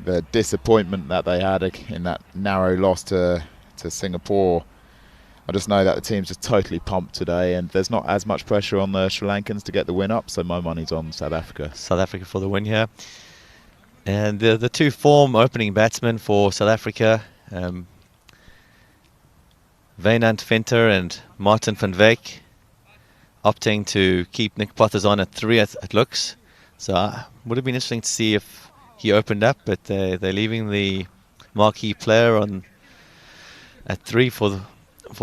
the disappointment that they had in that narrow loss to Singapore. I just know that the team's just totally pumped today, and there's not as much pressure on the Sri Lankans to get the win up, so my money's on South Africa. South Africa for the win here. And the two form opening batsmen for South Africa, Wynand Venter and Martin van Wyk, opting to keep Nick Pothers on at 3, it looks. So would have been interesting to see if he opened up, but they're leaving the marquee player on at 3 for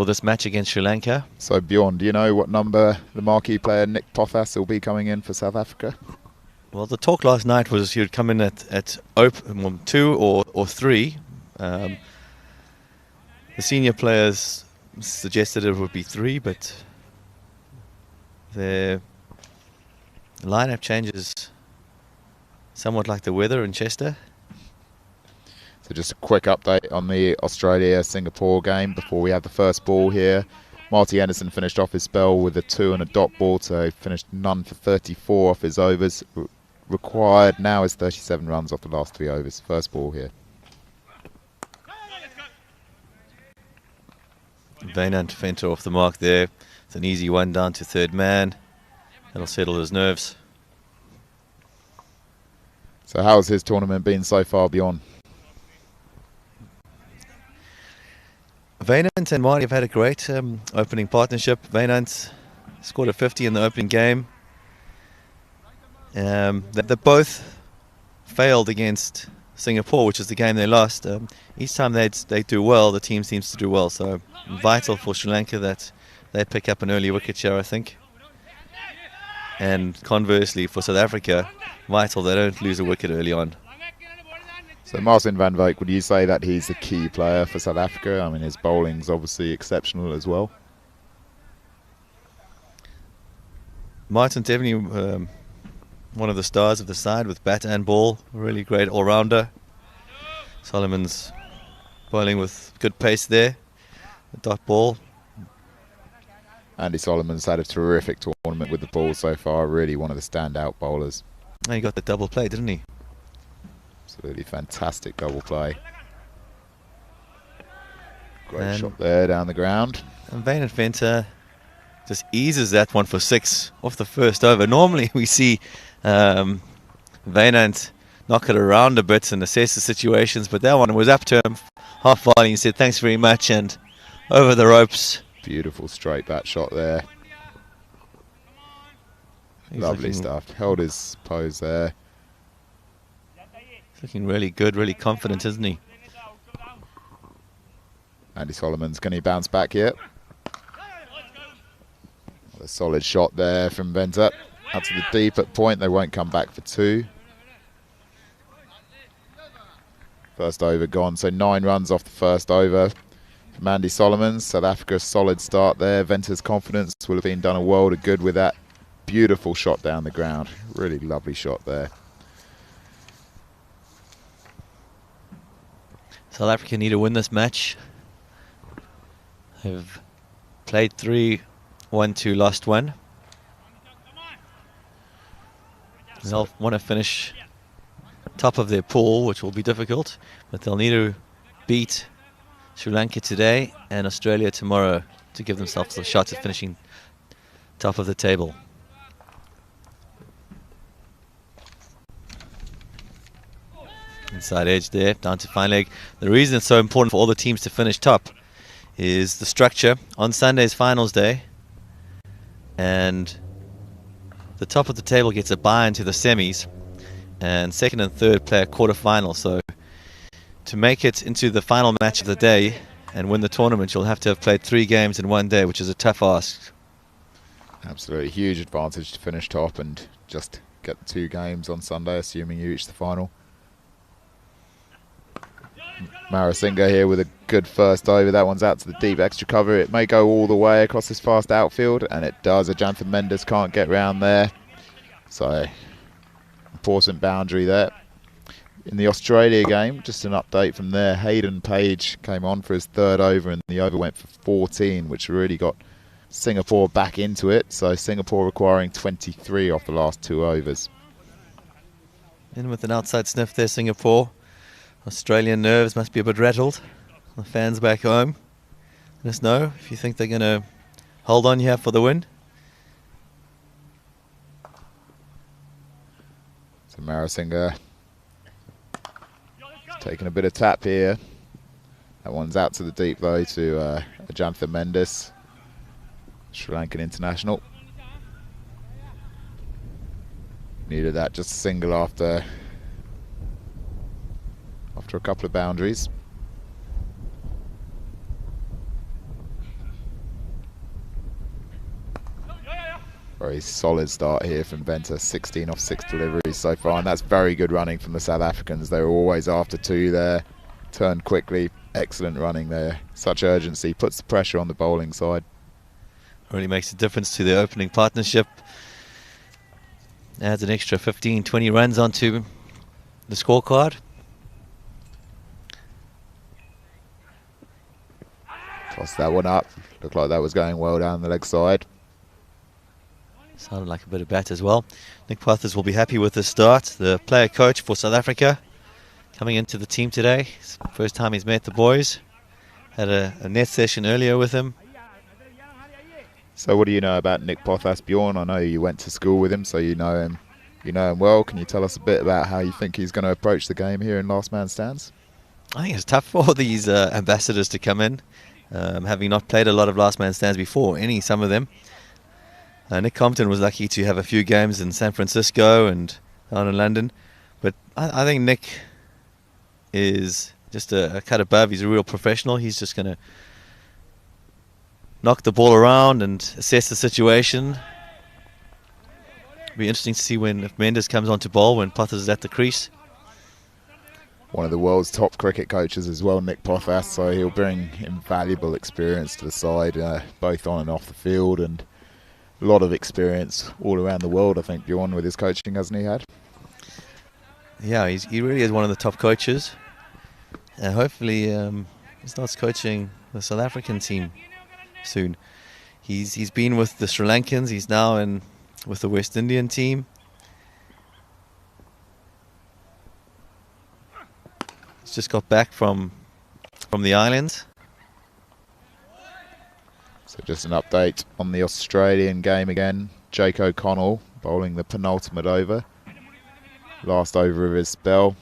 this match against Sri Lanka. So Bjorn, do you know what number the marquee player Nick Pothas will be coming in for South Africa? Well, the talk last night was he would come in at 2 or 3. The senior players suggested it would be 3, but the lineup changes somewhat like the weather in Chester. So just a quick update on the Australia-Singapore game before we have the first ball here. Marty Anderson finished off his spell with a 2 and a dot ball, so finished none for 34 off his overs. Required now is 37 runs off the last 3 overs. First ball here. Wynand Venter off the mark there. It's an easy one down to third man. That'll settle his nerves. So how's his tournament been so far, Bjorn? Wynand and Marty have had a great opening partnership. Wynand scored a 50 in the opening game. They both failed against Singapore, which is the game they lost. Each time they do well, the team seems to do well. So vital for Sri Lanka that they pick up an early wicket share, I think. And conversely, for South Africa, vital they don't lose a wicket early on. So Martin van Wyk, would you say that he's the key player for South Africa? I mean, his bowling's obviously exceptional as well. Martin definitely one of the stars of the side with bat and ball. Really great all-rounder. Solomon's bowling with good pace there. The dot ball. Andy Solomon's had a terrific tournament with the ball so far. Really one of the standout bowlers. And he got the double play, didn't he? Absolutely fantastic double play. Great shot there down the ground. And Wynand Venter just eases that one for 6 off the first over. Normally we see Wynand knock it around a bit and assess the situations, but that one was up to him half volley. He said thanks very much and over the ropes. Beautiful straight bat shot there. He's lovely stuff. Held his pose there. He's looking really good, really confident, isn't he? Andy Solomon's, can he bounce back here? A solid shot there from Venter. Out to the deep at point, they won't come back for 2. First over gone, so 9 runs off the first over from Andy Solomons. South Africa's solid start there. Venter's confidence will have been done a world of good with that beautiful shot down the ground. Really lovely shot there. South Africa need to win this match. They've played 3, 1-2, lost 1. They'll want to finish top of their pool, which will be difficult, but they'll need to beat Sri Lanka today and Australia tomorrow to give themselves a shot at finishing top of the table. Inside edge there, down to fine leg. The reason it's so important for all the teams to finish top is the structure. On Sunday's finals day, and the top of the table gets a bye into the semis, and second and third play a quarter-final. So to make it into the final match of the day and win the tournament, you'll have to have played 3 games in one day, which is a tough ask. Absolutely huge advantage to finish top and just get the 2 games on Sunday, assuming you reach the final. Marasinga here with a good first over. That one's out to the deep extra cover. It may go all the way across this fast outfield, and it does. Ajantha Mendes can't get round there. So, important boundary there. In the Australia game, just an update from there. Hayden Page came on for his 3rd over, and the over went for 14, which really got Singapore back into it. So Singapore requiring 23 off the last 2 overs. In with an outside sniff there, Singapore. Australian nerves must be a bit rattled. The fans back home, let us know if you think they're going to hold on here for the win. So Marasinger taking a bit of tap here. That one's out to the deep though to Ajantha Mendes, Sri Lankan international. Needed that just a single after a couple of boundaries. Very solid start here from Venter, 16 off 6 deliveries so far, and that's very good running from the South Africans. They were always after 2 there, turned quickly, excellent running there. Such urgency, puts the pressure on the bowling side. Really makes a difference to the opening partnership. Adds an extra 15, 20 runs onto the scorecard. Tossed that one up, looked like that was going well down the leg side. Sounded like a bit of bat as well. Nick Pothers will be happy with this start. The player coach for South Africa coming into the team today. It's the first time he's met the boys. Had a net session earlier with him. So what do you know about Nick Pothas, Bjorn? I know you went to school with him, so you know him well. Can you tell us a bit about how you think he's going to approach the game here in Last Man Stands? I think it's tough for these ambassadors to come in, having not played a lot of Last Man Stands before, some of them. Nick Compton was lucky to have a few games in San Francisco and down in London, but I think Nick is just a cut above. He's a real professional. He's just going to knock the ball around and assess the situation. Be interesting to see if Mendes comes on to bowl when Pothers is at the crease. One of the world's top cricket coaches as well, Nick Pothas, so he'll bring invaluable experience to the side, both on and off the field, and a lot of experience all around the world, I think, Bjorn, with his coaching, hasn't he had? Yeah, he really is one of the top coaches. Hopefully he starts coaching the South African team soon. He's been with the Sri Lankans, he's now with the West Indian team. He's just got back from the islands. So just an update on the Australian game again. Jake O'Connell bowling the penultimate over. Last over of his spell.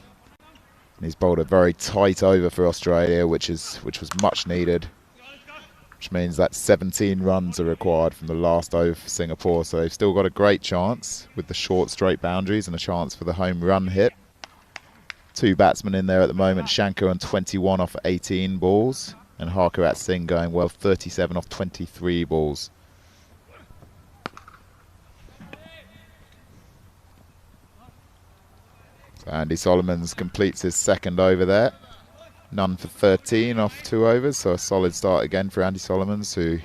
And he's bowled a very tight over for Australia, which was much needed. Which means that 17 runs are required from the last over for Singapore. So they've still got a great chance with the short straight boundaries and a chance for the home run hit. 2 batsmen in there at the moment, Shankar on 21 off 18 balls. And Harkarat Singh going well, 37 off 23 balls. So Andy Solomons completes his second over there. None for 13 off 2 overs, so a solid start again for Andy Solomons, who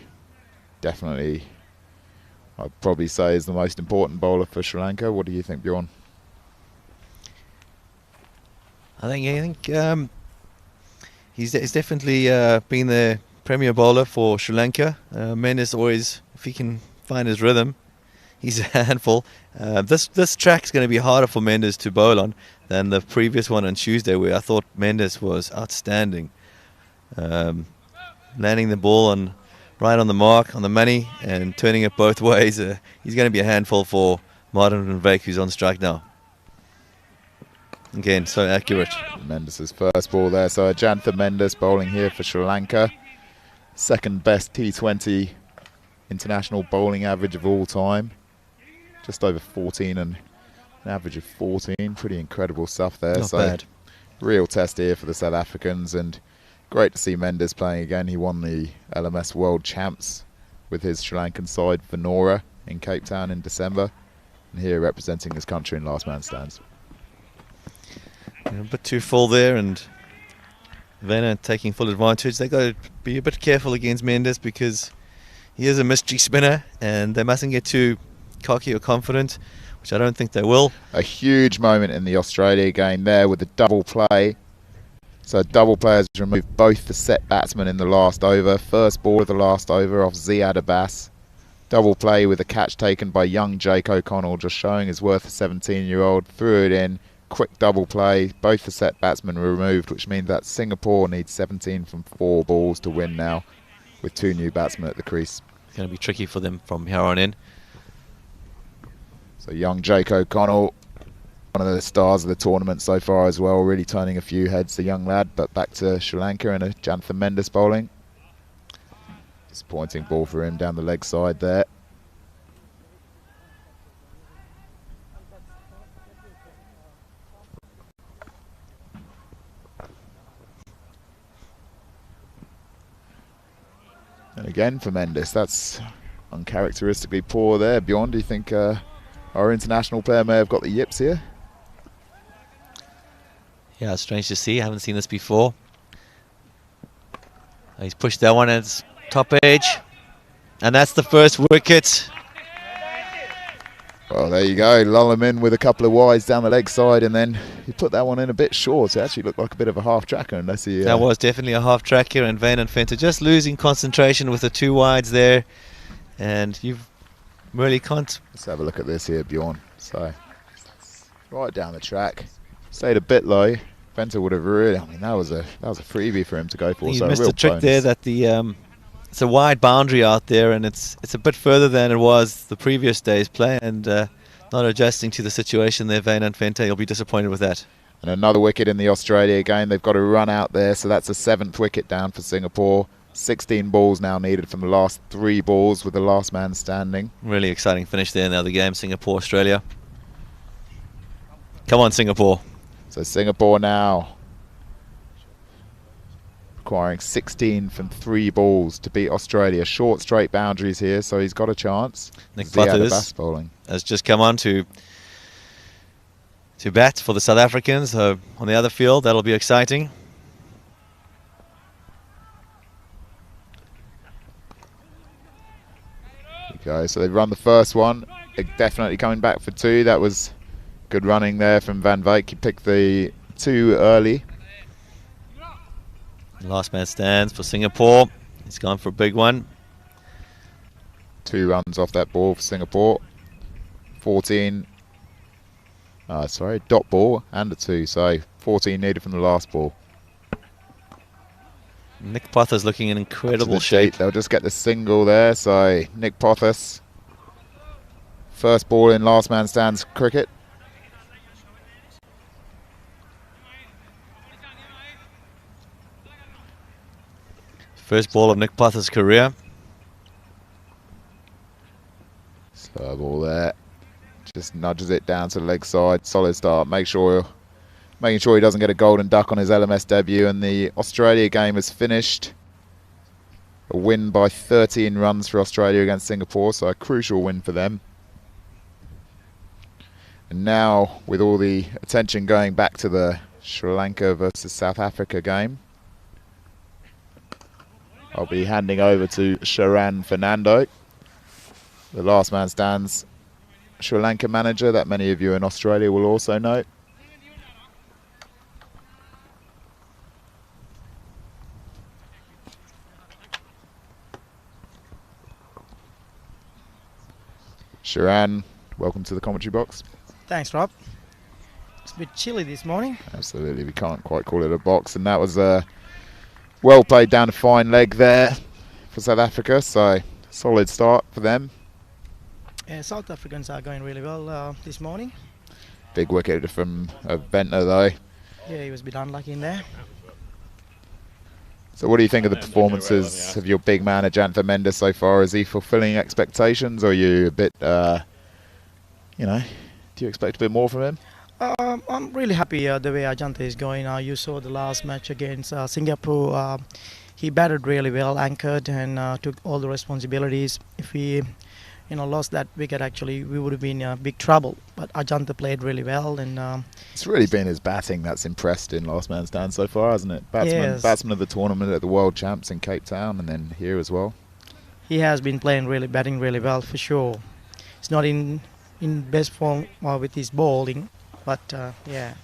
definitely, I'd probably say, is the most important bowler for Sri Lanka. What do you think, Bjorn? I think he's definitely been the premier bowler for Sri Lanka. Mendes always, if he can find his rhythm, he's a handful. This track's going to be harder for Mendes to bowl on than the previous one on Tuesday, where I thought Mendes was outstanding. Landing the ball right on the mark, on the money, and turning it both ways. He's going to be a handful for Martin van Wyk, who's on strike now. Again, so accurate. Mendes' first ball there. So Ajantha Mendes bowling here for Sri Lanka. Second best T20 international bowling average of all time. Just over 14 and an average of 14. Pretty incredible stuff there. Not bad. Real test here for the South Africans, and great to see Mendes playing again. He won the LMS World Champs with his Sri Lankan side, Venora, in Cape Town in December. And here representing his country in Last Man Stands. A bit too full there, and Vanna taking full advantage. They got to be a bit careful against Mendes because he is a mystery spinner, and they mustn't get too cocky or confident, which I don't think they will. A huge moment in the Australia game there with the double play. So double play has removed both the set batsmen in the last over. First ball of the last over off Ziad Abbas. Double play with a catch taken by young Jake O'Connell, just showing his worth, a 17-year-old. Threw it in. quick double play. Both the set batsmen were removed, which means that Singapore needs 17 from 4 balls to win now, with 2 new batsmen at the crease. It's going to be tricky for them from here on in. So young Jake O'Connell, one of the stars of the tournament so far as well, really turning a few heads, the young lad. But back to Sri Lanka and a Jonathan Mendes bowling. Disappointing ball for him down the leg side there. And again for Mendes, that's uncharacteristically poor there. Bjorn, do you think our international player may have got the yips here? Yeah, it's strange to see. I haven't seen this before. He's pushed that one at its top edge. And that's the first wicket. Well, there you go. Lull him in with a couple of wides down the leg side, and then he put that one in a bit short. It actually looked like a bit of a half tracker unless he... That was definitely a half tracker, and Vane and Fenter just losing concentration with the 2 wides there. And you really can't... Let's have a look at this here, Bjorn. So, right down the track. Stayed a bit low. Fenter would have really... I mean, that was a freebie for him to go for. He so missed a real the trick bonus there that the... it's a wide boundary out there, and it's a bit further than it was the previous day's play, and not adjusting to the situation there, Vane and Fenter. You'll be disappointed with that. And another wicket in the Australia game. They've got to run out there, so that's a 7th wicket down for Singapore. 16 balls now needed from the last 3 balls with the last man standing. Really exciting finish there in the other game, Singapore, Australia. Come on, Singapore. So Singapore now requiring 16 from 3 balls to beat Australia. Short straight boundaries here, so he's got a chance. Nick Butters has just come on to bat for the South Africans. So on the other field, that'll be exciting. Okay, so they've run the first one. They're definitely coming back for 2. That was good running there from Van Wyk. He picked the 2 early. Last man stands for Singapore. He's gone for a big one. 2 runs off that ball for Singapore. 14. Dot ball and a 2. So 14 needed from the last ball. Nick Pothas looking in incredible shape. They'll just get the single there. So Nick Pothas. First ball in last man stands cricket. First ball of Nick Pothas' career. Slow ball there. Just nudges it down to the leg side. Solid start. Making sure he doesn't get a golden duck on his LMS debut. And the Australia game is finished. A win by 13 runs for Australia against Singapore. So a crucial win for them. And now, with all the attention going back to the Sri Lanka versus South Africa game, I'll be handing over to Sharan Fernando, the last man stands Sri Lanka manager that many of you in Australia will also know. Sharan, welcome to the commentary box. Thanks, Rob. It's a bit chilly this morning. Absolutely, we can't quite call it a box, and that was well played down a fine leg there for South Africa, so solid start for them. South Africans are going really well this morning. Big wicket from Venter though. Yeah, he was a bit unlucky in there. So what do you think of the performances of your big man, Jonathan Mendes, so far? Is he fulfilling expectations, or are you a bit, do you expect a bit more from him? I'm really happy the way Ajanta is going. You saw the last match against Singapore. He batted really well, anchored, and took all the responsibilities. If we, lost that wicket, actually, we would have been in big trouble. But Ajanta played really well, and it's really been his batting that's impressed in last man stand so far, hasn't it? Batsman of the tournament at the World Champs in Cape Town, and then here as well. He has been batting really well for sure. He's not in best form with his bowling. But, yeah.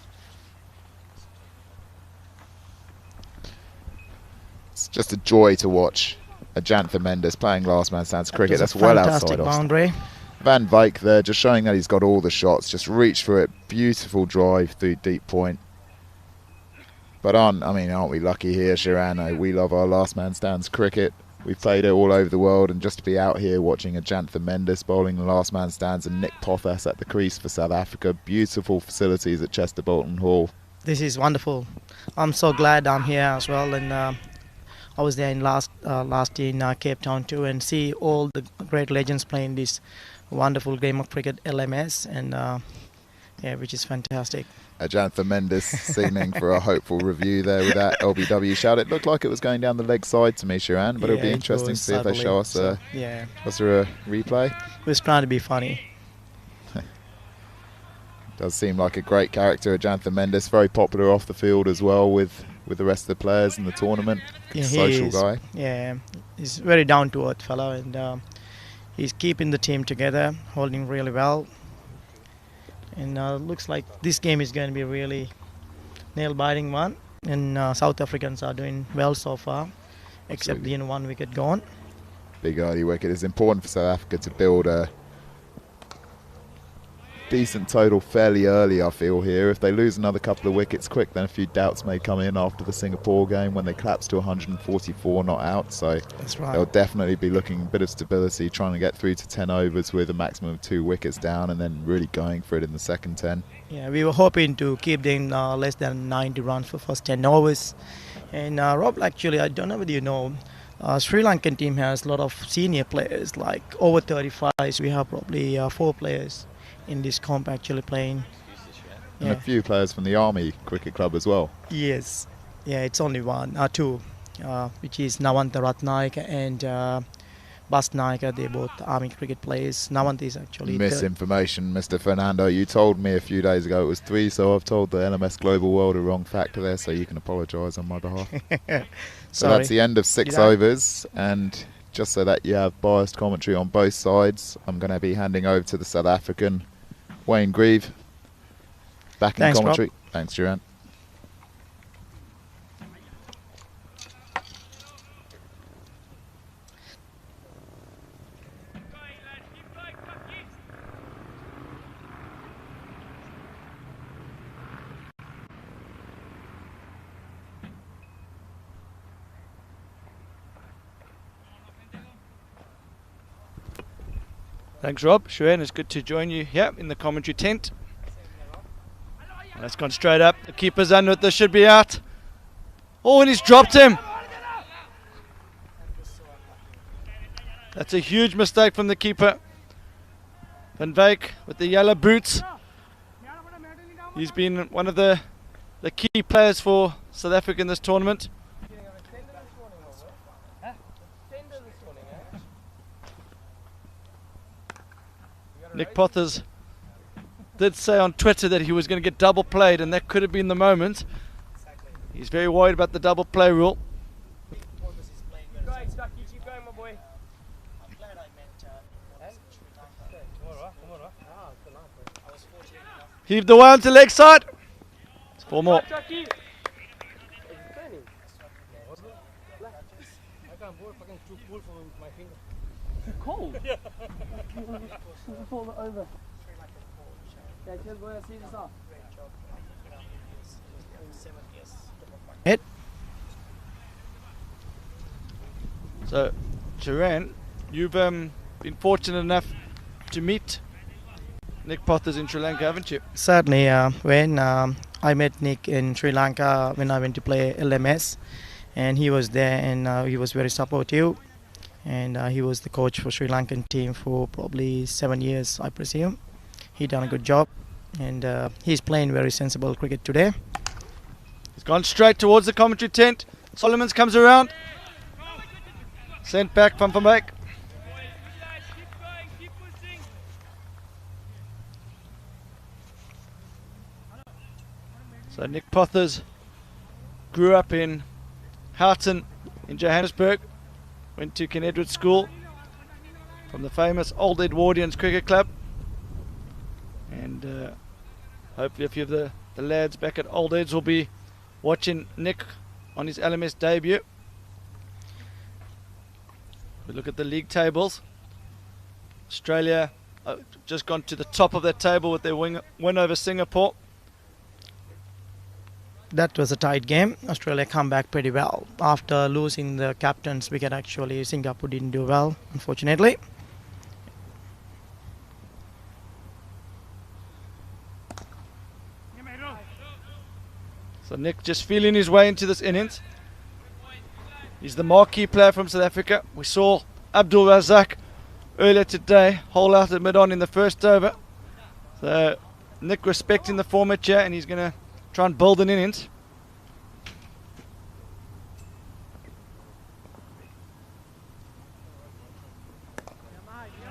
It's just a joy to watch Jonathan Mendes playing last man stands cricket. That's well outside fantastic boundary. Van Wyk there, just showing that he's got all the shots. Just reached for it. Beautiful drive through deep point. But aren't we lucky here, Shirano? We love our last man stands cricket. We've played it all over the world, and just to be out here watching Ajantha Mendes bowling the last man stands and Nick Pothas at the crease for South Africa. Beautiful facilities at Chester Boughton Hall. This is wonderful. I'm so glad I'm here as well, and I was there in last in Cape Town too, and see all the great legends playing this wonderful game of cricket, LMS, and which is fantastic. Ajantha Mendes signaling for a hopeful review there with that LBW shout. It looked like it was going down the leg side to me, Shiran, but it'll be interesting to see if they show us a replay. It was trying to be funny. Does seem like a great character, Ajantha Mendes, very popular off the field as well with the rest of the players in the tournament. Yeah, social guy. Yeah, he's very down to earth fellow, and he's keeping the team together, holding really well. And looks like this game is going to be a really nail-biting one. And South Africans are doing well so far, except the 1 wicket gone. Big early wicket. It's important for South Africa to build a decent total fairly early, I feel, here. If they lose another couple of wickets quick, then a few doubts may come in after the Singapore game when they collapse to 144 not out. So that's right. They'll definitely be looking a bit of stability, trying to get through to 10 overs with a maximum of 2 wickets down, and then really going for it in the second 10. Yeah, we were hoping to keep them less than 90 runs for first 10 overs. And Rob, actually, I don't know whether you know, Sri Lankan team has a lot of senior players, like over 35s. We have probably 4 players in this comp actually playing. And a few players from the Army Cricket Club as well. Yes. Yeah, it's only 2, which is Nawanta Ratnaika and Bas Naika. They're both Army cricket players. Nawanta is actually... Misinformation, Mr. Fernando. You told me a few days ago it was 3, so I've told the LMS Global World a wrong factor there, so you can apologise on my behalf. So that's the end of 6 overs, and just so that you have biased commentary on both sides, I'm going to be handing over to the South African Wayne Grieve. Back in commentary. Rob. Thanks, Duran. Thanks, Rob. Shuren, it's good to join you here in the commentary tent. And that's gone straight up. The keeper's under it. This should be out. Oh, and he's dropped him. That's a huge mistake from the keeper. Van Wyk with the yellow boots. He's been one of the key players for South Africa in this tournament. Nick Pothas did say on Twitter that he was going to get double played, and that could have been the moment. He's very worried about the double play rule. Heave the one to leg side. It's 4 more. Cold. Pull it over. Okay, cheers, boy. I'll see you this off. Hit. So, Duran, you've been fortunate enough to meet Nick Pothas in Sri Lanka, haven't you? Certainly. When I met Nick in Sri Lanka when I went to play LMS, and he was there, and he was very supportive. And he was the coach for Sri Lankan team for probably 7 years, I presume. He done a good job, and he's playing very sensible cricket today. He's gone straight towards the commentary tent. Solomons comes around. Sent back from Van Wyk. So Nick Pothas grew up in Houghton in Johannesburg. Went to Ken Edwards School from the famous Old Edwardians Cricket Club. And hopefully a few of the lads back at Old Eds will be watching Nick on his LMS debut. We look at the league tables. Australia just gone to the top of that table with their win over Singapore. That was a tight game. Australia come back pretty well. After losing the captain's wicket, actually, Singapore didn't do well, unfortunately. So Nick just feeling his way into this innings. He's the marquee player from South Africa. We saw Abdul Razak earlier today, hole out at mid-on in the first over. So Nick respecting the format here, and he's going to try and build an innings.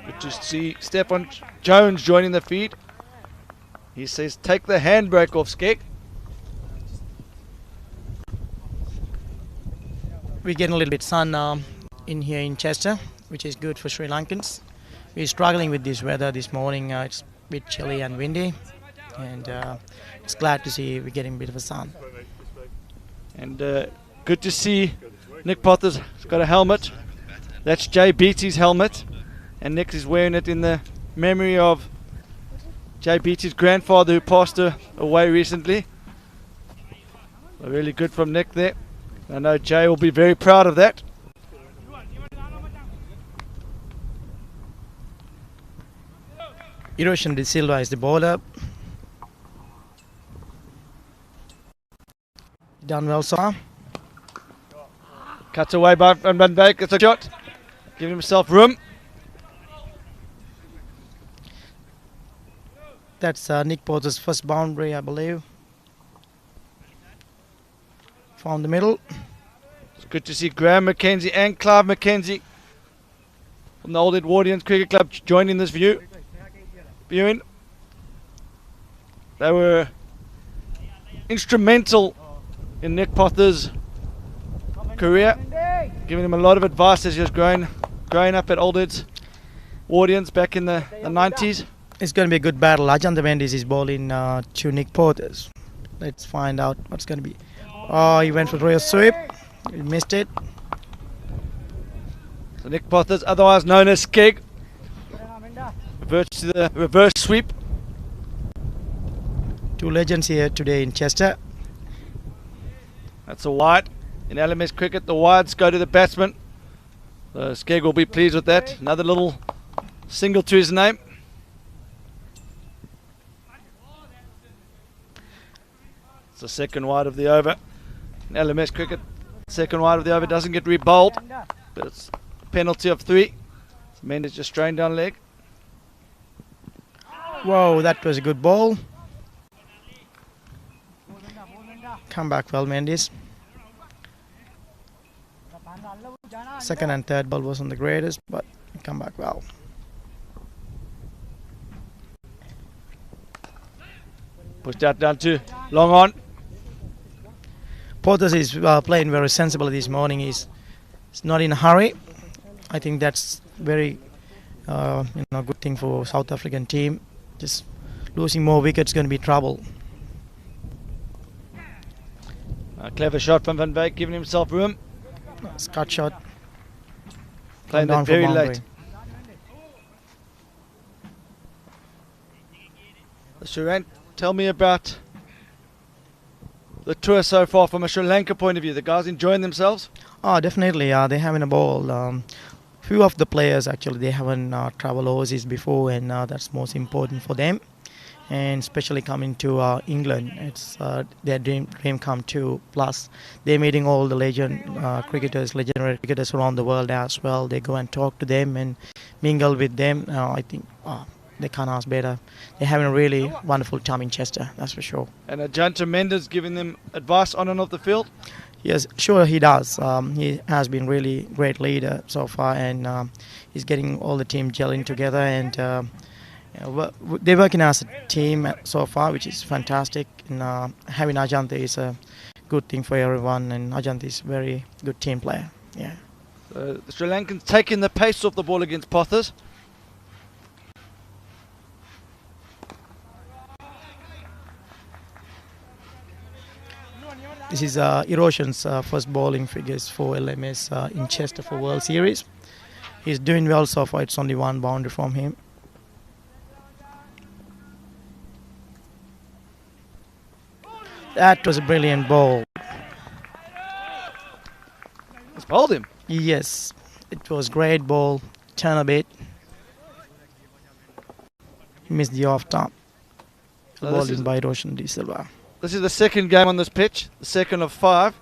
Good to see Stefan Jones joining the feed. He says, take the handbrake off, Skeg. We're getting a little bit sun in here in Chester, which is good for Sri Lankans. We're struggling with this weather this morning. It's a bit chilly and windy, and it's glad to see we're getting a bit of a sun. And good to see Nick Potter's got a helmet. That's Jay Beattie's helmet, and Nick is wearing it in the memory of Jay Beattie's grandfather who passed away recently. So really good from Nick there. I know Jay will be very proud of that. Eroshan De Silva is the bowler. Done well, sir. Cuts away by Van Dijk. It's a shot. Giving himself room. That's Nick Porter's first boundary, I believe. Found the middle. It's good to see Graham McKenzie and Clive McKenzie from the Old Edwardians Cricket Club joining this viewing. They were instrumental in Nick Potter's career, giving him a lot of advice as he was growing up at Old Edwardians back in the 90s. It's going to be a good battle. Ajantha Mendis is bowling to Nick Porter's. Let's find out what's going to be. Oh, he went for real sweep. He missed it. So Nick Potter's, otherwise known as Skeg, reverts to the reverse sweep. Two legends here today in Chester. That's a wide. In LMS cricket, the wides go to the batsman. So Skeg will be pleased with that. Another little single to his name. It's the second wide of the over. In LMS cricket, second wide of the over doesn't get re-bowled, but it's a penalty of 3. Mendes just strained down leg. Whoa, that was a good ball. Come back well, Mendes. Second and third ball wasn't the greatest, but come back well. Pushed out down to long on. Porter is playing very sensible this morning. He's not in a hurry. I think that's very good thing for South African team. Just losing more wickets is going to be trouble. A clever shot from Van Dijk, giving himself room. Nice cut shot. Playing Down that very for boundary. late. Suran, tell me about the tour so far from a Sri Lanka point of view. The guys enjoying themselves? Oh, definitely. They're having a ball. Few of the players actually they haven't traveled overseas before, and that's most important for them. And especially coming to England, it's their dream come true. Plus, they're meeting all the legendary cricketers around the world as well. They go and talk to them and mingle with them. I think they can't ask better. They're having a really wonderful time in Chester, that's for sure. And Ajantha Mendis giving them advice on and off the field? Yes, sure he does. He has been really great leader so far, and he's getting all the team gelling together, and they're working as a team so far, which is fantastic. And having Ajantha is a good thing for everyone, and Ajantha is a very good team player. Yeah. The Sri Lankans taking the pace off the ball against Pothers. This is Eroshan's first bowling figures for LMS in Chester for World Series. He's doing well so far. It's only one boundary from him. That was a brilliant ball. It's bowled him. Yes, it was great ball. Turn a bit. Missed the off top. So Ball this is- in by Roshan De Silva. This is the second game on this pitch, the second of 5.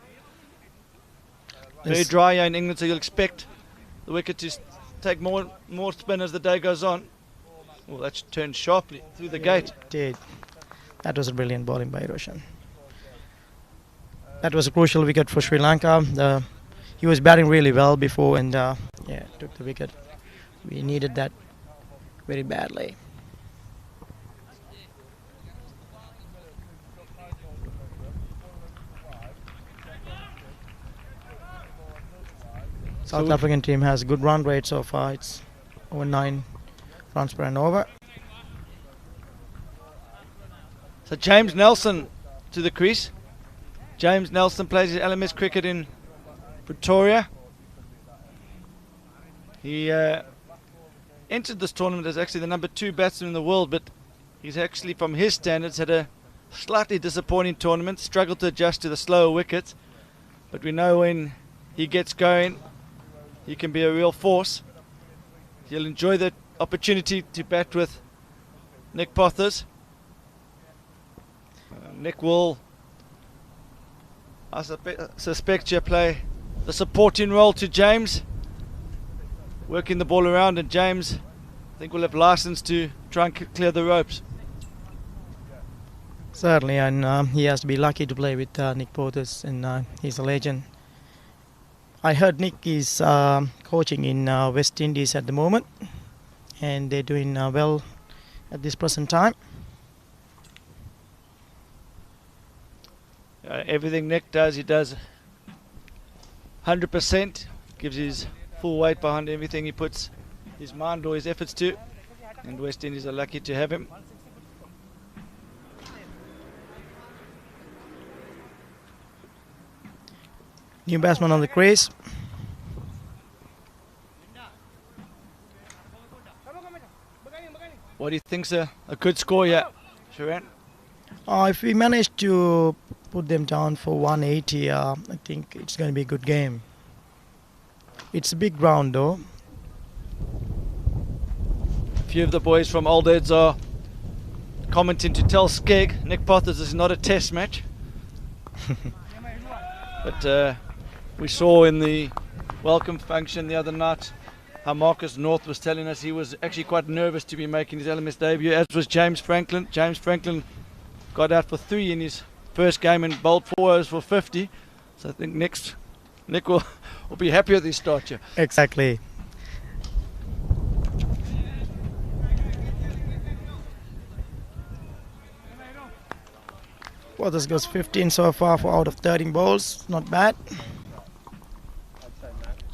Very Yes. dry here in England, so you'll expect the wicket to take more spin as the day goes on. Well, that's turned sharply through the gate. Did. That was a brilliant bowling by Roshan. That was a crucial wicket for Sri Lanka. He was batting really well before and took the wicket. We needed that very badly. South African team has a good run rate so far. It's over 9 runs per an over. So James Nelson to the crease. James Nelson plays his LMS cricket in Pretoria. He entered this tournament as actually the number 2 batsman in the world, but he's actually, from his standards, had a slightly disappointing tournament, struggled to adjust to the slower wickets. But we know when he gets going, he can be a real force. He'll enjoy the opportunity to bat with Nick Pothers. Nick will, I suspect, you play the supporting role to James, working the ball around, and James, I think, will have license to try and clear the ropes. Certainly, and he has to be lucky to play with Nick Pothers, and he's a legend. I heard Nick is coaching in West Indies at the moment, and they're doing well at this present time. Everything Nick does, he does 100%, gives his full weight behind everything he puts his mind or his efforts to, and West Indies are lucky to have him. New batsman on the crease. What do you think's a good score here, Sharan? If we manage to put them down for 180, I think it's going to be a good game. It's a big ground though. A few of the boys from Old Heads are commenting to tell Skeg Nick Pothers is not a test match. But we saw in the welcome function the other night how Marcus North was telling us he was actually quite nervous to be making his LMS debut, as was James Franklin. James Franklin got out for 3 in his first game and bowled 4 overs for 50. So I think Nick will be happy with his start here. Exactly. Well, this goes 15 so far for out of 13 balls. Not bad.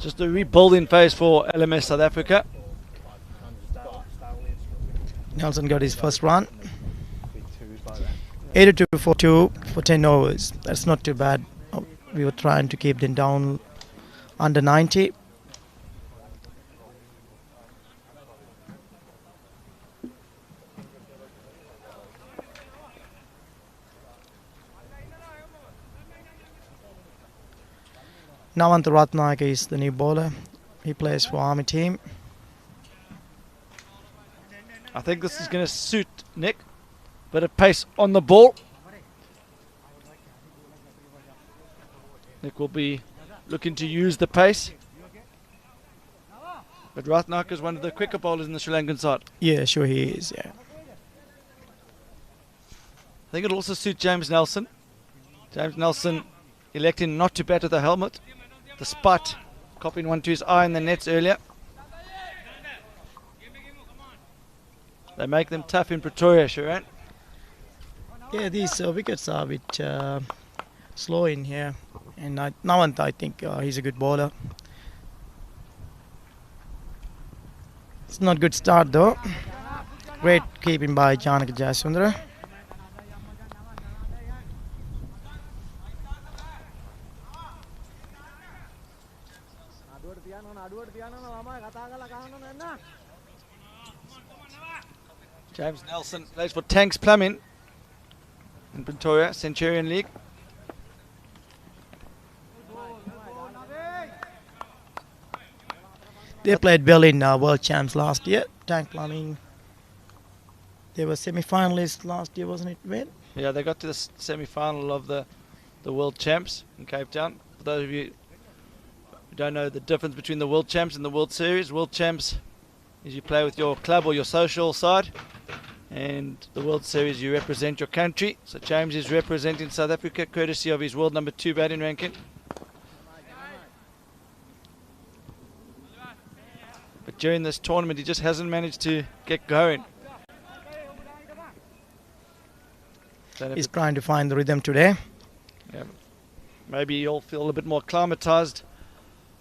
Just a rebuilding phase for LMS South Africa. Nelson got his first run. 82 for 2 for 10 overs. That's not too bad. We were trying to keep them down under 90. Nawanta Ratnayaka is the new bowler. He plays for Army team. I think this is going to suit Nick. Bit of pace on the ball. Nick will be looking to use the pace. But Ratnayaka is one of the quicker bowlers in the Sri Lankan side. Yeah, sure he is, yeah. I think it'll also suit James Nelson. James Nelson electing not to bat with the helmet, despite copying one to his eye in the nets earlier. They make them tough in Pretoria, Sharan. Yeah, these wickets are a bit slow in here. And Nawanta, I think he's a good bowler. It's not good start though. Great keeping by Janaka Jayasundara. James Nelson plays for Tanks Plumbing. in Pretoria, Centurion League. They played well in World Champs last year. Tank Plumbing. They were semi-finalists last year, wasn't it, Ben? Yeah, they got to the semi-final of the World Champs in Cape Town. For those of you who don't know the difference between the World Champs and the World Series, World Champs is you play with your club or your social side, and the World Series you represent your country. So James is representing South Africa courtesy of his world number 2 batting ranking. But during this tournament he just hasn't managed to get going. He's trying to find the rhythm today. Yeah, maybe he'll feel a bit more acclimatized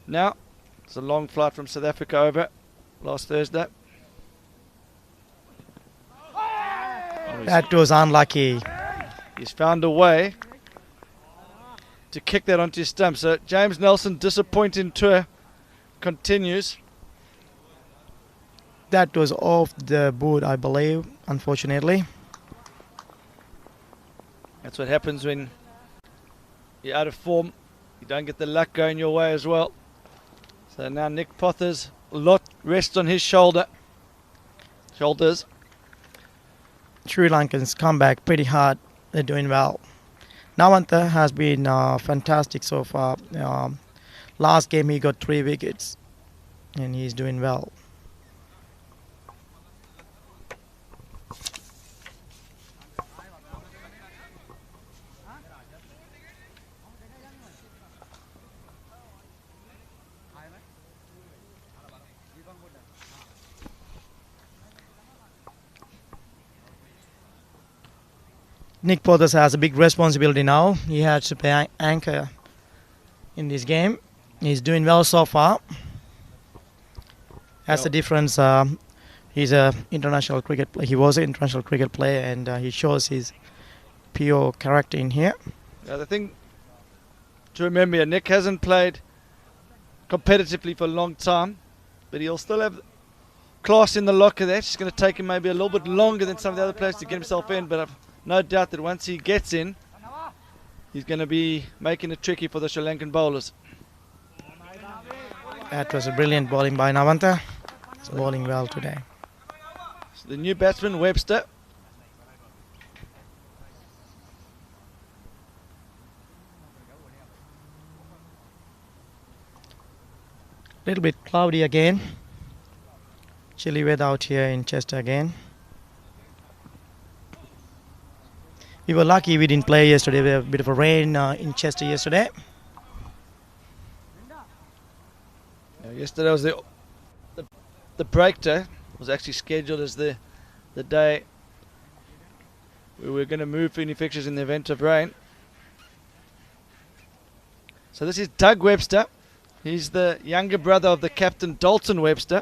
now. It's a long flight from South Africa over last Thursday. That was unlucky. He's found a way to kick that onto his stump. So James Nelson disappointing tour continues. That was off the boot, I believe, unfortunately. That's what happens when you're out of form. You don't get the luck going your way as well. So now Nick Potter's lot rests on his shoulders. Sri Lankans come back pretty hard. They're doing well. Nawantha has been fantastic so far. Last game he got 3 wickets and he's doing well. Nick Pothers has a big responsibility now. He has to play anchor in this game. He's doing well so far. That's the difference. He's a international cricket player. He was an international cricket player, and he shows his pure character in here. Yeah, the thing to remember here, Nick hasn't played competitively for a long time, but he'll still have class in the locker there. It's just going to take him maybe a little bit longer than some of the other players to get himself in, but I've no doubt that once he gets in, he's going to be making it tricky for the Sri Lankan bowlers. That was a brilliant bowling by Nawantha. He's bowling well today. So the new batsman, Webster. A little bit cloudy again. Chilly weather out here in Chester again. We were lucky we didn't play yesterday. We had a bit of a rain in Chester yesterday. Yeah, yesterday was the break day. Was actually scheduled as the day we were going to move for any fixtures in the event of rain. So this is Doug Webster. He's the younger brother of the captain Dalton Webster.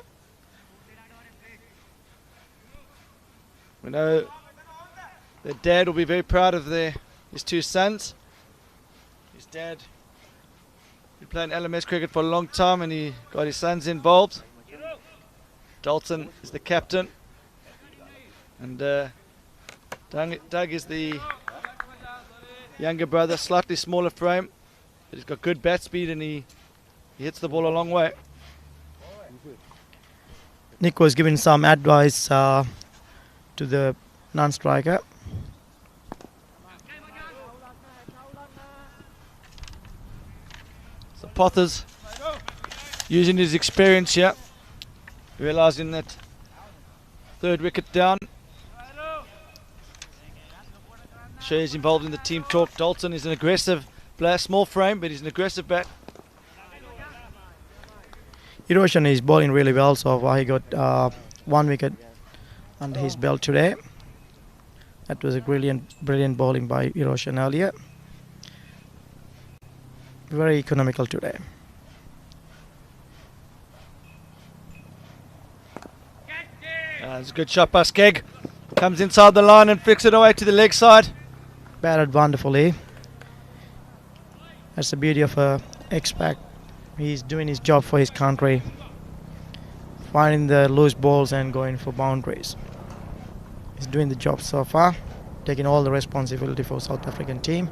We know their dad will be very proud of his 2 sons. His dad been playing LMS cricket for a long time and he got his sons involved. Dalton is the captain, and Doug is the younger brother, slightly smaller frame, but he's got good bat speed and he hits the ball a long way. Nick was giving some advice to the non-striker. So Pothers using his experience here, realising that 3rd wicket down. Sure, he's involved in the team talk. Dalton is an aggressive player, small frame, but he's an aggressive bat. Eroshan is bowling really well, so far he got 1 wicket under his belt today. That was a brilliant bowling by Eroshan earlier. Very economical today. It's a good shot by Skegg. Comes inside the line and flicks it away to the leg side. Batted wonderfully. That's the beauty of a expat. He's doing his job for his country, finding the loose balls and going for boundaries. He's doing the job so far. taking all the responsibility for South African team.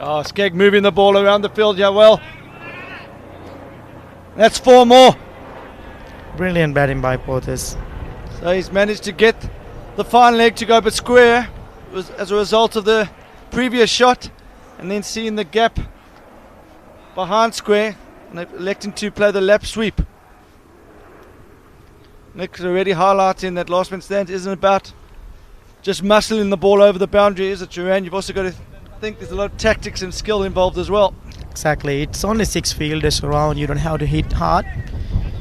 Oh, Skegg moving the ball around the field, yeah, well. That's 4 more. Brilliant batting by Portis. So he's managed to get the final leg to go a bit square as a result of the previous shot, and then seeing the gap behind square and electing to play the lap sweep. Nick's already highlighting that last man stands isn't about just muscling the ball over the boundary, is it, Duran? You've also got to think there's a lot of tactics and skill involved as well. Exactly. It's only 6 fielders around. You don't have to hit hard.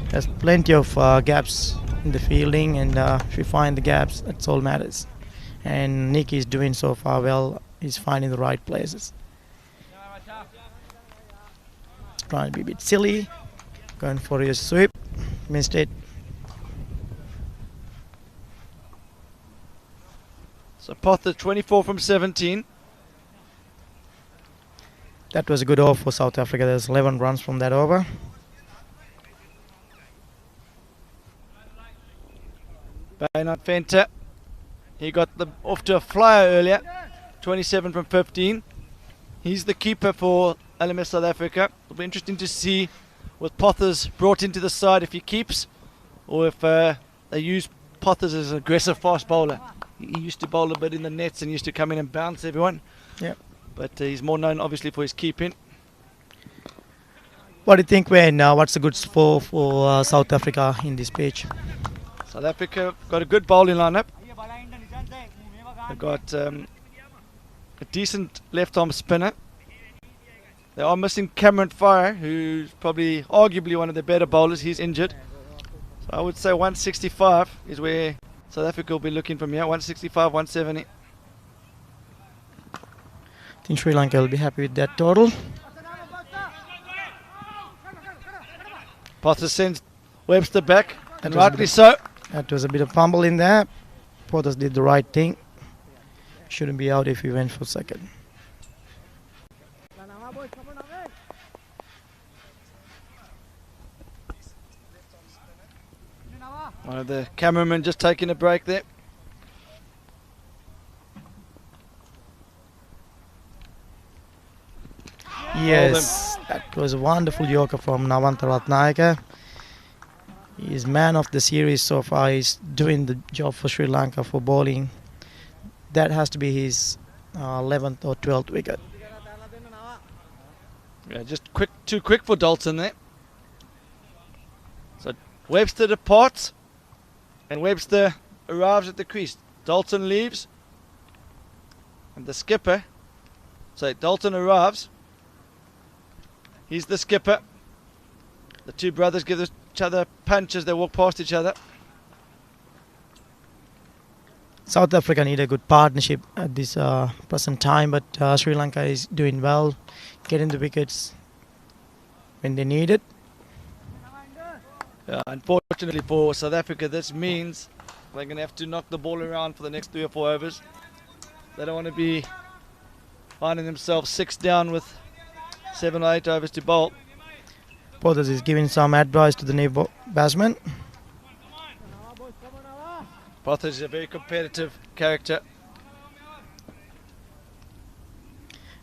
There's plenty of gaps in the fielding, and if you find the gaps, that's all matters. And Nick is doing so far well. He's finding the right places. Trying to be a bit silly. Going for his sweep. Missed it. So Potter 24 from 17. That was a good over for South Africa. There's 11 runs from that over. Bainat Fenter. He got off to a flyer earlier. 27 from 15. He's the keeper for LMS South Africa. It'll be interesting to see with Pothers brought into the side if he keeps, or if they use Pothers as an aggressive fast bowler. He used to bowl a bit in the nets and used to come in and bounce everyone. Yep. But he's more known obviously for his keeping. What do you think, Wayne? What's the good score for South Africa in this pitch? South Africa got a good bowling lineup. They've got a decent left-arm spinner. They are missing Cameron Fire, who's probably arguably one of the better bowlers. He's injured. So I would say 165 is where South Africa will be looking from here. 165, 170. I think Sri Lanka will be happy with that total. Potter sends Webster back, and That was a rightly bit so. That was a bit of fumble in there. Portis did the right thing. Shouldn't be out if he went for second. One of the cameramen just taking a break there. Yes, that was a wonderful Yorker from Navanta Ratnayaka. He's man of the series so far. He's doing the job for Sri Lanka for bowling. That has to be his 11th or 12th wicket. Yeah, just too quick for Dalton there. So Webster departs, and Webster arrives at the crease. Dalton leaves, and the skipper. So Dalton arrives. He's the skipper. The two brothers give each other a punch as they walk past each other. South Africa need a good partnership at this present time, but Sri Lanka is doing well, getting the wickets when they need it. Unfortunately for South Africa, this means they're going to have to knock the ball around for the next 3 or 4 overs. They don't want to be finding themselves 6 down with 7 or 8 overs to bowl. Portis is giving some advice to the new batsman. Potter is a very competitive character.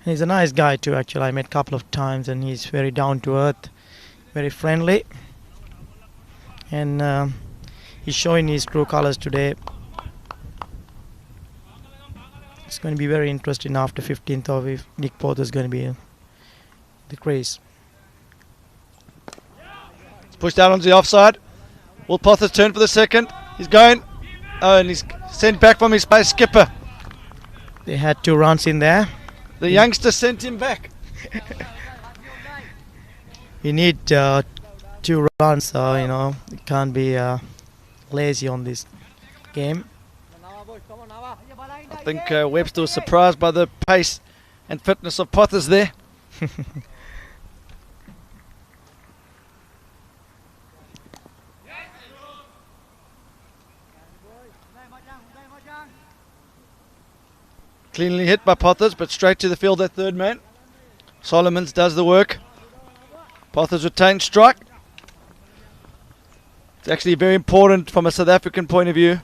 And he's a nice guy too, actually. I met a couple of times, and he's very down to earth, very friendly. And he's showing his true colors today. It's going to be very interesting after 15th of if Nick Porter is going to be in the crease. It's pushed out onto the offside. Will Potter's turn for the second. He's going. Oh, and he's sent back from his base skipper. They had 2 runs in there. The youngster sent him back. We need 2 runs, so you know, you can't be lazy on this game. I think Webster was surprised by the pace and fitness of Potters there. Cleanly hit by Potters, but straight to the field at third man. Solomons does the work. Potters retains strike. It's actually very important from a South African point of view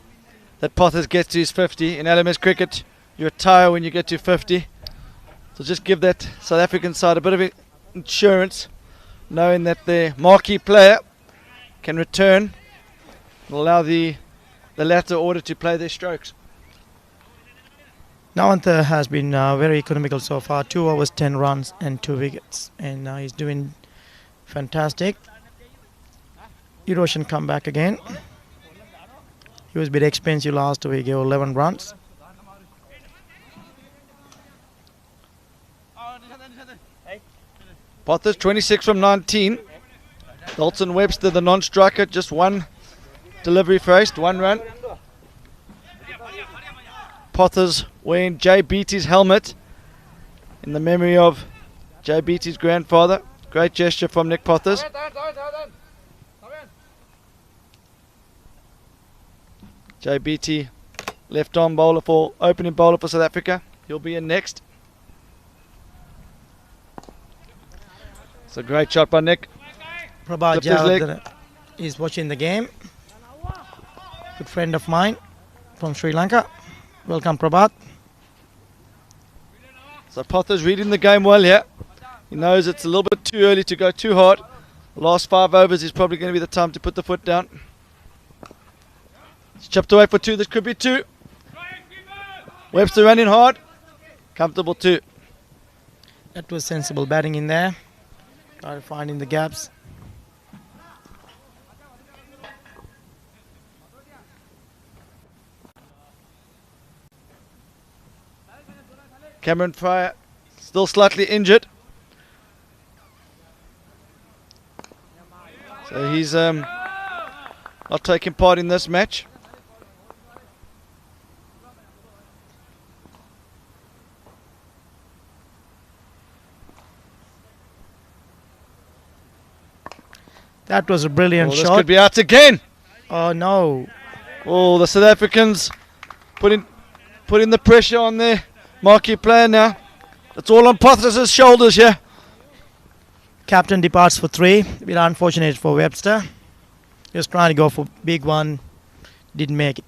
that Pothers gets to his 50. In LMS cricket, you retire when you get to 50. So just give that South African side a bit of insurance, knowing that their marquee player can return and allow the latter order to play their strokes. Navantha has been very economical so far, 2 overs, 10 runs and 2 wickets, and he's doing fantastic. Erosion come back again. He was a bit expensive last week, gave 11 runs. Pothers 26 from 19. Dalton Webster, the non-striker, just 1 delivery faced, 1 run. Pothers wearing Jay Beattie's helmet in the memory of Jay Beattie's grandfather. Great gesture from Nick Pothers. Jay Beattie, left arm bowler for opening bowler for South Africa. He'll be in next. It's a great shot by Nick. Prabhat Flipped his leg. Jawad is watching the game. Good friend of mine from Sri Lanka. Welcome, Prabhat. So Pothers reading the game well here. He knows it's a little bit too early to go too hard. The last 5 overs is probably going to be the time to put the foot down. It's chipped away for 2. This could be 2. Webster running hard. Comfortable 2. That was sensible batting in there. Try to find in the gaps. Cameron Fryer still slightly injured. So he's not taking part in this match. That was a brilliant This shot. could be out again. Oh no. Oh, the South Africans putting the pressure on their marquee player now. It's all on Pothers' shoulders here. Captain departs for 3. A bit unfortunate for Webster. He was trying to go for big one. Didn't make it.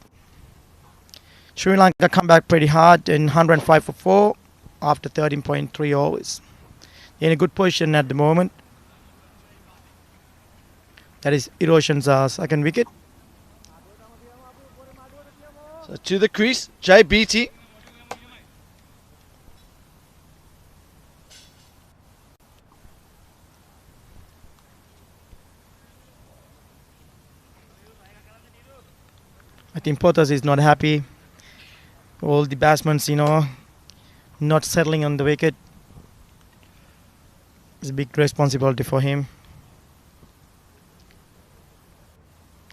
Sri Lanka come back pretty hard in 105 for 4 after 13.3 overs. They're in a good position at the moment. That is Erosion's second wicket. So to the crease, Jay Beattie. I think Pothers is not happy. All the batsmen, not settling on the wicket. It's a big responsibility for him.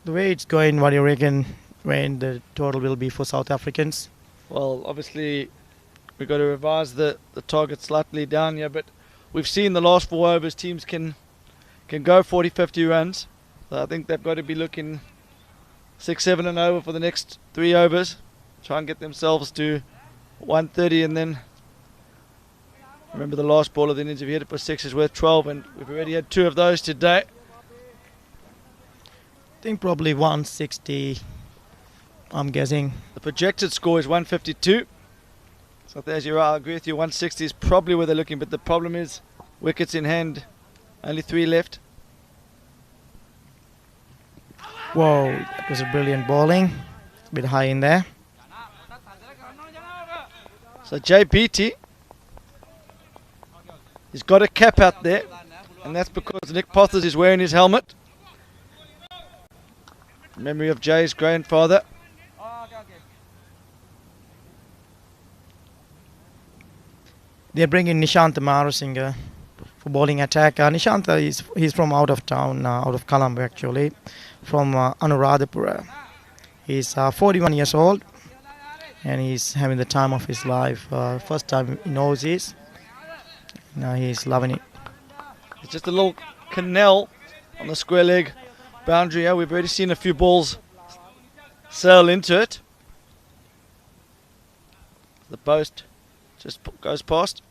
The way it's going, what do you reckon when the total will be for South Africans? Well, obviously, we've got to revise the target slightly down here, but we've seen the last 4 overs teams can go 40, 50 runs. So I think they've got to be looking 6, 7 and over for the next 3 overs. Try and get themselves to 130, and then remember the last ball of the innings, if you hit it for 6 is worth 12, and we've already had 2 of those today. I think probably 160, I'm guessing. The projected score is 152. So there's your, I agree with you, 160 is probably where they're looking, but the problem is wickets in hand, only 3 left. Whoa, that was a brilliant bowling. A bit high in there. So Jay Beattie, he's got a cap out there, and that's because Nick Pothers is wearing his helmet. In memory of Jay's grandfather. They're bringing Nishant Marasinger for bowling attack. Nishant he's from out of town, out of Colombo actually, from Anuradhapura. He's 41 years old, and he's having the time of his life. First time in overseas. Now he's loving it. It's just a little canal on the square leg boundary here. We've already seen a few balls sail into it. The post just goes past.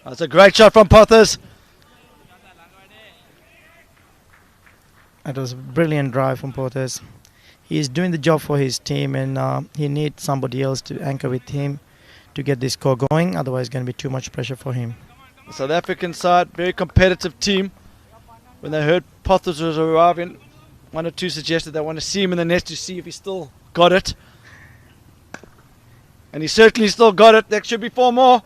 That's a great shot from Pothers. That was a brilliant drive from Pothers. He's doing the job for his team, and he needs somebody else to anchor with him to get this score going. Otherwise, it's going to be too much pressure for him. The South African side, very competitive team. When they heard Pothers was arriving, one or two suggested they want to see him in the net to see if he still got it. And he certainly still got it. There should be 4 more.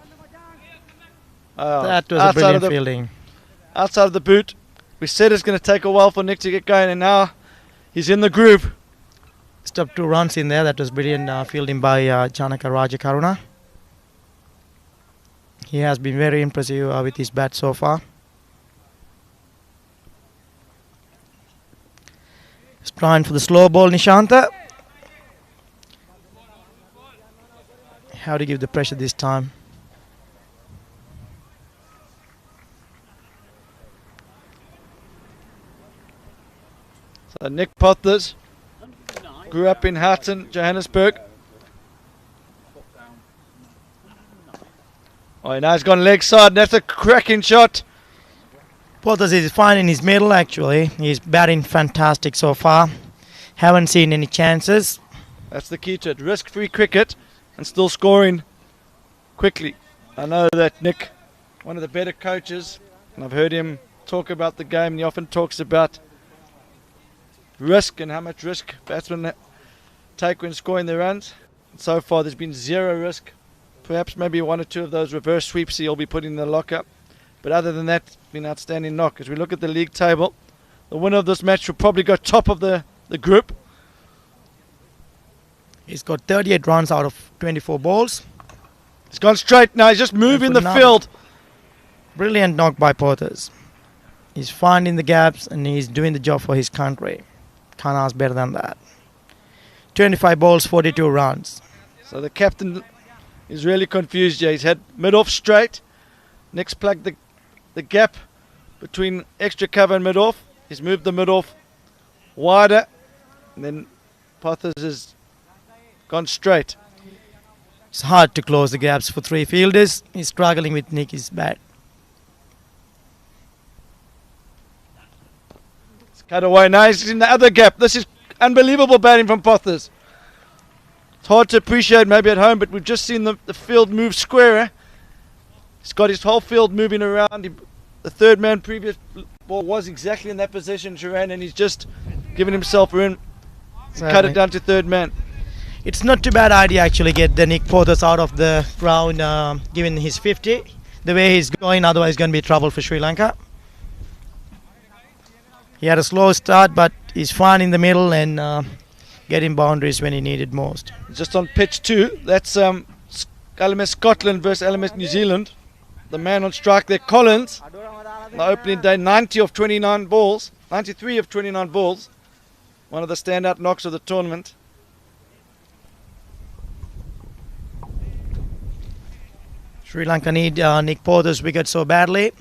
That was a brilliant fielding. Outside of the boot. We said it's going to take a while for Nick to get going, and now he's in the groove. Stopped 2 runs in there. That was brilliant fielding by Janaka Rajakaruna. He has been very impressive with his bat so far. He's trying for the slow ball, Nishanta. How to give the pressure this time. So Nick Pothers grew up in Houghton, Johannesburg. Oh, now he's gone leg side. That's a cracking shot. Pothers is fine in his middle actually. He's batting fantastic so far. Haven't seen any chances. That's the key to it. Risk-free cricket and still scoring quickly. I know that Nick, one of the better coaches, and I've heard him talk about the game, and he often talks about risk and how much risk batsmen take when scoring their runs. So far there's been 0 risk. Perhaps maybe 1 or 2 of those reverse sweeps he'll be putting in the lock-up. But other than that, it's been an outstanding knock. As we look at the league table, the winner of this match will probably go top of the group. He's got 38 runs out of 24 balls. He's gone straight now. He's just moving the field. Brilliant knock by Pothers. He's finding the gaps and he's doing the job for his country. Can't ask better than that. 25 balls, 42 runs. So the captain is really confused here. He's had mid-off straight. Nick's plugged the gap between extra cover and mid-off. He's moved the mid-off wider. And then Pothers has gone straight. It's hard to close the gaps for 3 fielders. He's struggling with Nicky's bat. It's cut away. Now he's in the other gap. This is unbelievable batting from Pothers. It's hard to appreciate maybe at home, but we've just seen the field move squarer. He's got his whole field moving around. The third man previous ball was exactly in that position, Sharan, and he's just given himself room to cut it down to third man. It's not too bad idea actually get the Nick Pothers out of the ground given his 50. The way he's going, otherwise going to be trouble for Sri Lanka. He had a slow start, but he's fine in the middle and getting boundaries when he needed most. Just on pitch 2, that's LMS Scotland versus LMS New Zealand. The man on strike there, Collins. The opening day, 90 of 29 balls, 93 of 29 balls. One of the standout knocks of the tournament. Sri Lanka need Nick Pothers' wicket so badly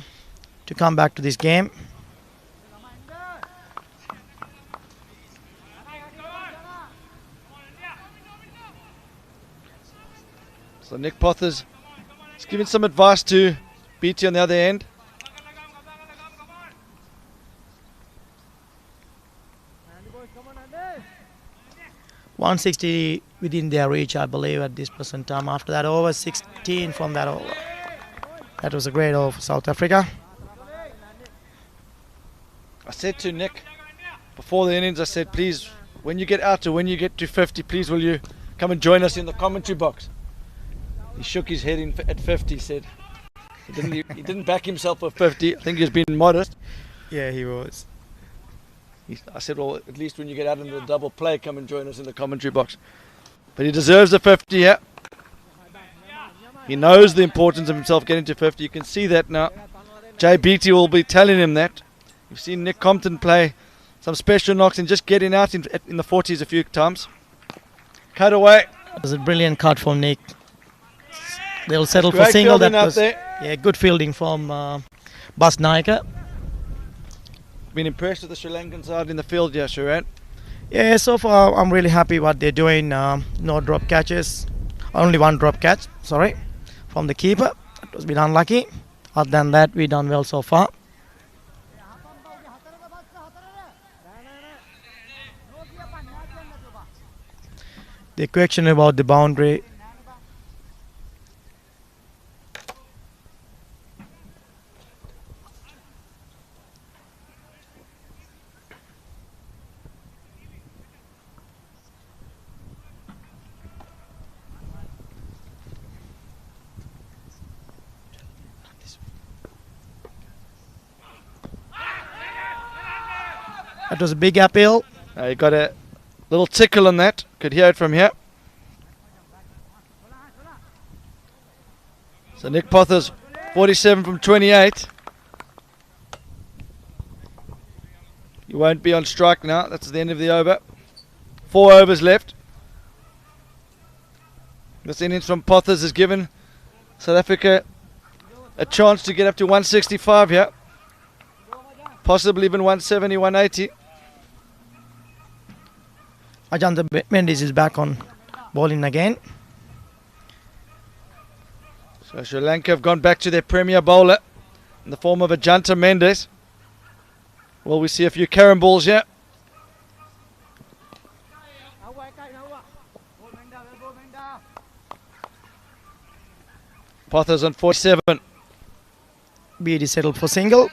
to come back to this game. So Nick Pothers is giving some advice to BT on the other end. .160 within their reach, I believe, at this present time. After that over, 16 from that over. That was a great over for South Africa. I said to Nick before the innings, I said, please, when you get out to when you get to 50, please will you come and join us in the commentary box. He shook his head at 50, he said. He didn't back himself for 50. I think he was being modest. Yeah, he was. I said, well, at least when you get out into the double play, come and join us in the commentary box. But he deserves the 50 here. He knows the importance of himself getting to 50. You can see that now. JBT will be telling him that. You've seen Nick Compton play some special knocks and just getting out in the 40s a few times. Cut away. It was a brilliant cut from Nick. They'll settle for single. That was, yeah, good fielding from Bas Naika. Been impressed with the Sri Lankan side in the field, yeah, Sharan? Yeah, so far I'm really happy what they're doing. No drop catches, only 1 drop catch, sorry, from the keeper. That was a bit unlucky. Other than that, we've done well so far. The question about the boundary. That was a big uphill. You got a little tickle on that. Could hear it from here. So Nick Pothers, 47 from 28. You won't be on strike now. That's the end of the over. 4 overs left. This innings from Pothers has given South Africa a chance to get up to 165 here. Possibly even 170, 180. Ajantha Mendes is back on bowling again. So Sri Lanka have gone back to their premier bowler in the form of Ajantha Mendes. Will we see a few carom balls here? Pothers on 47. Beatty settled for single.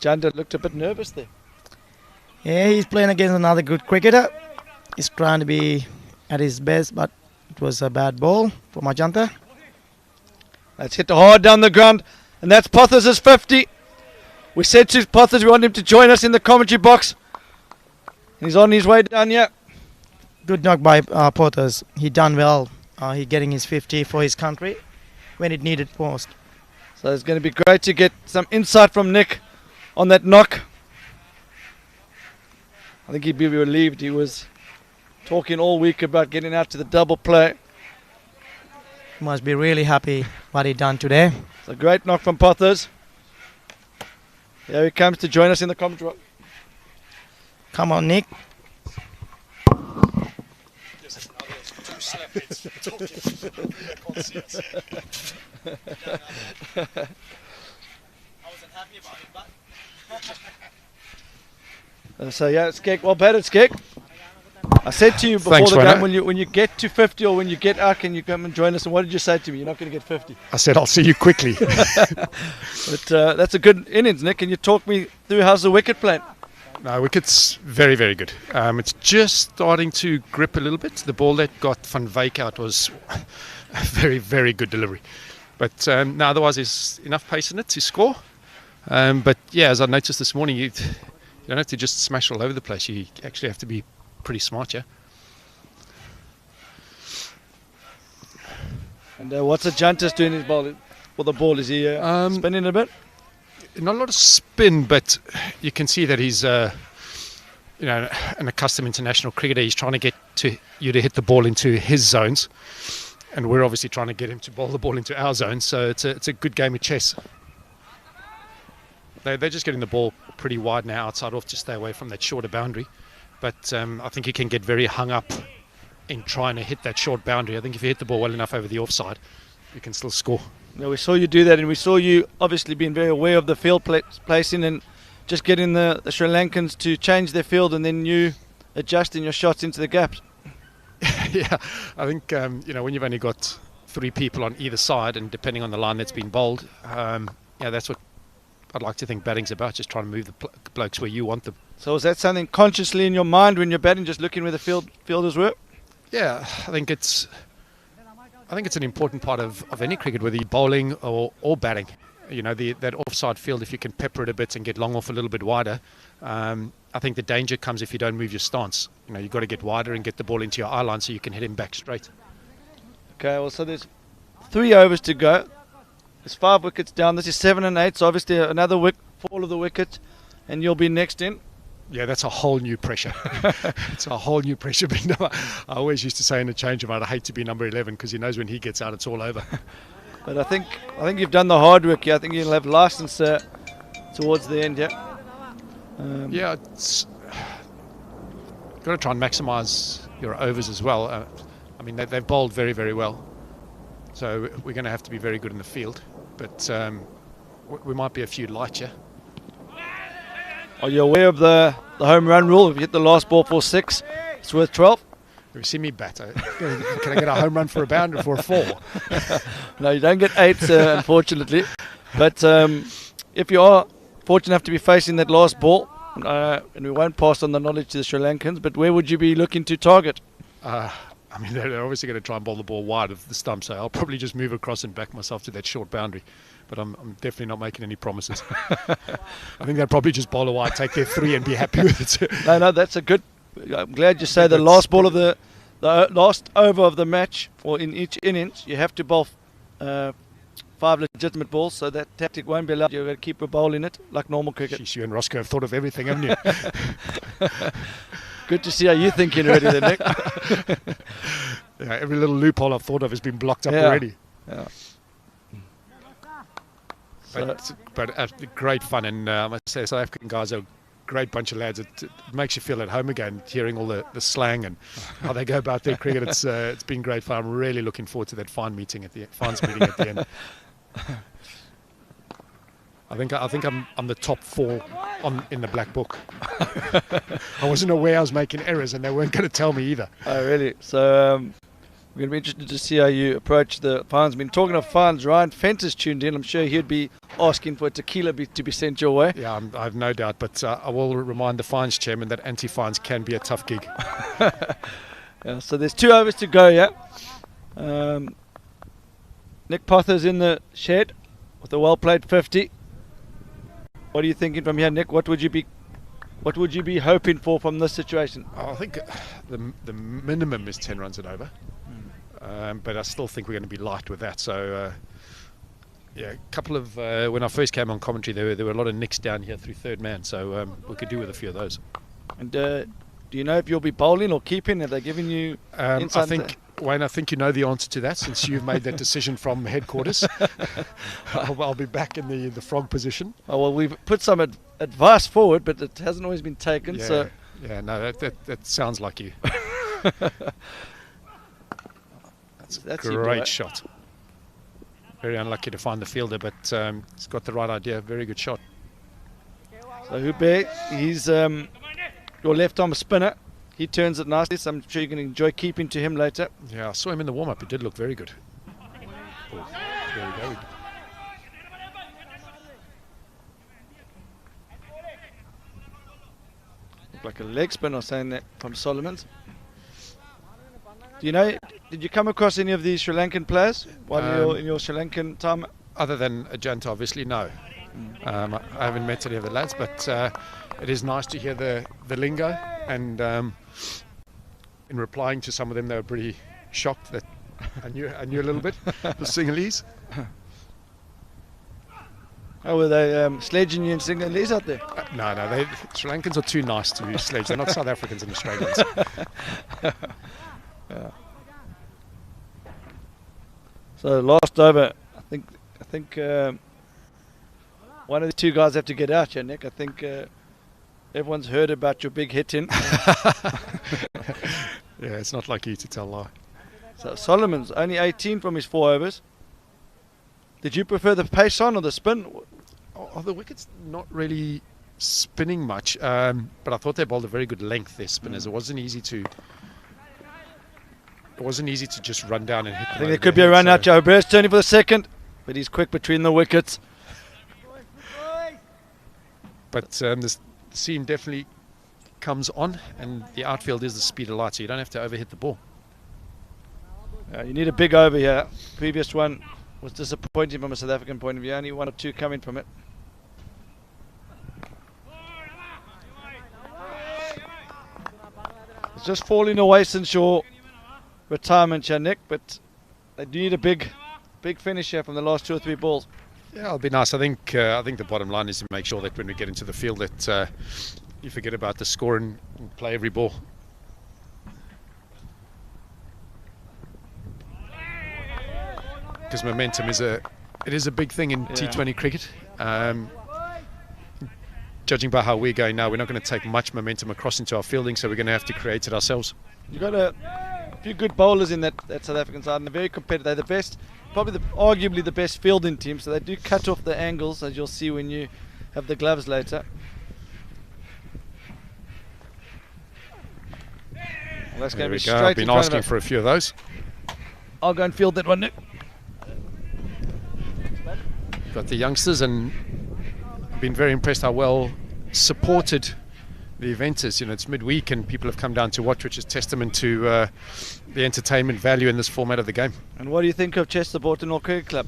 Janda looked a bit nervous there. Yeah, he's playing against another good cricketer. He's trying to be at his best, but it was a bad ball for Ajantha. That's hit hard down the ground, and that's Pothers' 50. We said to Pothers we want him to join us in the commentary box. He's on his way down here. Good knock by Pothers. He done well. He getting his 50 for his country when it needed most. So it's going to be great to get some insight from Nick on that knock. I think he'd be relieved. He was talking all week about getting out to the double play. Must be really happy what he done today. It's a great knock from Pothers. Here he comes to join us in the commentary box. Come on, Nick. So yeah, Skek, well batted, Skek. I said to you before Thanks, the game, Rana. when you get to 50 or when you get out, can you come and join us? And what did you say to me? You're not going to get 50. I said I'll see you quickly. But that's a good innings, Nick. Can you talk me through how's the wicket playing? No, wicket's very, very good. It's just starting to grip a little bit. The ball that got Van Wyk out was a very, very good delivery. But no, otherwise there's enough pace in it to score. But yeah, as I noticed this morning, you don't have to just smash all over the place. You actually have to be pretty smart, yeah. And what's Ajanta's doing his ball? Well, the ball, is he spinning a bit? Not a lot of spin, but you can see that he's an accustomed international cricketer. He's trying to get you to hit the ball into his zones, and we're obviously trying to get him to bowl the ball into our zone. So it's a good game of chess. They're just getting the ball pretty wide now outside off to stay away from that shorter boundary. But I think you can get very hung up in trying to hit that short boundary. I think if you hit the ball well enough over the offside, you can still score. Yeah, we saw you do that, and we saw you obviously being very aware of the field placing and just getting the Sri Lankans to change their field, and then you adjusting your shots into the gaps. Yeah, I think when you've only got 3 people on either side, and depending on the line that's been bowled, that's what I'd like to think batting's about, just trying to move the blokes where you want them. So is that something consciously in your mind when you're batting, just looking where the fielders were? Yeah, I think it's an important part of any cricket, whether you're bowling or batting. You know, that offside field, if you can pepper it a bit and get long off a little bit wider, I think the danger comes if you don't move your stance. You know, you've got to get wider and get the ball into your eye line so you can hit him back straight. Okay, well, so there's 3 overs to go. There's 5 wickets down. This is 7 and 8, so obviously another fall of the wicket, and you'll be next in. Yeah, that's a whole new pressure. It's a whole new pressure. I always used to say in a change I'd hate to be number 11 because he knows when he gets out it's all over. But I think you've done the hard work here. I think you'll have license towards the end, yeah. It's got to try and maximise your overs as well. I mean, they've bowled very, very well. So we're going to have to be very good in the field. But we might be a few light, yeah. Are you aware of the home run rule? If you hit the last ball for 6, it's worth 12. Have you seen me bat? Can I get a home run for a boundary for a 4? No, you don't get 8, unfortunately. But if you are fortunate enough to be facing that last ball, and we won't pass on the knowledge to the Sri Lankans, but where would you be looking to target? I mean, they're obviously going to try and bowl the ball wide of the stump, so I'll probably just move across and back myself to that short boundary. But I'm definitely not making any promises. I think they'll probably just bowl a wide, take their 3 and be happy with it. No, that's a good. I'm glad you say the last ball of the last over of the match, or in each innings, you have to bowl 5 legitimate balls, so that tactic won't be allowed. You're going to keep a bowl in it like normal cricket. Jeez, you and Roscoe have thought of everything, haven't you? Good to see how you're thinking already there, Nick. Yeah, every little loophole I've thought of has been blocked up already. Yeah. But great fun, and I must say, South African guys are a great bunch of lads. It makes you feel at home again, hearing all the slang and how they go about their cricket. It's been great fun. I'm really looking forward to that fines meeting at the end. I think I'm the top 4 in the black book. I wasn't aware I was making errors, and they weren't going to tell me either. Oh, really? So we're going to be interested to see how you approach the fines. Been talking of fines, Ryan Fenter's tuned in. I'm sure he'd be asking for a tequila to be sent your way. Yeah, I have no doubt, but I will remind the fines chairman that anti-fines can be a tough gig. Yeah, so there's 2 overs to go, yeah. Nick Pother's in the shed with a well-played 50. What are you thinking from here, Nick? What would you be hoping for from this situation? I think the minimum is 10 runs and over, but I still think we're going to be light with that. So, yeah, a couple of when I first came on commentary, there were a lot of nicks down here through third man, so we could do with a few of those. And do you know if you'll be bowling or keeping? Have they given you insight? I think, Wayne, I think you know the answer to that since you've made that decision from headquarters. I'll be back in the frog position. Oh, well, we've put some advice forward, but it hasn't always been taken. Yeah, so no, that sounds like you. That's a great shot. Very unlucky to find the fielder, but he's got the right idea. Very good shot. So Hube, he's your left-arm spinner. He turns it nicely, so I'm sure you can enjoy keeping to him later. Yeah, I saw him in the warm-up. He did look very good. Oh, there we go. Like a leg spin or saying that from Solomon's. Do you know, did you come across any of these Sri Lankan players while you're in your Sri Lankan time? Other than Ajanta, obviously, no. I haven't met any of the lads, but it is nice to hear the lingo. And in replying to some of them, they were pretty shocked that I knew a little bit, the Sinhalese. Oh, were they sledging you in Sinhalese out there? No, Sri Lankans are too nice to sledge. They're not South Africans and Australians. Yeah. So last over, I think one of the 2 guys have to get out here, Nick. I think everyone's heard about your big hit in. Yeah, it's not like you to tell a lie. So Solomon's only 18 from his 4 overs. Did you prefer the pace on or the spin? Oh, the wicket's not really spinning much, but I thought they bowled a very good length, their spinners. It wasn't easy to just run down and hit them. I think there could be a run out. Joe Burst turning for the second, but he's quick between the wickets. But the seam definitely comes on, and the outfield is the speed of light, so you don't have to overhit the ball. You need a big over here. Previous one was disappointing from a South African point of view. Only 1 or 2 coming from it. It's just falling away since your retirement, Nick, but they do need a big finish here from the last 2 or 3 balls. Yeah, it'll be nice. I think the bottom line is to make sure that when we get into the field that you forget about the score and play every ball. Because momentum is a big thing in T20 cricket. Judging by how we're going now, we're not going to take much momentum across into our fielding, so we're going to have to create it ourselves. You've got a few good bowlers in that South African side, and they're very competitive. They're the best probably arguably the best fielding team, so they do cut off the angles, as you'll see when you have the gloves later. Well, that's going to be straight I've been in front asking of for a few of those. I'll go and field that one, Nick. Got the youngsters, and I've been very impressed how well supported the event is. You know, it's midweek and people have come down to watch, which is testament to the entertainment value in this format of the game. And what do you think of Chester Boughton Cricket Club?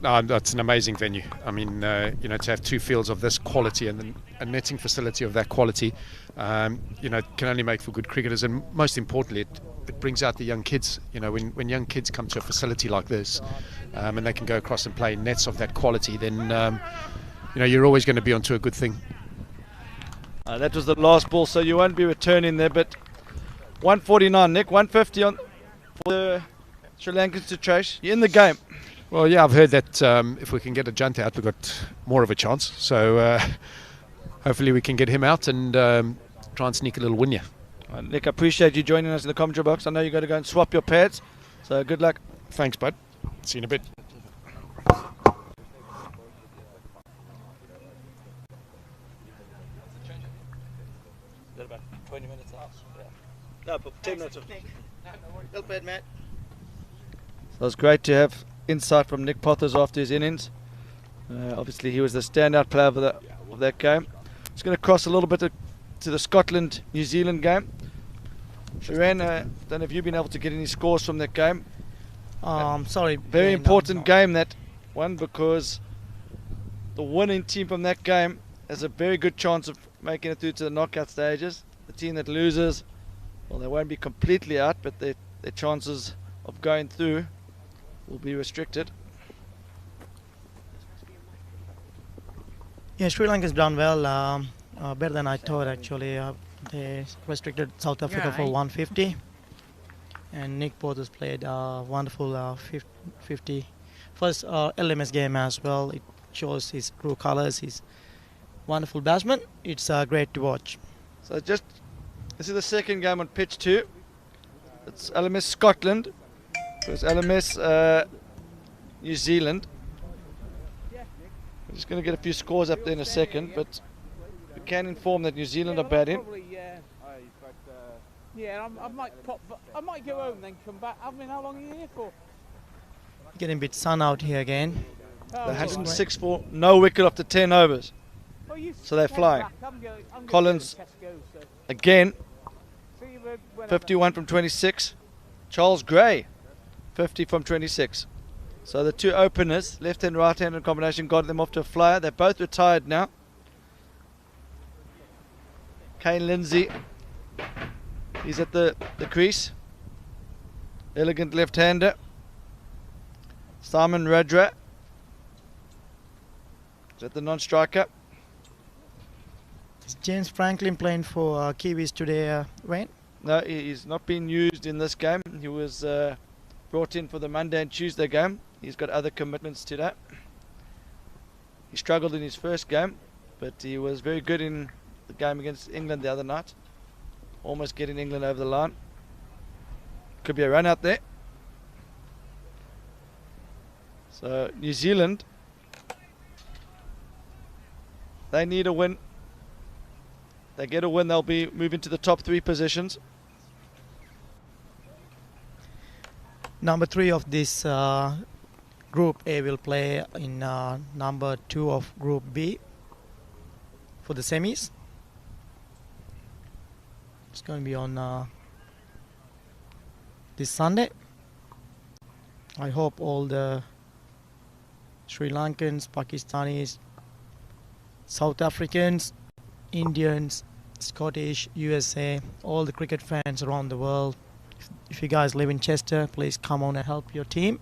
That's an amazing venue. I mean, you know, to have two fields of this quality and then a netting facility of that quality, you know, can only make for good cricketers. And most importantly, it brings out the young kids. You know, when young kids come to a facility like this, and they can go across and play nets of that quality, then you know, you're always going to be onto a good thing. That was the last ball, so you won't be returning there. But 149, Nick, 150 on for the Sri Lankans to chase. You're in the game. Well, yeah, I've heard that if we can get a Jante out, we've got more of a chance. So hopefully we can get him out and try and sneak a little win here. Nick, I appreciate you joining us in the commentary box. I know you've got to go and swap your pads, so good luck. Thanks, bud. See you in a bit. About 20 minutes off. Yeah. No, 10 minutes off. Well played, Matt. So it's great to have insight from Nick Pothers after his innings. Obviously, he was the standout player of that game. It's going to cross a little bit to the Scotland-New Zealand game. Sharan, don't know if you've been able to get any scores from that game. Sorry. Very important game, that one, because the winning team from that game has a very good chance of making it through to the knockout stages. The team that loses, well, they won't be completely out, but their chances of going through will be restricted. Yeah, Sri Lanka's done well, better than I thought actually. They restricted South Africa for 150, and Nick Pothers played wonderful 50. First LMS game as well. It shows his true colours. He's wonderful batsman. It's great to watch. So this is the second game on pitch 2. It's LMS Scotland versus LMS New Zealand. We're just going to get a few scores up there in a second, but we can inform that New Zealand are batting. Yeah, I might go home then come back. I mean, how long are you here for? Getting a bit sun out here again. The 106 for no wicket after 10 overs. So they're flying. Collins again, 51 from 26. Charles Gray, 50 from 26. So the two openers, left and right hand in combination, got them off to a flyer. They're both retired now. Kane Lindsay, he's at the crease. Elegant left-hander. Simon Radra is at the non-striker. Is James Franklin playing for Kiwis today, Wayne? No, he's not been used in this game. He was brought in for the Monday and Tuesday game. He's got other commitments to that. He struggled in his first game, but he was very good in the game against England the other night. Almost getting England over the line. Could be a run out there. So New Zealand, they need a win. They get a win, they'll be moving to the top 3 positions. Number 3 of this Group A will play in number 2 of Group B for the semis. It's going to be on this Sunday. I hope all the Sri Lankans, Pakistanis, South Africans, Indians, Scottish, USA, all the cricket fans around the world. If you guys live in Chester, please come on and help your team.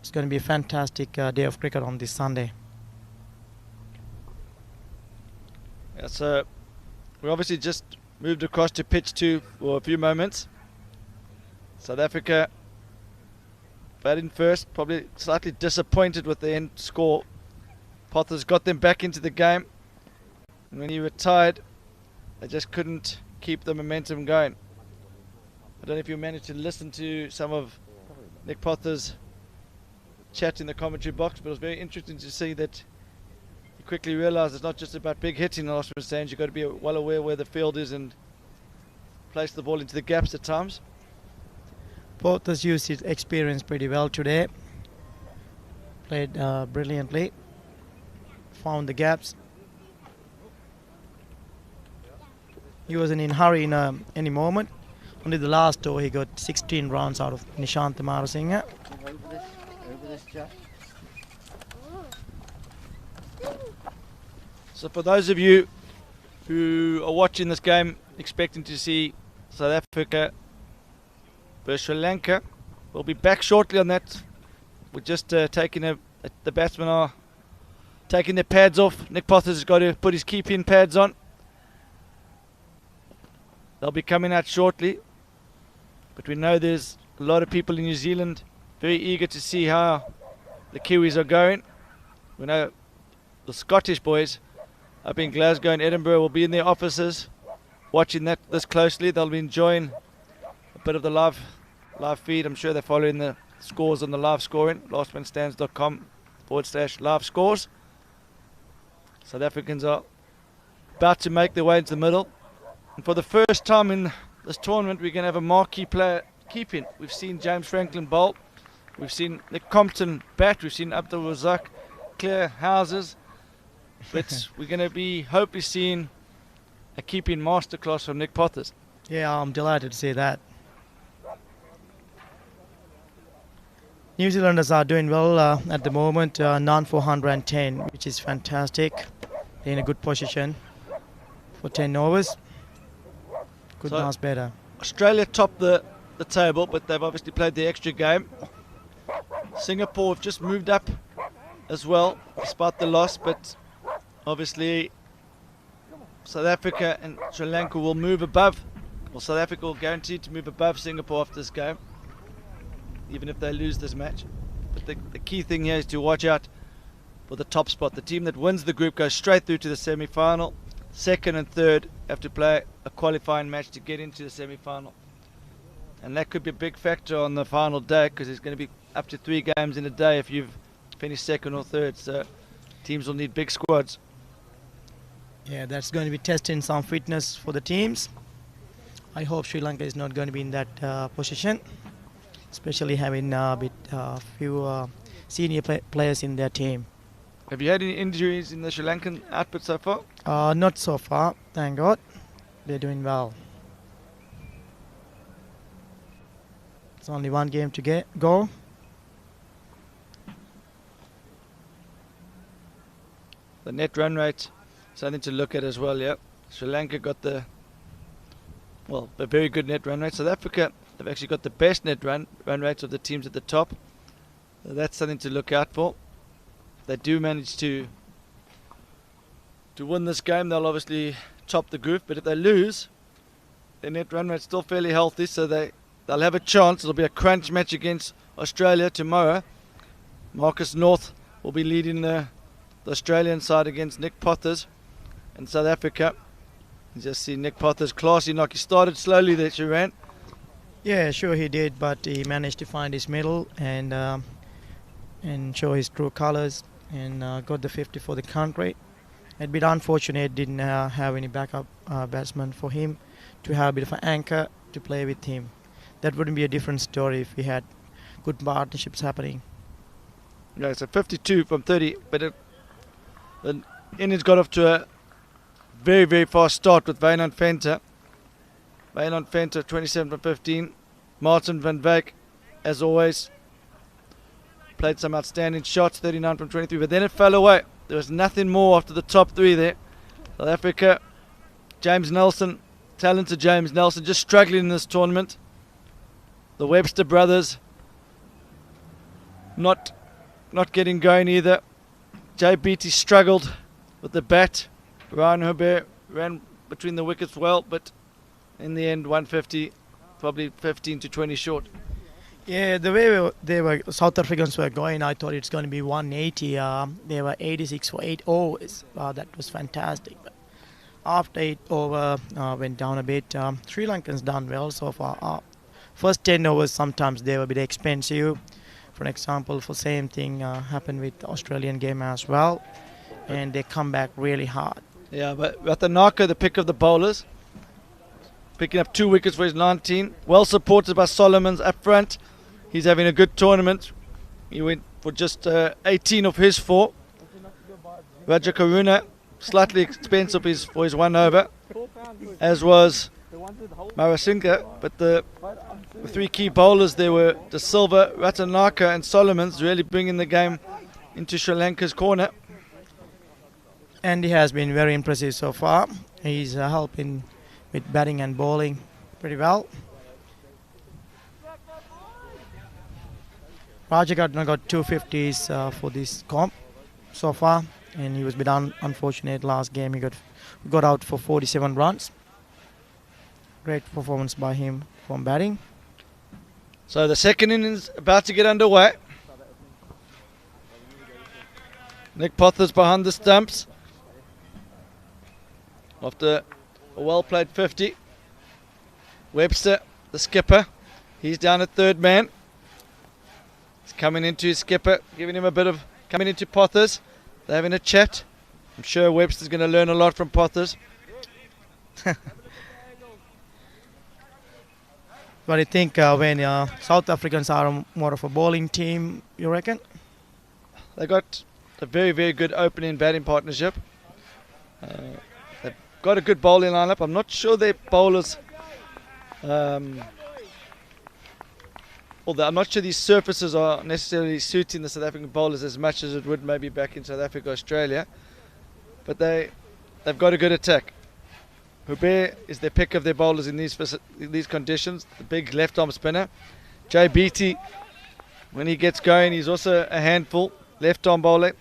It's going to be a fantastic day of cricket on this Sunday. Yeah, so we obviously just moved across to pitch 2 for a few moments. South Africa batting first, probably slightly disappointed with the end score. Pothers got them back into the game. And when he retired, they just couldn't keep the momentum going. I don't know if you managed to listen to some of Nick Pothers' chat in the commentary box, but it was very interesting to see that he quickly realised it's not just about big hitting in the last stage. You've got to be well aware where the field is and place the ball into the gaps at times. Both has used his experience pretty well today. Played brilliantly. Found the gaps. He wasn't in a hurry in any moment. Only the last over he got 16 runs out of Nishant Marasinghe. So for those of you who are watching this game expecting to see South Africa versus Sri Lanka, we'll be back shortly on that. We're just taking the batsmen are taking their pads off. Nick Pothers has got to put his keep-in pads on. They'll be coming out shortly. But we know there's a lot of people in New Zealand very eager to see how the Kiwis are going. We know the Scottish boys up in Glasgow and Edinburgh will be in their offices watching this closely. They'll be enjoying a bit of the live feed. I'm sure they're following the scores on the live scoring. lastmanstands.com/live scores. South Africans are about to make their way into the middle. And for the first time in this tournament, we're going to have a marquee player keeping. We've seen James Franklin bowl. We've seen Nick Compton bat. We've seen Abdul Razak clear houses. But we're going to be hopefully seeing a keeping masterclass from Nick Pothers. Yeah, I'm delighted to see that. New Zealanders are doing well at the moment, none for 110, which is fantastic. They're in a good position for 10 overs. Could So- last better. Australia topped the table, but they've obviously played the extra game. Singapore have just moved up as well, despite the loss, but obviously South Africa and Sri Lanka will move above, or South Africa will guarantee to move above Singapore after this game, even if they lose this match. But the key thing here is to watch out for the top spot. The team that wins the group goes straight through to the semi-final. Second and third have to play a qualifying match to get into the semi-final. And that could be a big factor on the final day, because there's going to be up to 3 games in a day if you've finished second or third. So teams will need big squads. Yeah, that's going to be testing some fitness for the teams. I hope Sri Lanka is not going to be in that position, especially having few senior players in their team. Have you had any injuries in the Sri Lankan output so far? Not so far, thank God. They're doing well. It's only one game to go. The net run rate, something to look at as well, yeah. Sri Lanka got a very good net run rate. South Africa have actually got the best net run rates of the teams at the top. So that's something to look out for. They do manage to win this game, they'll obviously top the group, but if they lose, their net run rate's still fairly healthy, so they'll have a chance. It'll be a crunch match against Australia tomorrow. Marcus North will be leading the Australian side against Nick Pothers in South Africa. You just see Nick Pothers classy knock. He started slowly there, Sharan. Yeah, sure he did, but he managed to find his middle and show his true colours and got the 50 for the country. A bit unfortunate, didn't have any backup batsman for him to have a bit of an anchor to play with him. That wouldn't be a different story if we had good partnerships happening. Yeah, so 52 from 30, but the Indians got off to a very, very fast start with Wynand Venter. Wynand Venter, 27 from 15. Martin van Wyk, as always, played some outstanding shots, 39 from 23, but then it fell away. There was nothing more after the top 3 there. South Africa, James Nelson, talented James Nelson, just struggling in this tournament. The Webster brothers, not getting going either. Jay Beattie struggled with the bat. Ryan Herbert ran between the wickets well, but in the end 150, probably 15 to 20 short. Yeah, the way South Africans were going, I thought it's going to be 180. They were 86 for 8 overs. That was fantastic. But after 8 over went down a bit, Sri Lankans done well so far. First 10 overs, sometimes they were a bit expensive For example, for same thing happened with the Australian game as well, and they come back really hard. Yeah, but Ratanaka, the pick of the bowlers, picking up 2 wickets for his 19. Well supported by Solomons up front. He's having a good tournament. He went for just 18 of his 4. Raja Karuna, slightly expensive for his 1 over, as was Marasinga. But the 3 key bowlers there were De Silva, Ratanaka and Solomons, really bringing the game into Sri Lanka's corner. And he has been very impressive so far. He's helping with batting and bowling pretty well. Raja got 250s for this comp so far, and he was a bit unfortunate last game. He got out for 47 runs. Great performance by him from batting. So the second innings about to get underway. Nick Pothers behind the stumps after a well-played 50. Webster, the skipper, he's down at third man. He's coming into his skipper, giving him a bit of, coming into Pothers. They're having a chat. I'm sure Webster's going to learn a lot from Pothers. What do you think when South Africans are more of a bowling team, you reckon? They got a very, very good opening batting partnership. They've got a good bowling lineup. I'm not sure their bowlers, although I'm not sure these surfaces are necessarily suiting the South African bowlers as much as it would maybe back in South Africa, Australia. But they've got a good attack. Hubert is their pick of their bowlers in these conditions. The big left arm spinner. Jay Beattie, when he gets going, he's also a handful. Left arm bowler.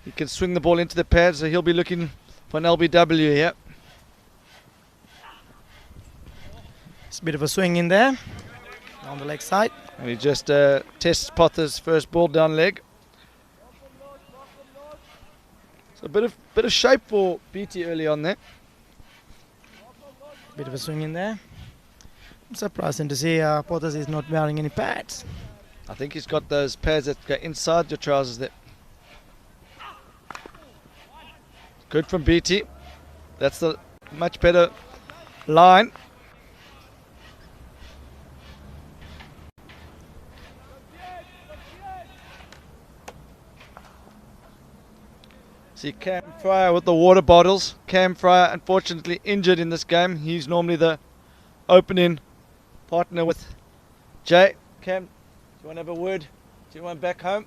He can swing the ball into the pads, so he'll be looking for an LBW here. It's a bit of a swing in there on the leg side. And he just tests Potter's first ball down leg. So a bit of shape for Beattie early on there. Bit of a swing in there. I'm surprised to see Potters is not wearing any pads. I think he's got those pads that go inside your trousers there. Good from Beattie. That's the much better line. See Cam Fryer with the water bottles. Cam Fryer unfortunately injured in this game. He's normally the opening partner with Jay. Cam, do you want to have a word? Do you want back home?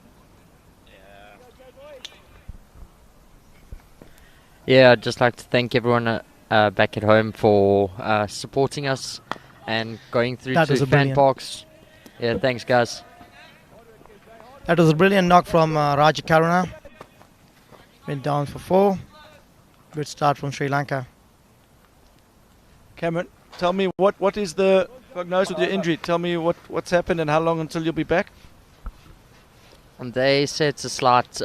Yeah, I'd just like to thank everyone back at home for supporting us and going through That was to a fan brilliant. parks. Yeah, thanks guys. That was a brilliant knock from Raja Karuna. Went down for 4. Good start from Sri Lanka. Cameron, tell me what is the prognosis with your injury? Tell me what's happened and how long until you'll be back? They said it's a slight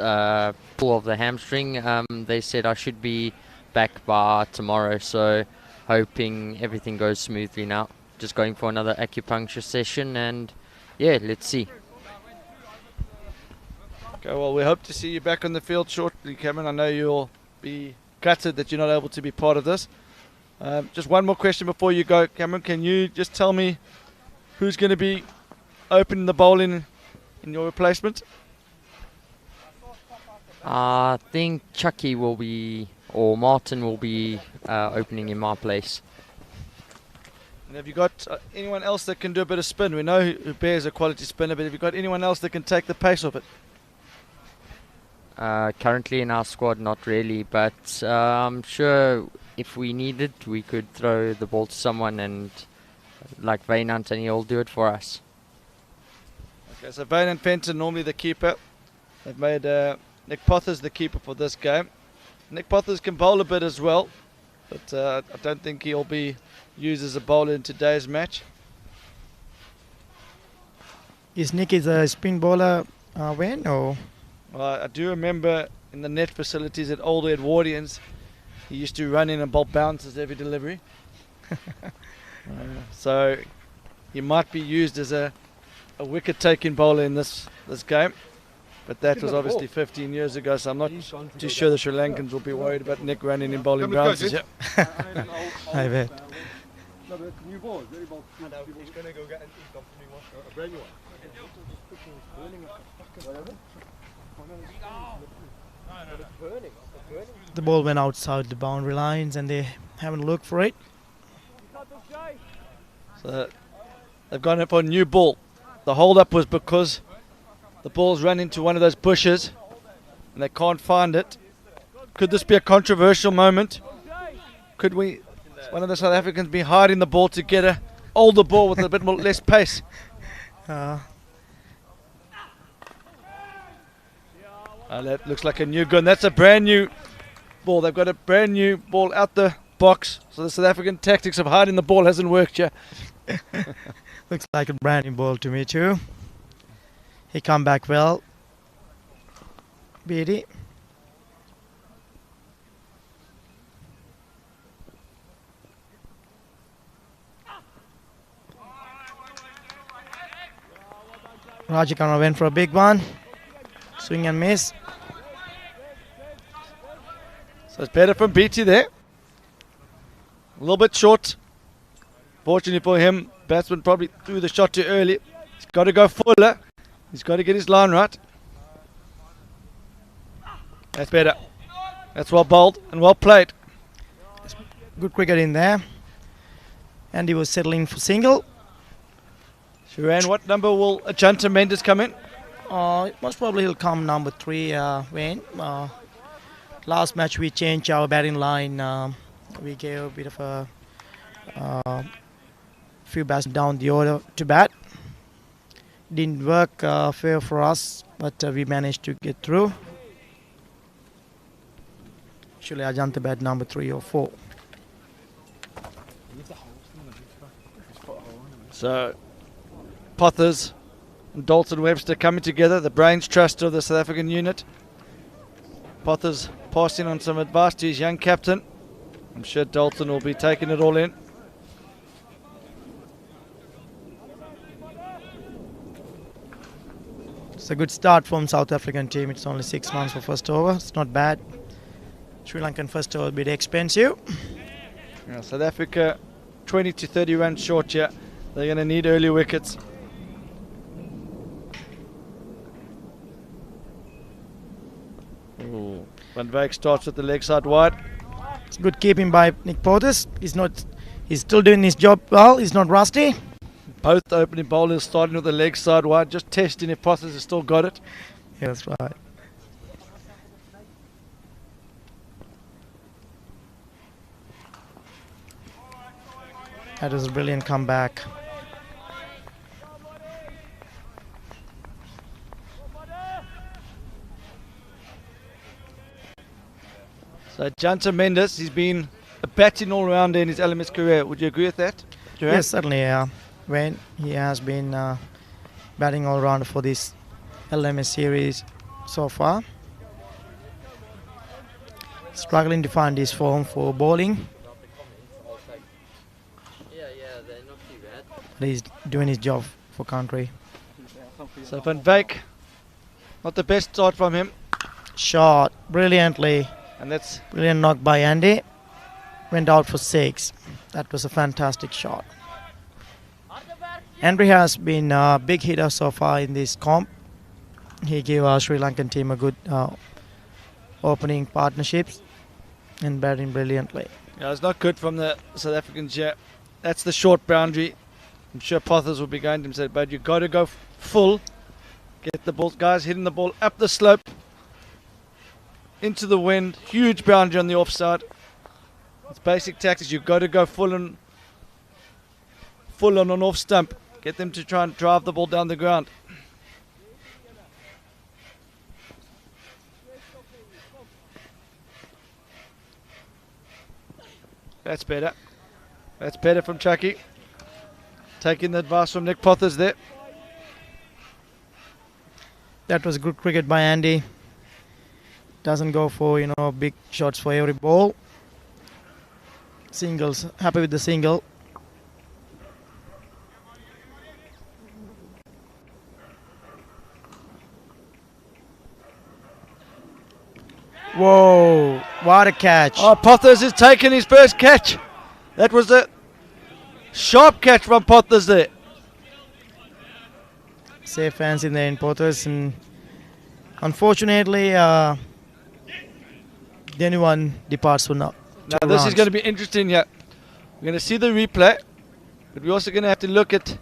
pull of the hamstring. They said I should be back by tomorrow, so hoping everything goes smoothly now. Just going for another acupuncture session and yeah, let's see. Okay, well, we hope to see you back on the field shortly, Cameron. I know you'll be gutted that you're not able to be part of this. Just one more question before you go, Cameron. Can you just tell me who's going to be opening the bowling in your replacement? I think Chucky will be, or Martin will be opening in my place. And have you got anyone else that can do a bit of spin? We know Hubert is a quality spinner, but have you got anyone else that can take the pace of it? Currently in our squad, not really, but I'm sure if we needed, we could throw the ball to someone and like Vainant and he'll do it for us. Okay, so Vane and Fenton normally the keeper. They've made Nick Pothers the keeper for this game. Nick Pothers can bowl a bit as well, but I don't think he'll be used as a bowler in today's match. Is Nick a spin bowler, Wayne, or? I do remember in the net facilities at Old Edwardians, he used to run in and bowl bounces every delivery. So he might be used as a a wicket-taking bowler in this game. But that was obviously 15 years ago, so I'm not too sure the Sri Lankans will be worried about Nick running in bowling bounces. Yeah. I bet. The ball went outside the boundary lines and they haven't looked for it. So they've gone up on new ball. The hold-up was because the ball's run into one of those bushes and they can't find it. Could this be a controversial moment? Could one of the South Africans be hiding the ball to get a older ball with a bit more less pace? That looks like a new gun. That's a brand new ball. They've got a brand new ball out the box. So the South African tactics of hiding the ball hasn't worked yet. Looks like a brand new ball to me too. He come back well. Beatty. Rajakarna went for a big one. Swing and miss. So it's better from BT there. A little bit short. Fortunately for him, batsman probably threw the shot too early. He's got to go fuller. He's got to get his line right. That's better. That's well bowled and well played. Good cricket in there. And he was settling for single. Shiran, what number will Ajanta Mendes come in? Most probably he'll come number 3, Wayne. Last match we changed our batting line. We gave a bit of a few bats down the order to bat. Didn't work fair for us, but we managed to get through. Actually, Ajanta bat number 3 or 4. So, Pothers and Dalton Webster coming together, the brains trust of the South African unit. Pothers passing on some advice to his young captain. I'm sure Dalton will be taking it all in. It's a good start from South African team. It's only 6 months for first over. It's not bad. Sri Lankan first over a bit expensive. Yeah, South Africa 20 to 30 runs short here. They're going to need early wickets. Ooh. Van Wyk starts with the leg side wide. It's good keeping by Nick Pothers. He's still doing his job well. He's not rusty. Both opening bowlers starting with the leg side wide, just testing if Pothers has still got it. Yeah, that's right. That was a brilliant comeback. So Janta Mendes, he's been a batting all-rounder in his LMS career. Would you agree with that, Joanne? Yes, certainly. When he has been batting all round for this LMS series so far. Struggling to find his form for bowling. They're not too bad. But he's doing his job for country. So Van Wyk, not the best start from him. Shot brilliantly. And that's Brilliant knock by Andy. Went out for 6. That was a fantastic shot. Andrew has been a big hitter so far in this comp. He gave our Sri Lankan team a good opening partnerships and batting brilliantly. yeah, it's not good from the South Africans here. That's the short boundary. I'm sure Pothers will be going to him and say, but you've got to go full. Get the ball, guys hitting the ball up the slope. Into the wind. Huge boundary on the offside. It's basic tactics. You've got to go full on an off stump. Get them to try and drive the ball down the ground. That's better. That's better from Chucky. Taking the advice from Nick Pothers there. That was good cricket by Andy. Doesn't go for big shots for every ball. Singles. Happy with the single. Whoa, what a catch. Oh, Pothers has taken his first catch. That was a sharp catch from Pothers there. Safe hands in there in Potters, and unfortunately, anyone departs for now. Now this is going to be interesting here. We're going to see the replay, but we're also going to have to look at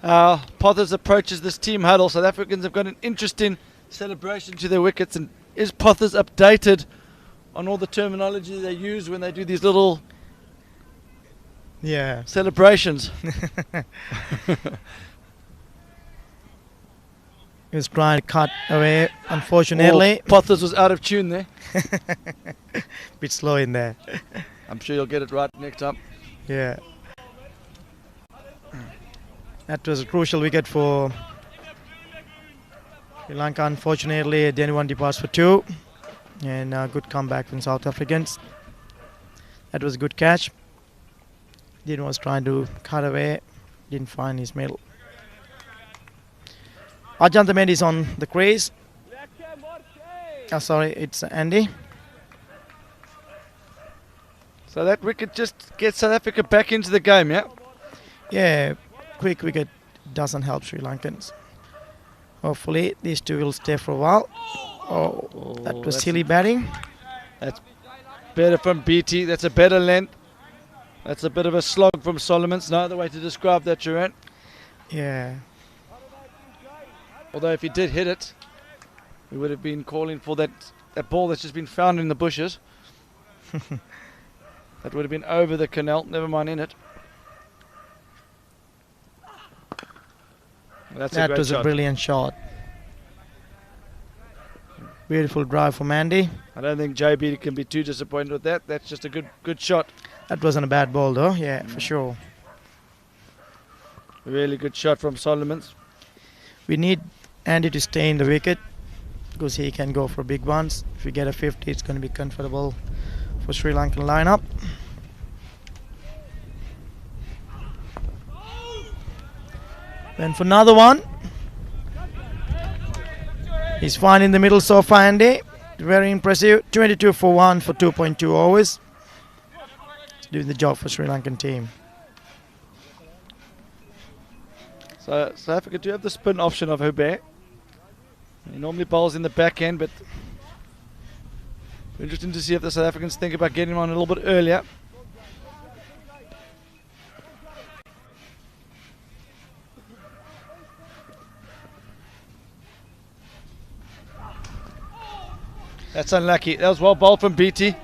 how Pothers approaches this team huddle. South Africans have got an interesting celebration to their wickets, and is Pothers updated on all the terminology they use when they do these little celebrations? He was trying to cut away, unfortunately. Pothers was out of tune there. Bit slow in there. I'm sure you'll get it right next time. Yeah. That was a crucial wicket for Sri Lanka. Unfortunately, anyone departs for 2. And a good comeback from South Africans. That was a good catch. Din was trying to cut away. Didn't find his middle. Ajantha Mendy is on the crease. Sorry, it's Andy. So that wicket just gets South Africa back into the game, yeah? Yeah, quick wicket doesn't help Sri Lankans. Hopefully these two will stay for a while. Oh, that was silly batting. That's better from BT. That's a better length. That's a bit of a slog from Solomons. No other way to describe that, Durant. Yeah. Although if he did hit it, we would have been calling for that ball that's just been found in the bushes. That would have been over the canal, never mind in it. That was a brilliant shot. Beautiful drive from Andy. I don't think JB can be too disappointed with that. That's just a good shot. That wasn't a bad ball though, yeah, for sure. Really good shot from Solomons. We need Andy to stay in the wicket because he can go for big ones. If we get a 50, it's going to be comfortable for Sri Lankan lineup. Then for another one. He's fine in the middle so far, Andy. Very impressive. 22 for 1 for 2.2 overs. He's doing the job for Sri Lankan team. So South Africa do have the spin option of Hubert. He normally bowls in the back end, but interesting to see if the South Africans think about getting him on a little bit earlier. That's unlucky. That was well bowled from BT.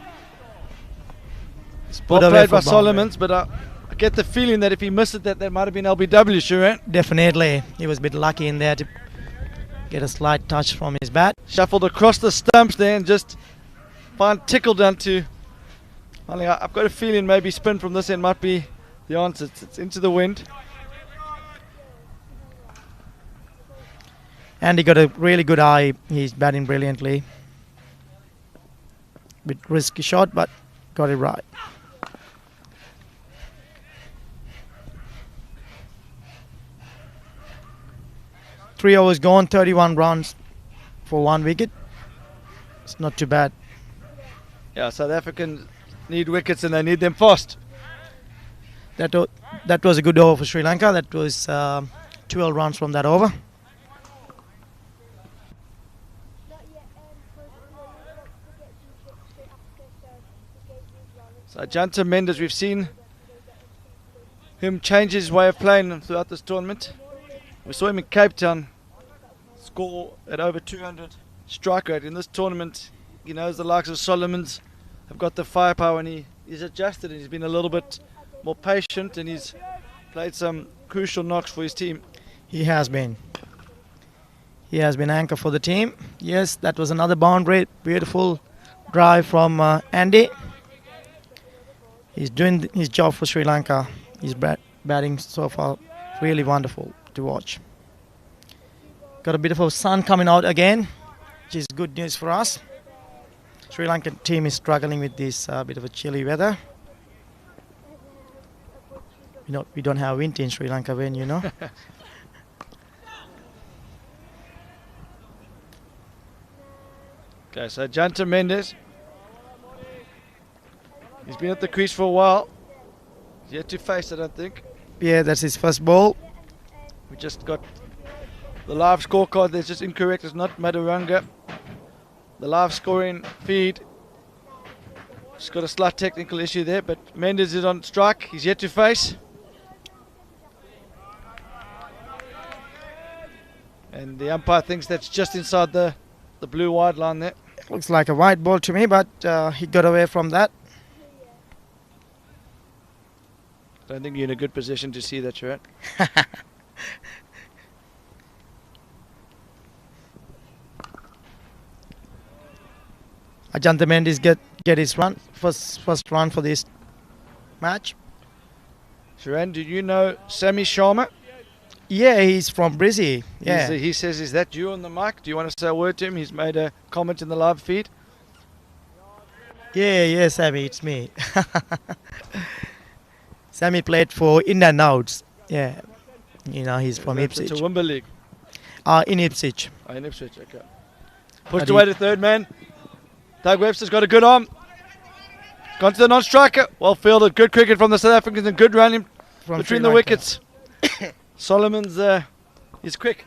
Well played by Solomons, but I get the feeling that if he missed it, that might have been LBW, sure. Definitely. He was a bit lucky in there to get a slight touch from his bat. Shuffled across the stumps there and just tickled down to... I've got a feeling maybe spin from this end might be the answer. It's into the wind. And he got a really good eye. He's batting brilliantly. Bit risky shot, but got it right. Three overs gone, 31 runs for 1 wicket. It's not too bad. Yeah, South Africans need wickets and they need them fast. That was a good over for Sri Lanka. That was 12 runs from that over. So Ajantha Mendes, we've seen him change his way of playing throughout this tournament. We saw him in Cape Town score at over 200 strike rate. In this tournament, he knows the likes of Solomons have got the firepower, and he's adjusted and he's been a little bit more patient, and he's played some crucial knocks for his team. He has been. He has been anchor for the team. Yes, that was another boundary. Beautiful drive from Andy. He's doing his job for Sri Lanka. He's batting so far really wonderful to watch. Got a bit of a sun coming out again, which is good news for us. Sri Lankan team is struggling with this bit of a chilly weather. We don't have winter in Sri Lanka, when you know. Okay, so Ajantha Mendes He's been at the crease for a while. He's yet to face, I don't think. Yeah, that's his first ball. We just got the live scorecard that's just incorrect. It's not Maduranga. The live scoring feed. Just got a slight technical issue there, but Mendes is on strike. He's yet to face. And the umpire thinks that's just inside the blue wide line there. Looks like a white ball to me, but he got away from that. I don't think you're in a good position to see that, Sharat. Ajanta Mendes get his run, first run for this match. Sharan, do you know Sammy Sharma? Yeah, he's from Brizzy. Yeah. He says, is that you on the mic? Do you want to say a word to him? He's made a comment in the live feed. Yeah, Sammy, it's me. Sammy played for In and Outs. Yeah. You know, he's from Ipswich. It's a Wimber League. In Ipswich. Oh, in Ipswich, okay. Pushed away to third man. Doug Webster's got a good arm. Gone to the non-striker. Well fielded. Good cricket from the South Africans and good running between the wickets. Solomon's is quick.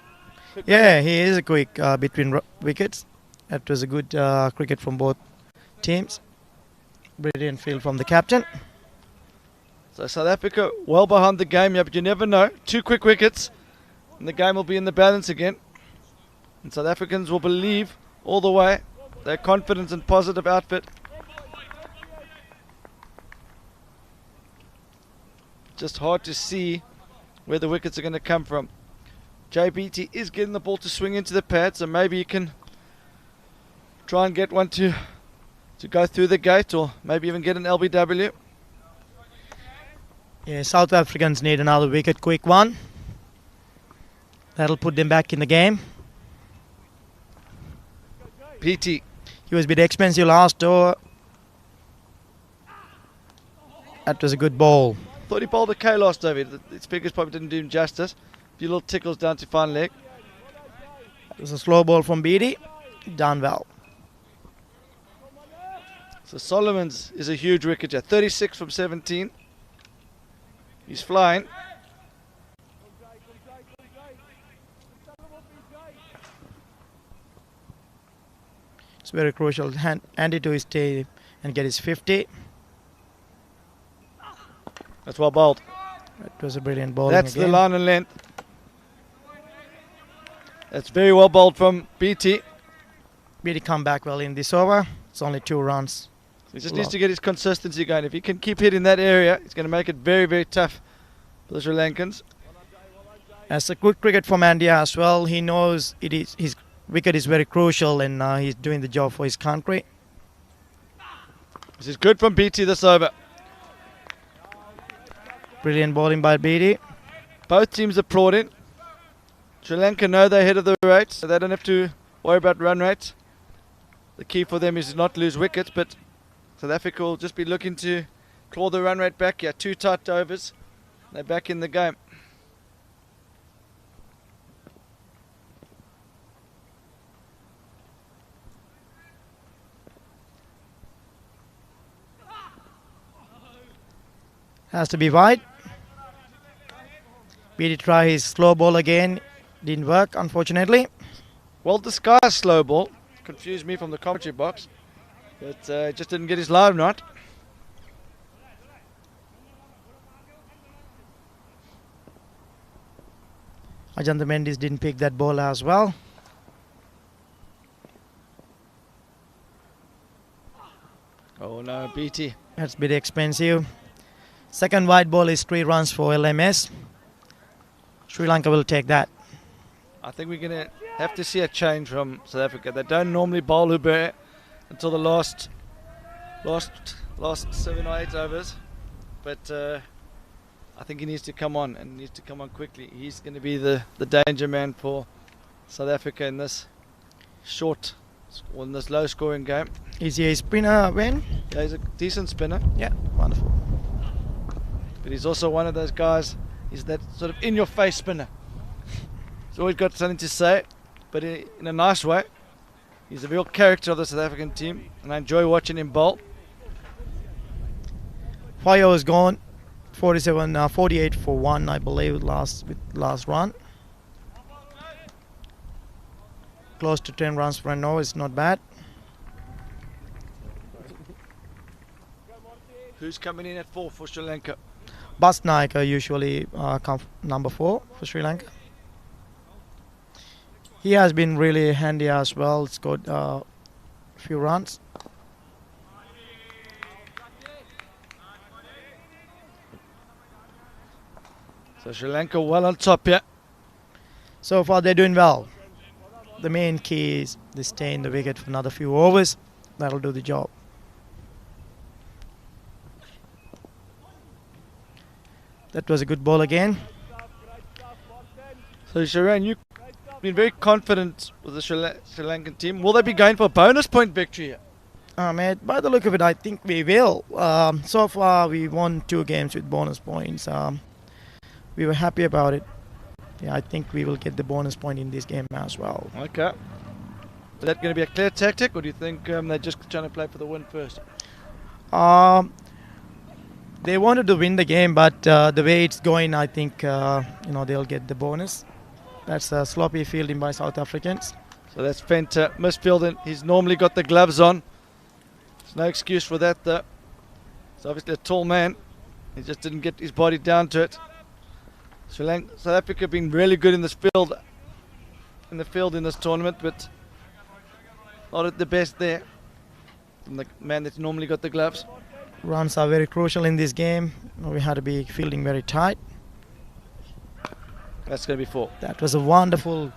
Yeah, he is a quick between wickets. That was a good cricket from both teams. Brilliant field from the captain. So South Africa well behind the game, yeah, but you never know. 2 quick wickets and the game will be in the balance again. And South Africans will believe all the way. Their confidence and positive outfit. Just hard to see where the wickets are going to come from. JBT is getting the ball to swing into the pad, so maybe you can try and get one to go through the gate, or maybe even get an LBW. Yeah, South Africans need another wicket, quick one. That'll put them back in the game. PT. He was a bit expensive last over. That was a good ball. Thought he bowled okay last over. The speakers probably didn't do him justice. A few little tickles down to fine leg. It was a slow ball from Beatty. Done well. So Solomons is a huge wicketer. 36 from 17. He's flying. It's very crucial. Hand it to his tail and get his 50. That's well bowled. That was a brilliant bowling. That's again. the line and length. That's very well bowled from BT. Beatty come back well in this over. It's only 2 runs. He just needs to get his consistency going. If he can keep hitting that area, it's going to make it very, very tough for the Sri Lankans. That's a good cricket from India as well. He knows it is his wicket is very crucial, and he's doing the job for his country. This is good from BT this over. Brilliant bowling by Beatty. Both teams are prodding. Sri Lanka know they're ahead of the rates, so they don't have to worry about run rates. The key for them is to not lose wickets, but South Africa will just be looking to claw the run rate back. Yeah, 2 tight overs. They're back in the game. Has to be wide. Beatty try his slow ball again. Didn't work, unfortunately. Well disguised slow ball. Confused me from the commentary box. But just didn't get his line right. Ajanta Mendes didn't pick that ball as well. Oh no, BT. That's a bit expensive. Second wide ball is 3 runs for LMS. Sri Lanka will take that. I think we're going to have to see a change from South Africa. They don't normally bowl Hubert until the last 7 or 8 overs. But I think he needs to come on, and needs to come on quickly. He's going to be the danger man for South Africa in this in this low scoring game. Is he a spinner, Ben? Yeah, he's a decent spinner. Yeah, wonderful. But he's also one of those guys, he's that sort of in-your-face spinner. He's always got something to say, but in a nice way. He's a real character of the South African team, and I enjoy watching him bowl. 5 overs gone. 48 for 1, I believe, last run. Close to 10 runs for an over. It's not bad. Who's coming in at 4 for Sri Lanka? Boughton usually number 4 for Sri Lanka. He has been really handy as well. Scored a few runs. So Sri Lanka well on top here. So far they're doing well. The main key is they stay in the wicket for another few overs. That'll do the job. That was a good ball again. So Sharan, you've been very confident with the Sri Lankan team. Will they be going for a bonus point victory here? Mate, by the look of it, I think we will. So far we won 2 games with bonus points. We were happy about it. Yeah, I think we will get the bonus point in this game as well. Okay. Is that going to be a clear tactic, or do you think they're just trying to play for the win first? They wanted to win the game, but the way it's going, I think they'll get the bonus. That's sloppy fielding by South Africans. So that's Fenta misfielding. He's normally got the gloves on. There's no excuse for that, though. He's obviously a tall man. He just didn't get his body down to it. South Africa been really good in this field, in this tournament, but not at the best there. From the man that's normally got the gloves. Runs are very crucial in this game. We had to be fielding very tight. That's going to be 4. That was a wonderful,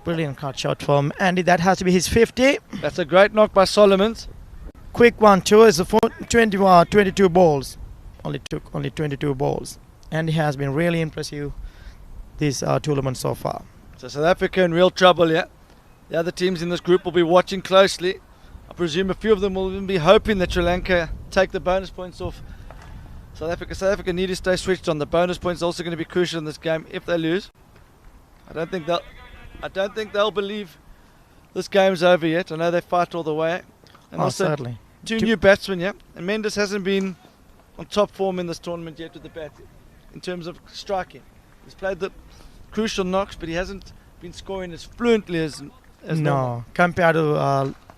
brilliant cut shot from Andy. That has to be his 50. That's a great knock by Solomons. Quick one too. It's a 22 balls. Only took 22 balls. And he has been really impressive this tournament so far. So South Africa in real trouble here. The other teams in this group will be watching closely. I presume a few of them will even be hoping that Sri Lanka take the bonus points off South Africa. South Africa need to stay switched on. The bonus points are also going to be crucial in this game if they lose. I don't think they'll believe this game's over yet. I know they fight all the way. And also certainly. 2 new batsmen, yeah. And Mendes hasn't been on top form in this tournament yet with the bat in terms of striking. He's played the crucial knocks, but he hasn't been scoring as fluently as normal. Compared to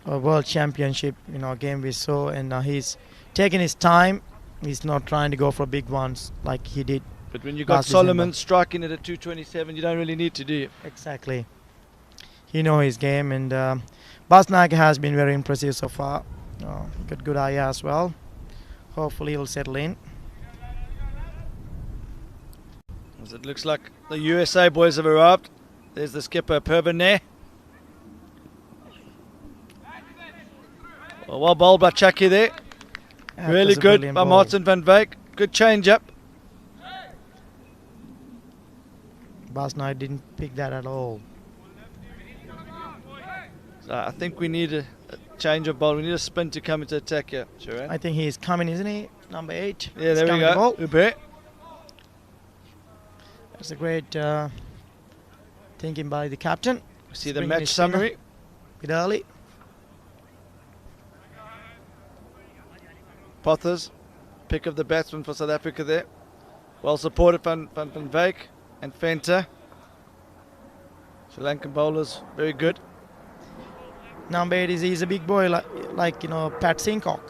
a World Championship, game we saw, and he's taking his time. He's not trying to go for big ones like he did. But when you got Solomon striking it at 227, you don't really need to, do you? Exactly. He knows his game, and Boughton has been very impressive so far. Got good eye as well. Hopefully he'll settle in. As it looks like the USA boys have arrived. There's the skipper Pervin. Well bowled by Chucky there. Really good by Martin van Wyk. Good change up. Boughton didn't pick that at all. So I think we need a change of ball. We need a spin to come into attack here. Sure. I think he's coming, isn't he? Number 8. Yeah, there we go. Ube. That's a great thinking by the captain. See the match summary. A bit early. Pothers, pick of the batsman for South Africa there. Well supported van Wyk and Fenta. Sri Lankan bowlers, very good. Number 8 he's a big boy like Pat Sincock.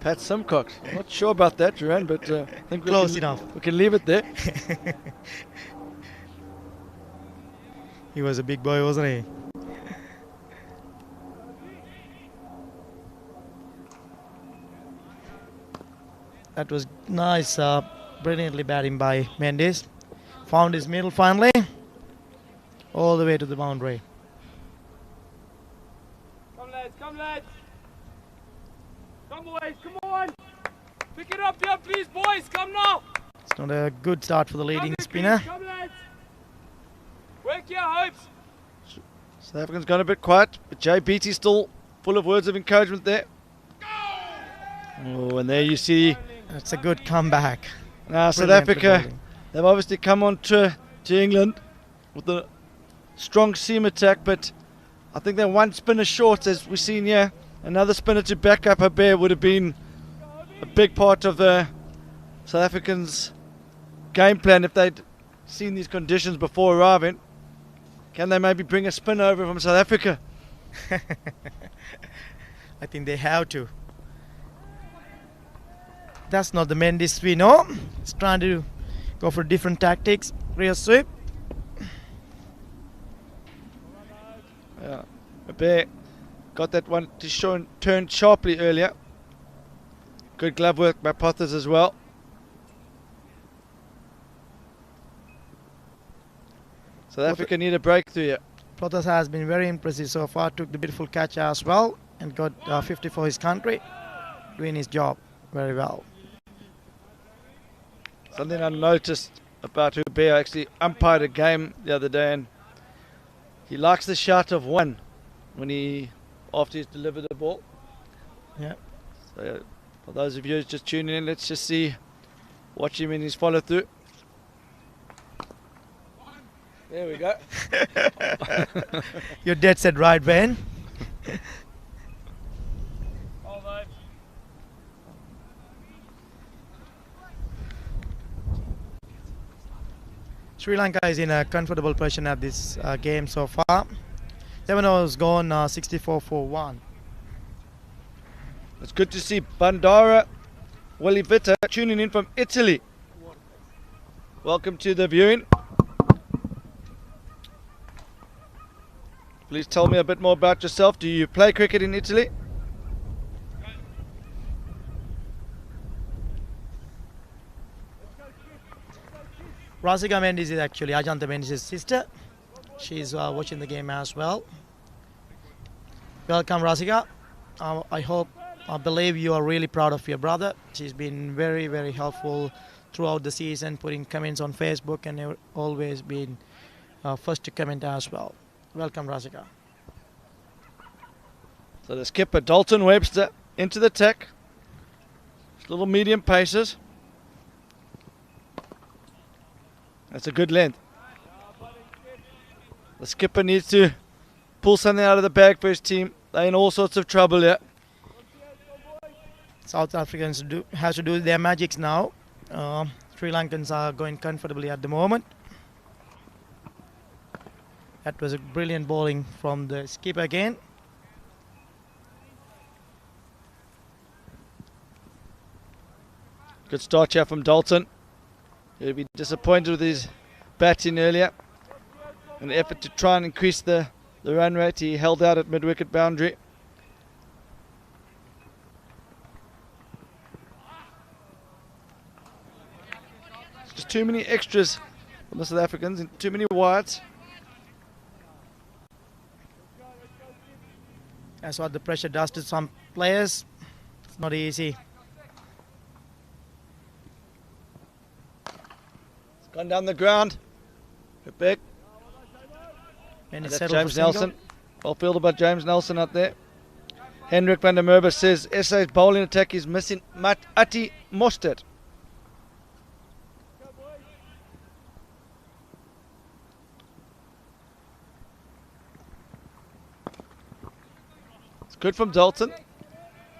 Pat Simcox. I'm not sure about that, Duran, but I think close enough. We can leave it there. He was a big boy, wasn't he? That was nice, brilliantly batting by Mendes. Found his middle finally. All the way to the boundary. Come lads, come lads. Come boys, come on. Pick it up here please boys, come now. It's not a good start for the leading spinner. Come lads. Work your hopes. South Africa's gone a bit quiet, but Jay Beattie's still full of words of encouragement there. Oh, and there you see. That's a good comeback. Now South Africa, they've obviously come on to England with a strong seam attack, but I think they're one spinner short, as we've seen here. Another spinner to back up Habib would have been a big part of the South Africans' game plan if they'd seen these conditions before arriving. Can they maybe bring a spin over from South Africa? I think they have to. That's not the Mendes we know. He's trying to go for different tactics. Real sweep. Yeah, Habib got that one to show and turned sharply earlier. Good glove work by Pothers as well. South Africa need a breakthrough here. Pothers has been very impressive so far. Took the beautiful catch as well and got 50 for his country. Doing his job very well. Something I noticed about Hubert, I actually umpired a game the other day, and he likes the shot of one when after he's delivered the ball. Yeah. So for those of you who's just tuning in, let's just watch him in his follow through. There we go. You're dead set right, Ben. Sri Lanka is in a comfortable position at this game so far. 7 overs gone, 64 for 1. It's good to see Bandara Walivita tuning in from Italy. Welcome to the viewing. Please tell me a bit more about yourself. Do you play cricket in Italy? Rasika Mendes is actually Ajanta Mendes' sister. She's watching the game as well. Welcome, Rasika. I believe you are really proud of your brother. She's been very, very helpful throughout the season, putting comments on Facebook, and always been first to comment as well. Welcome, Rasika. So the skipper, Dalton Webster, into the tech. Little medium paces. That's a good length. The skipper needs to pull something out of the bag for his team. They're in all sorts of trouble here. South Africans have to do their magics now. Sri Lankans are going comfortably at the moment. That was a brilliant bowling from the skipper again. Good start here from Dalton. He'll be disappointed with his batting earlier. An effort to try and increase the run rate. He held out at mid-wicket boundary. Just too many extras from the South Africans and too many wides. That's what the pressure does to some players. It's not easy. It's gone down the ground. Good back. And That's James Nelson. Well fielded by James Nelson up there. Hendrik van der Merwe says SA's bowling attack is missing Ati Mostert. It's good from Dalton.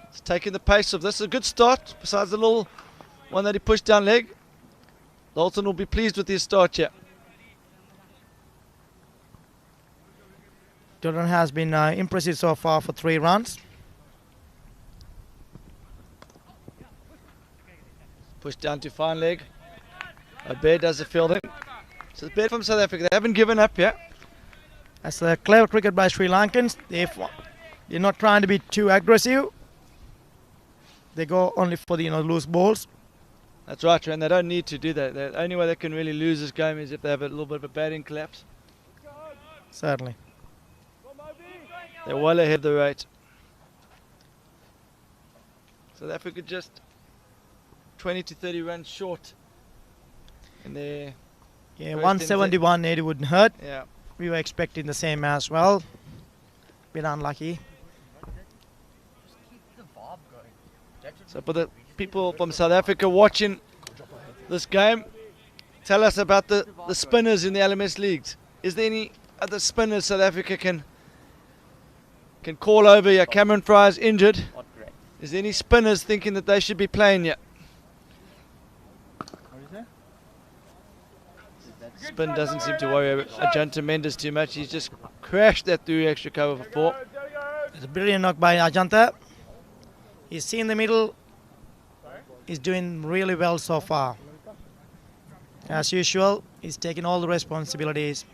It's taking the pace of this. A good start, besides the little one that he pushed down leg. Dalton will be pleased with his start here. Jordan has been impressive so far for 3 runs. Pushed down to fine leg. Bear does the fielding. So the Bear from South Africa, they haven't given up yet. That's a clever cricket by Sri Lankans. They're not trying to be too aggressive. They go only for the loose balls. That's right, and they don't need to do that. The only way they can really lose this game is if they have a little bit of a batting collapse. Certainly. They're well ahead of the rate. South Africa just 20 to 30 runs short in their... Yeah, 171 80 wouldn't hurt. Yeah. We were expecting the same as well. Bit unlucky. So for the people from South Africa watching this game, tell us about the spinners in the LMS leagues. Is there any other spinners South Africa can can call over here. Cameron Fry's injured. Is there any spinners thinking that they should be playing yet? Spin doesn't seem to worry about Ajanta Mendes too much. He's just crashed that through extra cover for 4. It's a brilliant knock by Ajanta. He's seen the middle. He's doing really well so far. As usual, he's taking all the responsibilities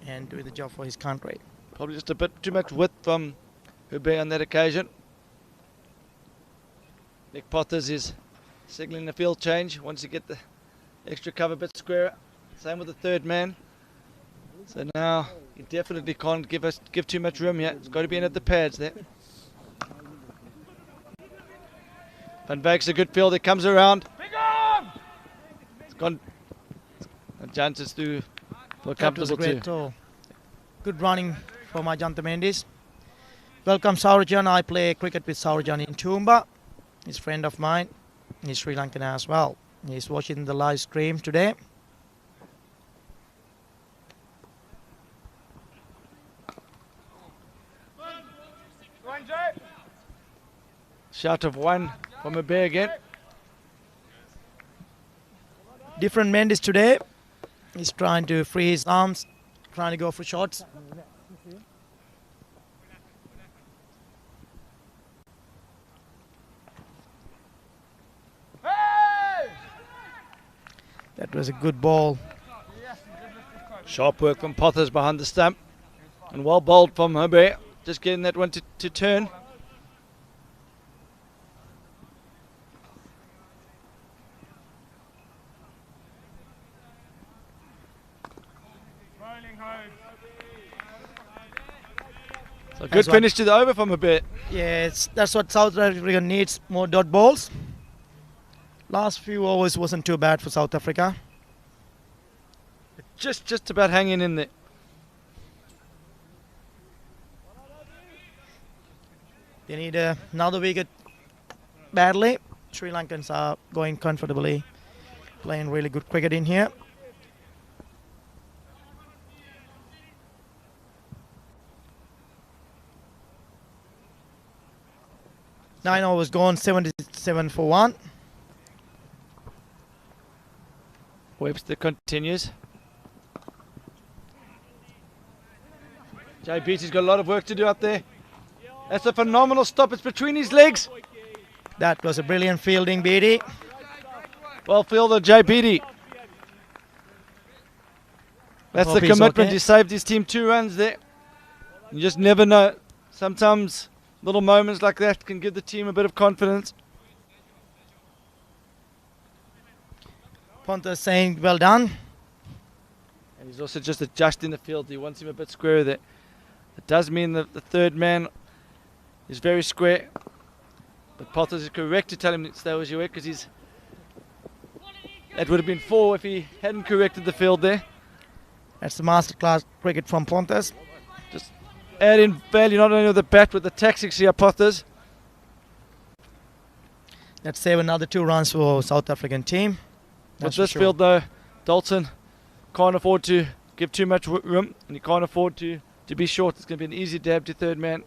and doing the job for his country. Probably just a bit too much width from Hubert on that occasion. Nick Potters is signalling the field change once you get the extra cover a bit squarer. Same with the third man. So now he definitely can't give too much room yet. It's got to be in at the pads there. Van Beek's a good field. It comes around. It's gone. Jansen's through for a That was a comfortable great 2. throw. Good running from Ajanta Mendes. Welcome Saurajan. I play cricket with Saurajan in Toowoomba. He's a friend of mine. He's Sri Lankan as well. He's watching the live stream today. Shot of 1 from a bear again. Different Mendes today. He's trying to free his arms, trying to go for shots. That was a good ball. Sharp work from Potters behind the stump. And well bowled from Hubert. Just getting that one to turn. So good finish to the over from Hubert. Yeah, that's what South Africa needs, more dot balls. Last few overs wasn't too bad for South Africa. Just about hanging in there. They need another wicket badly. Sri Lankans are going comfortably, playing really good cricket in here. Nine overs gone, 77 for 1. Webster continues. Jay Beattie's got a lot of work to do up there. That's a phenomenal stop. It's between his legs. That was a brilliant fielding, Beattie. Well fielded, Jay Beattie. That's Hope the he's commitment. okay. He saved his team 2 runs there. You just never know. Sometimes little moments like that can give the team a bit of confidence. Ponta saying well done. And he's also just adjusting the field. He wants him a bit squarer there. It does mean that the third man is very square. But Potters is correct to tell him to stay as you were, because that would have been 4 if he hadn't corrected the field there. That's the masterclass cricket from Pontas. Just add in value not only with the bat, but the tactics here, Potters. Let's save another 2 runs for South African team. With That's for this sure. field though, Dalton can't afford to give too much room, and he can't afford to be short. It's going to be an easy dab to third man.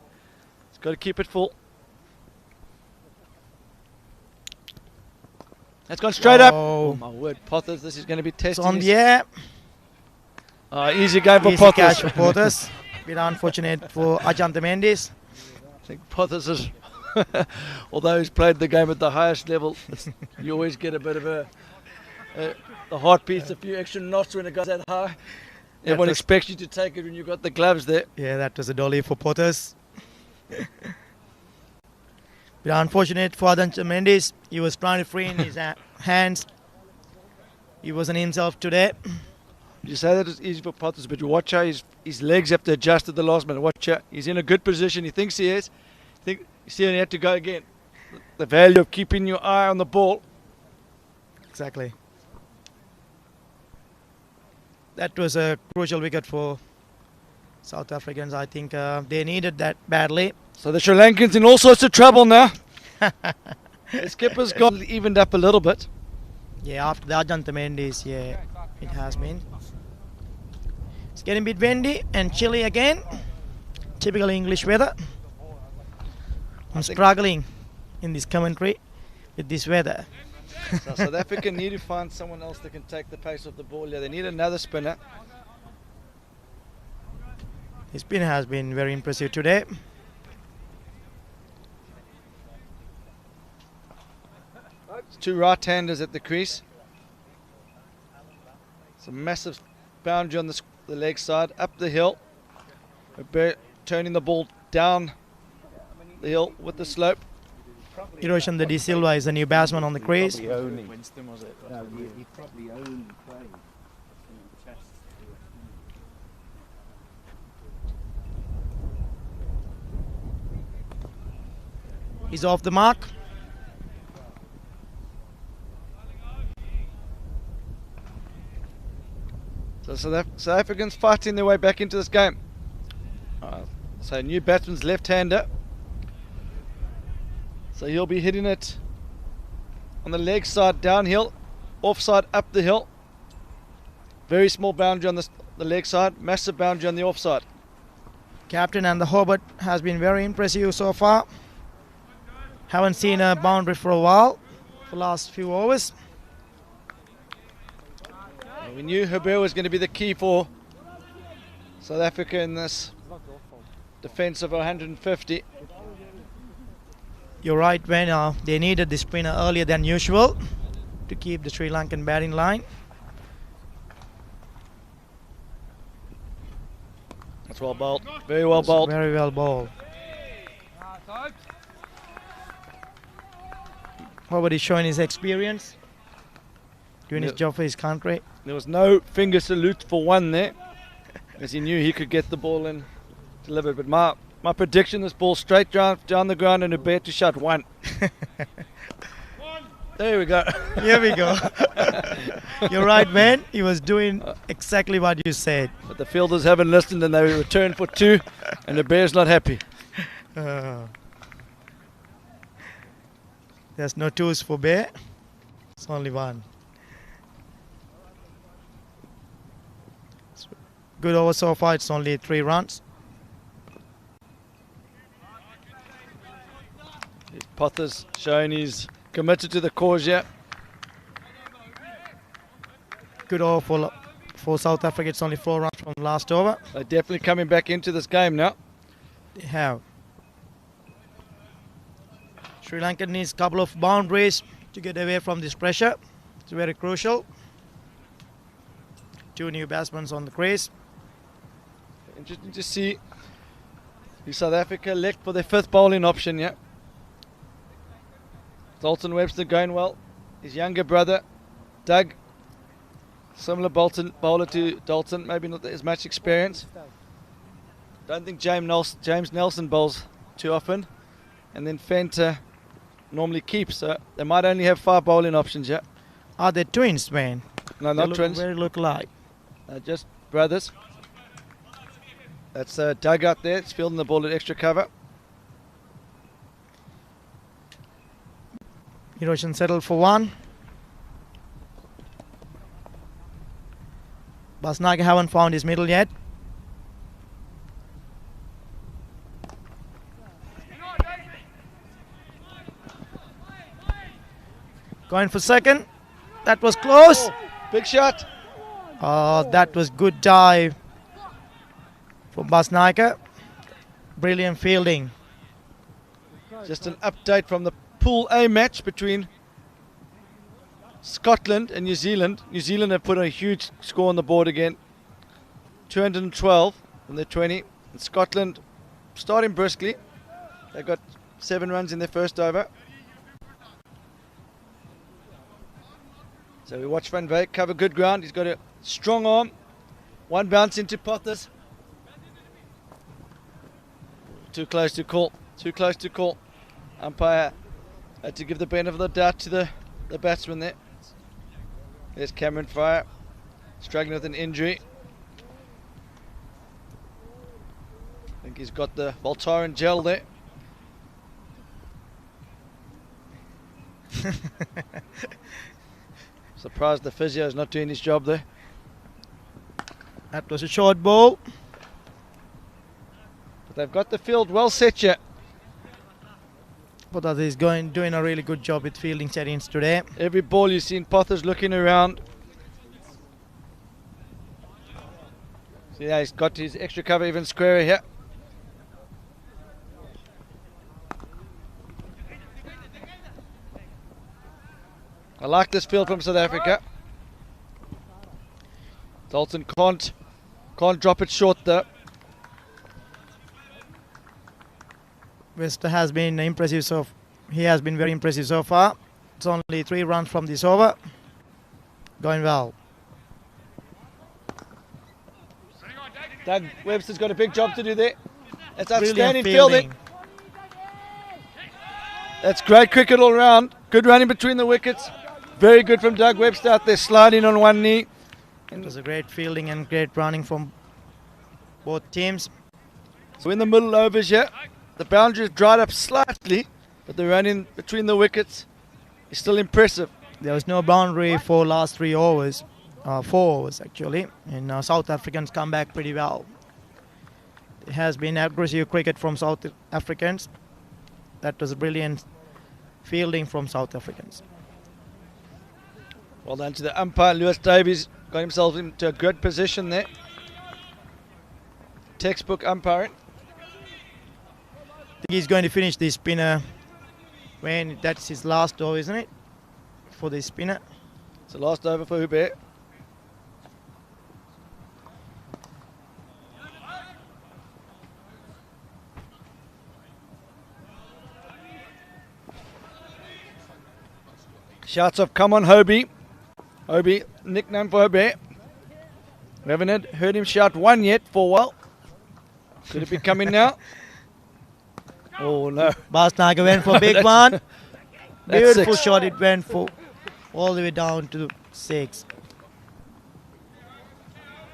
He's got to keep it full. That's gone straight up. Oh my word, Potters, this is going to be It's testing. on the air. Easy game for Easy Potters. catch for Potters. Bit unfortunate for Ajanta Mendes. I think Potters is, although he's played the game at the highest level, you always get a bit of the heart beats a few extra knots when it goes that high. Everyone expects you to take it when you've got the gloves there. Yeah, that was a dolly for Potters. Bit unfortunate for Ajanta Mendes. He was trying to free in his hands. He wasn't himself today. You say that it's easy for Potters, but watch how his legs have to adjust at the last minute. Watch out. He's in a good position. He thinks he is. You see, he had to go again. The value of keeping your eye on the ball. Exactly. That was a crucial wicket for South Africans. I think they needed that badly. So the Sri Lankans in all sorts of trouble now. The skipper's got evened up a little bit. Yeah, after the Ajanta Mendes, yeah, it has been. It's getting a bit windy and chilly again. Typical English weather. I'm struggling in this commentary with this weather. So South Africa need to find someone else that can take the pace off the ball here. They need another spinner. His spinner has been very impressive today. It's two right-handers at the crease. It's a massive boundary on the leg side, up the hill. Turning the ball down the hill with the slope. Hiroshi De Silva is the new batsman on the crease. He's off the mark. So South Africans fighting their way back into this game. So new batsman's left-hander. So he'll be hitting it on the leg side downhill, offside up the hill. Very small boundary on the leg side, massive boundary on the offside. Captain and the Hobart has been very impressive so far. Haven't seen a boundary for a while, for the last few overs. We knew Herbert was going to be the key for South Africa in this defence of 150. You're right, when they needed the spinner earlier than usual to keep the Sri Lankan batting line. That's well bowled, very well bowled. Very well bowled. Hobart is showing his experience, doing his job for his country. There was no finger salute for one there, as he knew he could get the ball and deliver. But my prediction, this ball straight down the ground and Herbert to shot one. There we go. Here we go. You're right, man. He was doing exactly what you said. But the fielders haven't listened and they returned for two, and the Bears not happy. There's no twos for Bear. It's only one. Good over so far. It's only 3 runs. Potter's showing he's committed to the cause here. Good over for South Africa. It's only 4 runs from the last over. They're definitely coming back into this game now. They have. Sri Lanka needs a couple of boundaries to get away from this pressure. It's very crucial. 2 new batsmen on the crease. Interesting to see South Africa elect for their 5th bowling option here. Dalton Webster going well. His younger brother, Doug, similar bowler to Dalton, maybe not as much experience. Don't think James Nelson bowls too often. And then Fenter normally keeps, so they might only have 5 bowling options yet. Are they twins, man? No, not twins. Very look alike. Just brothers. That's Doug out there. It's fielding the ball at extra cover. Hiroshi settled for 1. Basnaga haven't found his middle yet. Going for second. That was close. Oh, big shot. That was good dive from Basnaga. Brilliant fielding. Just an update from the Pool A match between Scotland and New Zealand. New Zealand have put a huge score on the board again. 212 from their 20. And Scotland starting briskly. They got 7 runs in their first over. So we watch Van Wyk cover good ground. He's got a strong arm. 1 bounce into Pothers. Too close to call. Too close to call. Umpire had to give the benefit of the doubt to the batsman there. There's Cameron Fryer, struggling with an injury. I think he's got the Voltaren gel there. Surprised the physio is not doing his job there. That was a short ball. But they've got the field well set here. Potha is doing a really good job with fielding settings today. Every ball you've seen Potha's looking around. See, yeah, he's got his extra cover even squarer here. I like this field from South Africa. Dalton can't drop it short though. Wester has been impressive, so he has been very impressive so far. It's only 3 runs from this over. Going well. Doug Webster's got a big job to do there. That's Brilliant outstanding fielding. That's great cricket all round. Good running between the wickets. Very good from Doug Webster out there sliding on one knee. It was a great fielding and great running from both teams. So in the middle overs here, the boundary has dried up slightly, but the running between the wickets is still impressive. There was no boundary for last 3 overs. 4 overs actually, and South Africans come back pretty well. It has been aggressive cricket from South Africans. That was a brilliant fielding from South Africans. Well done to the umpire. Lewis Davies got himself into a good position there. Textbook umpiring. I think he's going to finish the spinner when that's his last over, isn't it? For the spinner. It's the last over for Hubert. Shouts of come on Hobie. Hobie, nickname for Hobie. We haven't heard him shout one yet for a while. Could it be coming now? Oh no. Basnagar went for a big That's- one. that's Beautiful 6. shot, it went for all the way down to 6.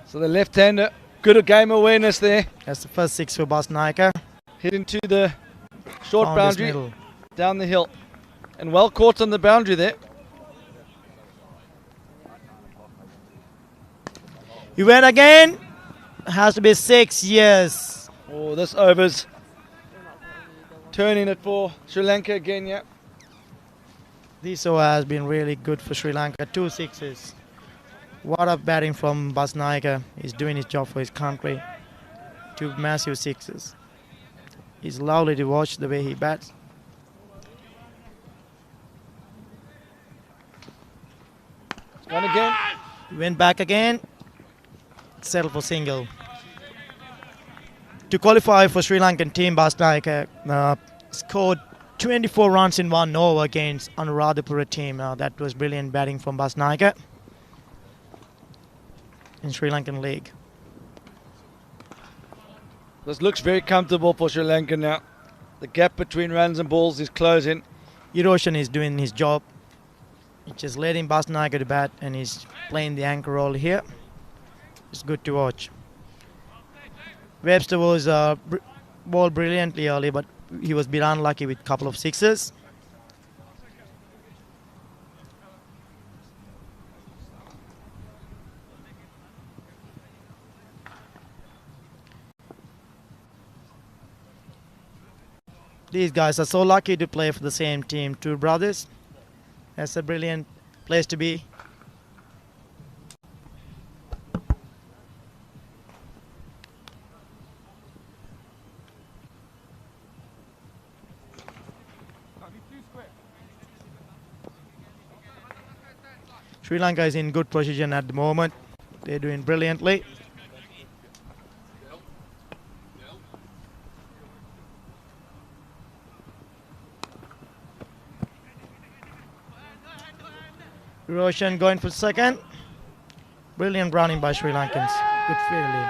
So the left-hander, good game awareness there. That's the first 6 for Basnagar. Hit into the short Found his boundary middle. down the hill. And well caught on the boundary there. He went again. Has to be 6, yes. Oh, this over's turning it for Sri Lanka again, yeah. This over has been really good for Sri Lanka. 2 6s. What a batting from Basnagar. He's doing his job for his country. 2 massive 6s. It's lovely to watch the way he bats. It's gone again. He went back again. Settled for single. To qualify for Sri Lankan team, Basnagar scored 24 runs in 1 over against Anuradhapura team. That was brilliant batting from Basnagar in Sri Lankan league. This looks very comfortable for Sri Lanka now. The gap between runs and balls is closing. Eroshan is doing his job. He's just letting Basnagar to bat and he's playing the anchor role here. It's good to watch. Webster was bowled brilliantly early, but he was a bit unlucky with a couple of 6s. These guys are so lucky to play for the same team, 2 brothers. That's a brilliant place to be. Sri Lanka is in good position at the moment. They're doing brilliantly. Roshan going for second. Brilliant running by Sri Lankans. Good fielding.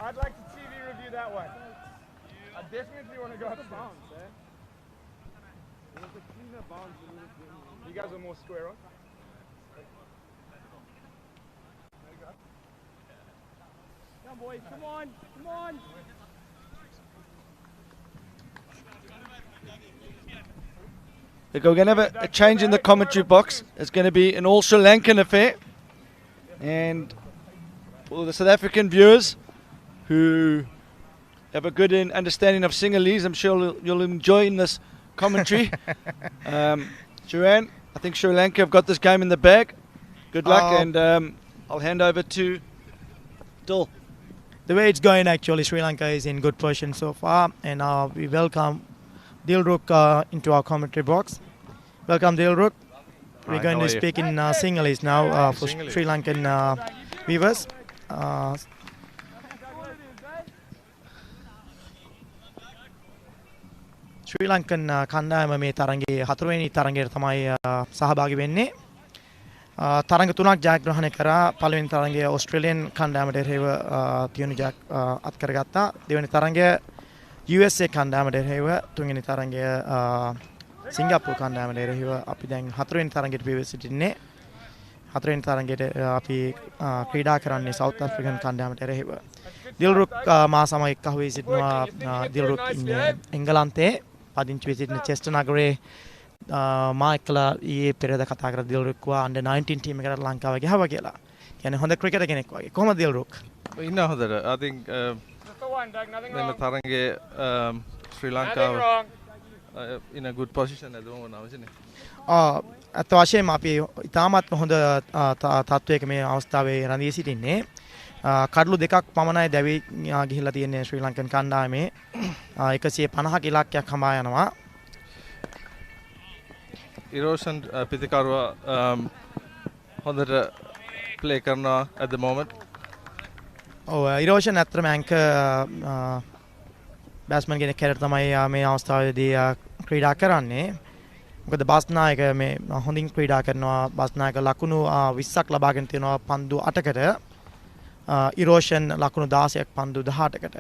I'd like to TV review that one. I definitely want to go out of bounds, eh? It was a cleaner bounds. You guys are more square on. Come boys, come on, come on. We're going to have a change in the commentary box. It's going to be an all Sri Lankan affair. And for the South African viewers who have a good understanding of Sinhalese. I'm sure you'll enjoy in this commentary. Duran, I think Sri Lanka have got this game in the bag. Good luck, and I'll hand over to Dil. The way it's going, actually, Sri Lanka is in good position so far, and we welcome Dilruk into our commentary box. Welcome, Dilruk. We're going to speak in Sinhalese now for Sri Lankan viewers. Sri Lankan කණ්ඩායම මේ තරඟයේ 4 වෙනි තරඟයට තමයි සහභාගී වෙන්නේ. තරඟ තුනක් ජයග්‍රහණය කරා. පළවෙනි තරඟය ඕස්ට්‍රේලියානු කණ්ඩායමට එරෙහිව තියුණු ජයක් අත් කරගත්තා. දෙවෙනි තරඟය USA කණ්ඩායමට එරෙහිව, තුන්වෙනි තරඟය සිංගප්පූරු කණ්ඩායමට එරෙහිව අපි දැන් 4 වෙනි තරඟයට පිවිස සිටින්නේ. 4 වෙනි තරඟයට අපි ක්‍රීඩා කරන්නේ සවුත් ඇෆ්‍රිකන් කණ්ඩායමට එරෙහිව. දිල්රුක් මා සමග එක්ව වී සිටිනවා. දිල්රුක් ඉන්නේ එංගලන්තයේ පදිංචි වී සිටින චෙස්ටර් නගරයේ. මා එක්කලා ඊයේ පෙරේද කතා කර දිල්රුක් වා අnder 19 ටීම් එකකට ලංකාව ගහුවා කියලා. කියන්නේ හොඳ ක්‍රිකටර් කෙනෙක් වගේ. කොහොමද දිල්රුක්? ඉන්න හොඳට. I think මෙන්න තරඟයේ ශ්‍රී ලංකාව in a good position at the moment අවශ්‍යනේ. අත් වශයෙන්ම අපි ඉතාමත් හොඳ තත්වයක මේ අවස්ථාවේ රැඳී සිටින්නේ. කඩලු දෙකක් පමණයි දැවි ගිහිල්ලා තියෙන්නේ ශ්‍රී ලංකන් කණ්ඩායමේ. 150ක ඉලක්කයක් හඹා යනවා. ඉරෝෂන් පිතිකරුවා හොඳට ප්ලේ කරනවා at the moment. ඔව් ඉරෝෂන් ඇත්තටම ඇන්කර් බැට්ස්මන් කෙනෙක් හැටියට තමයි මේ අවස්ථාවේදී ක්‍රීඩා කරන්නේ. මොකද බස්නායක මේ හොඳින් ක්‍රීඩා කරනවා. බස්නායක ලකුණු 20ක් ලබාගෙන තියෙනවා පන්දු 8කට. ඉරෝෂන් ලකුණු 16ක් පන්දු 18කට.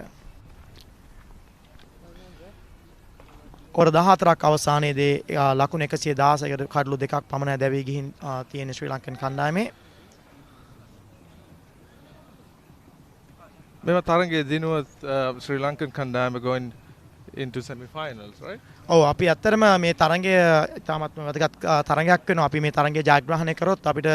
කොර 14ක් අවසානයේදී ලකුණු 116කට කඩලු දෙකක් පමණ දැවි ගිහින් තියෙන ශ්‍රී ලංකන් කණ්ඩායමේ. මෙම තරඟයේ දිනුවත් ශ්‍රී ලංකන් කණ්ඩායම going into semi-finals, right? ඔව් අපි ඇත්තටම මේ තරඟය ඉතාමත්ම වැදගත් තරඟයක් වෙනවා. අපි මේ තරඟය ජයග්‍රහණය කරොත් අපිට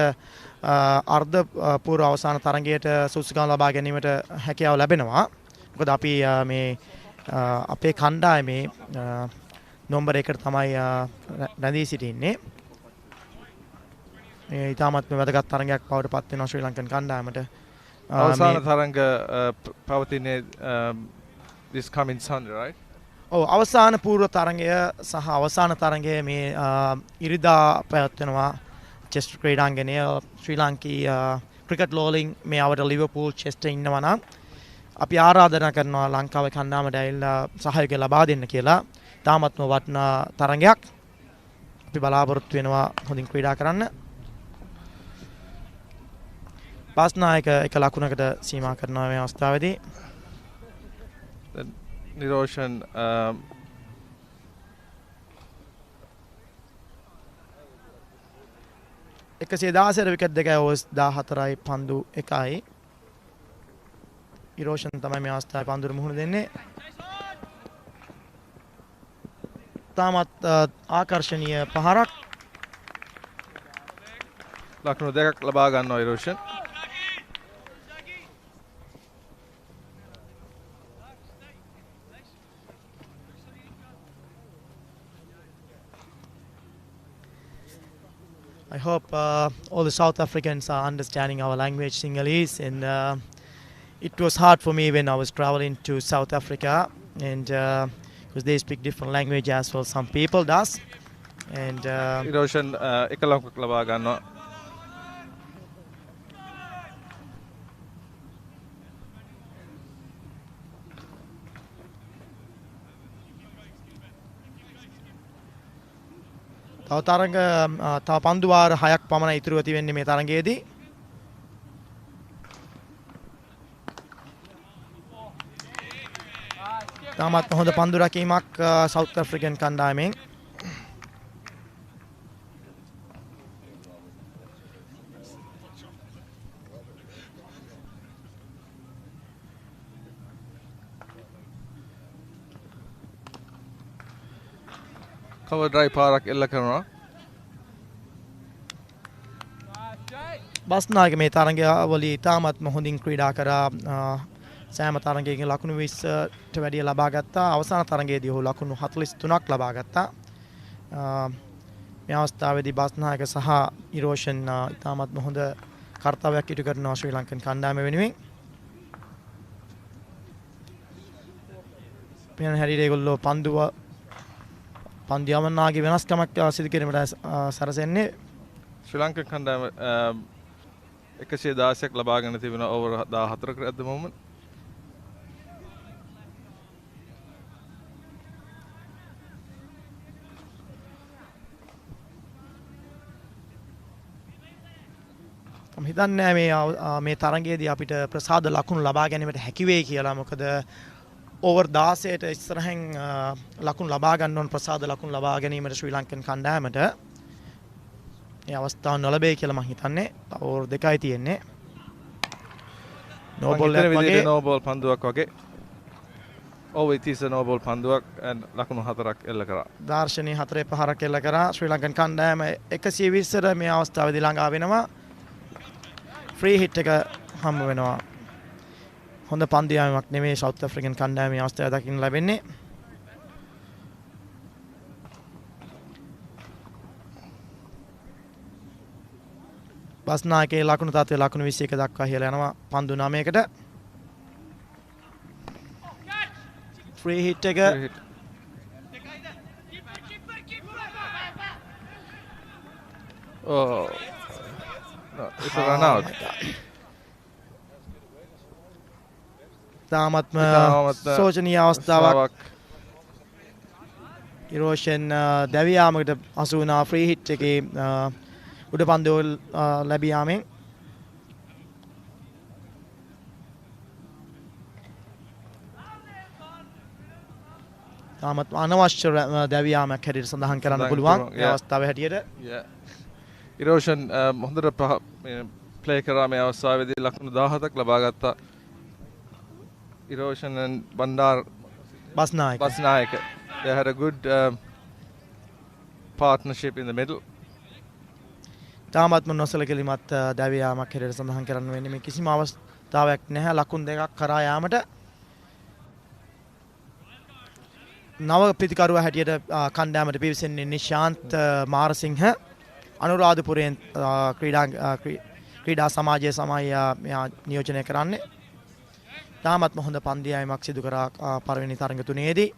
අර්ධ පූර්ව අවසාන තරඟයට සුසුකම් ලබා ගැනීමට හැකියාව ලැබෙනවා. මොකද අපි මේ අපේ කණ්ඩායමේ නම්බර 1ට තමයි රැඳී සිටින්නේ. මේ ඉතාමත්ම වැදගත් තරඟයක් බවට පත් වෙනවා ශ්‍රී ලංකන් කණ්ඩායමට. අවසාන තරඟ පවතින්නේ this coming Sunday, right? ඔව් අවසාන පූර්ව තරඟය සහ අවසාන තරඟය මේ ඉරිදා පැවැත්වෙනවා චෙස්ටර් ක්‍රීඩාංගණයේ. ශ්‍රී ලාංකීය ක්‍රිකට් ලෝලින් මේ අවට ලිවර්පූල් චෙස්ටර් ඉන්නවා නම් අපි ආරාධනා කරනවා ලංකාවේ කණ්ඩායමට ඇවිල්ලා සහයෝගය ලබා දෙන්න කියලා. තාමත්ම වටිනා තරඟයක්. අපි බලාපොරොත්තු වෙනවා හොඳින් ක්‍රීඩා කරන්න. බස්නායක එක ලකුණකට සීමා කරනවා මේ අවස්ථාවේදී. නිරෝෂන් එකසිය 16 විකට් දෙකයි ඕවර්ස් 14යි පන්දු 1යි. ඉරෝෂන් තමයි මේ අවස්ථාවේ පන්දුර මුහුණ දෙන්නේ. තාමත් ආකර්ශනීය පහරක්. ලකුණු දෙකක් ලබා ගන්නවා ඉරෝෂන්. I hope all the South Africans are understanding our language, Sinhalese, and it was hard for me when I was traveling to South Africa, and because they speak different language as well, some people does, and ඉරෝෂන් එක ලකුණක් ලබා ගන්නවා. තව පන්දු වාර 6ක් පමණ ඉතුරු ඇති වෙන්නේ මේ තරඟයේදී. තාමත් හොඳ පන්දු රැකීමක් සවුත් ඇෆ්‍රිකන් කණ්ඩායමෙන්. කවර් ඩ්‍රයිව් පාරක් එල්ල කරනවා. බස්නායක මේ තරඟය වලදී ඉතාමත්ම හොඳින් ක්‍රීඩා කරා. සෑම තරගයකින් ලකුණු 20ට වැඩිය ලබා ගත්තා. අවසාන තරගයේදී ඔහු ලකුණු 43ක් ලබා ගත්තා. මේ අවස්ථාවේදී බස්නායක සහ ඉරෝෂන් ඉතාමත් හොඳ කර්තව්‍යයක් ඉටු කරනවා ශ්‍රී ලංකන් කණ්ඩායම වෙනුවෙන්. පෙනෙන හැටියට ඒගොල්ලෝ පන්දු යවන්නාගේ වෙනස්කමක් සිදු කිරීමට සැරසෙන්නේ. ශ්‍රී ලංකන් කණ්ඩායම 116ක් ලබාගෙන තිබෙනවා over 14කට at the moment. මම හිතන්නේ මේ තරගයේදී අපිට ප්‍රසාද ලකුණු ලබා ගැනීමට හැකි වෙයි කියලා. මොකද over 16ට ඉස්සරහින් ලකුණු ලබා ගන්න ඕන ප්‍රසාද ලකුණු ලබා ගැනීමට ශ්‍රී ලංකන් කණ්ඩායමට මේ අවස්ථාව නොලැබෙයි කියලා මම හිතන්නේ. තව over 2යි තියෙන්නේ. no ball එකක් වගේ no ball පන්දුවක් වගේ. Oh it is a no ball පන්දුවක් and ලකුණු 4ක් එල්ල කරා. දර්ශනීය 4 පහරක් එල්ල කරා. ශ්‍රී ලංකන් කණ්ඩායම 120ට මේ අවස්ථාවේදී ළඟා වෙනවා. ෆ්‍රී හිට් එක හම්බ වෙනවා. හොඳ පන්දු යාමක් නෙමෙයි සවුත් ඇෆ්‍රිකන් කණ්ඩායමේ අවස්ථාව දකින්න ලැබෙන්නේ. බස්නායකේ ලකුණු තත්ත්වය ලකුණු 21 දක්වා ඉහළ යනවා පන්දු 9කට. ෆ්‍රී හිට් එක oh no, it's a run out. තාමත්ම සෝචනීය අවස්ථාවක්. ඉරෝෂන් දැවි යාමකට අසු වුණා ෆ්‍රී හිට් එකේ උඩ පන්දු ලැබී යාමෙන්. තාමත් අනවශ්‍ය දැවි යාමක් හැටියට සඳහන් කරන්න පුළුවන් මේ අවස්ථාවේ හැටියට. ඉරෝෂන් හොඳට ප්ලේ කරා මේ අවස්ථාවේදී ලකුණු 17ක් ලබා ගත්තා. Erosion and Bandar Basnaik. They had a good partnership in the middle. තාමත්ම නොසලකලිමත් දැවි යාමක් හැටියට සඳහන් කරන්න වෙන්නේ. මේ කිසිම අවස්ථාවක් නැහැ ලකුණු දෙකක් කරා යාමට. නව ප්‍රතිකරුවා හැටියට කණ්ඩායමට පිවිසෙන්නේ නිශාන්ත් මාරසිංහ. අනුරාධපුරයෙන් ක්‍රීඩා සමාජයේ මෙයා නියෝජනය කරන්නේ. තාමත්ම හොඳ පන්දියාමක් සිදු කරා පළවෙනි තරඟ තුනේදී.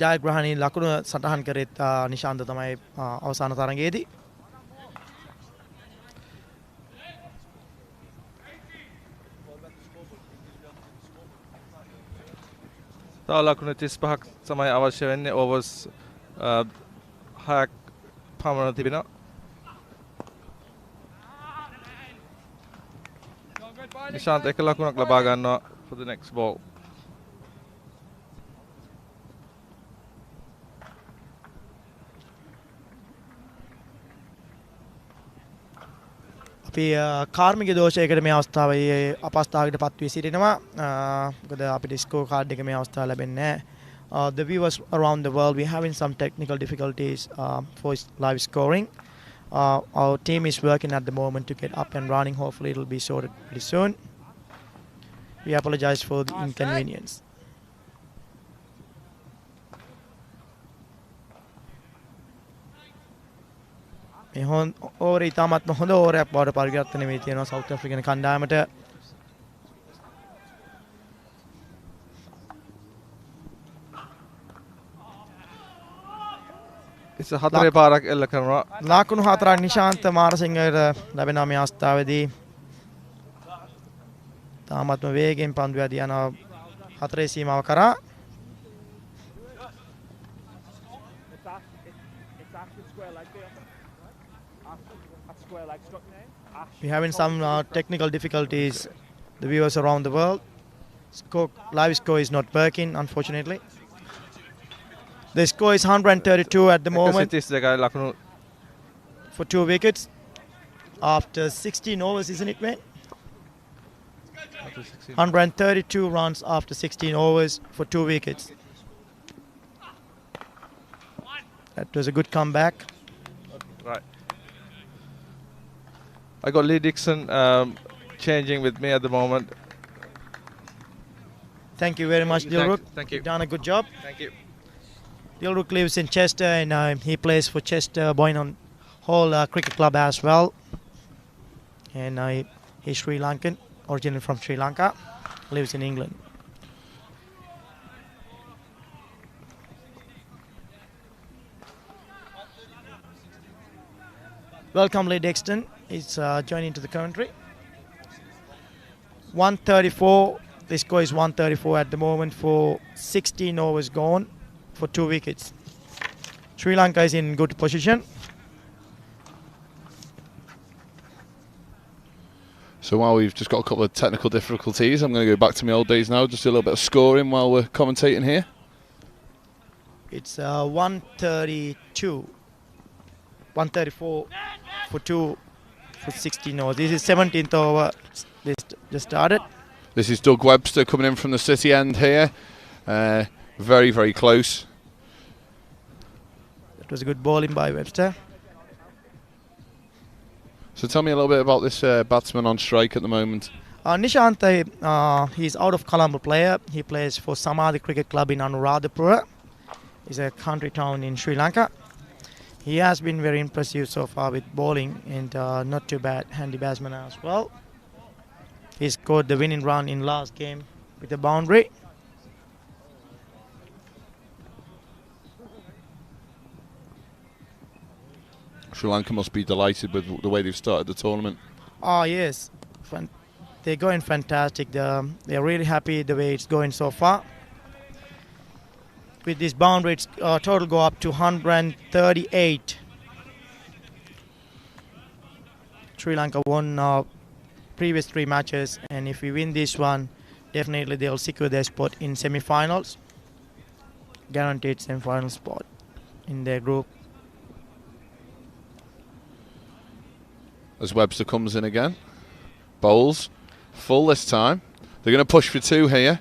ජයග්‍රහණී ලකුණු සටහන් කරෙත් නිශාන්ත තමයි අවසාන තරඟයේදී. තව ලකුණු 35ක් තමයි අවශ්‍ය වෙන්නේ. ඕවර්ස් 6ක් පමණ තිබෙනවා. නිශාන්ත එක ලකුණක් ලබා ගන්නවා for the next ball. අපි කාර්මික දෝෂයකට මේ අවස්ථාවේ අපස්ථාවකට පත් වී සිටිනවා. මොකද අපිට ස්කෝර් කාඩ් එක මේ අවස්ථාව ලැබෙන්නේ නැහැ. The viewers around the world, we're having some technical difficulties for live scoring. Our team is working at the moment to get up and running. Hopefully it will be sorted pretty soon. We apologize for the inconvenience. මේ over ඉතාමත්ම හොඳ ඕවරයක් බවට පරිවර්තනය වී තියෙනවා south African කණ්ඩායමට. ඉතින් හතරේ පාරක් එල්ල කරනවා. ලකුණු 4ක් නිශාන්ත මාරසිංහට ලැබෙනවා මේ අවස්ථාවේදී. තාමත්ම වේගෙන් පන්දු යදී යනවා 4 සීමාව කරා. We're having some technical difficulties. The viewers around the world. Live score is not working, unfortunately. The score is 132 at the moment for 2 wickets. After 16 overs, isn't it, man? 132 runs after 16 overs for 2 wickets. That was a good comeback. Right. I got Lee Dixon changing with me at the moment. Thank you very much, Dilruk. Thank you. You've done a good job. Thank you. Dilruk lives in Chester, and he plays for Chester Boughton Hall Cricket Club as well. And he's Sri Lankan, originally from Sri Lanka, lives in England. Welcome, Lee Dixon. He's joining to the commentary. 134. The score is 134 at the moment for 16 overs gone for 2 wickets. Sri Lanka is in good position. So while we've just got a couple of technical difficulties, I'm going to go back to my old days now, just do a little bit of scoring while we're commentating here. It's 132. 134 for 2 for 16 overs. This is 17th over. This just started. This is Doug Webster coming in from the city end here. Very, very close. That was a good bowling by Webster. So tell me a little bit about this batsman on strike at the moment. Nishant, he's out of Colombo player. He plays for Samadhi Cricket Club in Anuradhapura. It's a country town in Sri Lanka. He has been very impressive so far with bowling and not too bad handy batsman as well. He scored the winning run in last game with a boundary. Sri Lanka must be delighted with the way they've started the tournament. Oh yes, they're going fantastic. They're really happy the way it's going so far. With this boundary, its total go up to 138. Sri Lanka won previous 3 matches, and if we win this one, definitely they'll secure their spot in semi-finals. Guaranteed semi-final spot in their group. As Webster comes in again, bowls full this time. They're going to push for 2 here,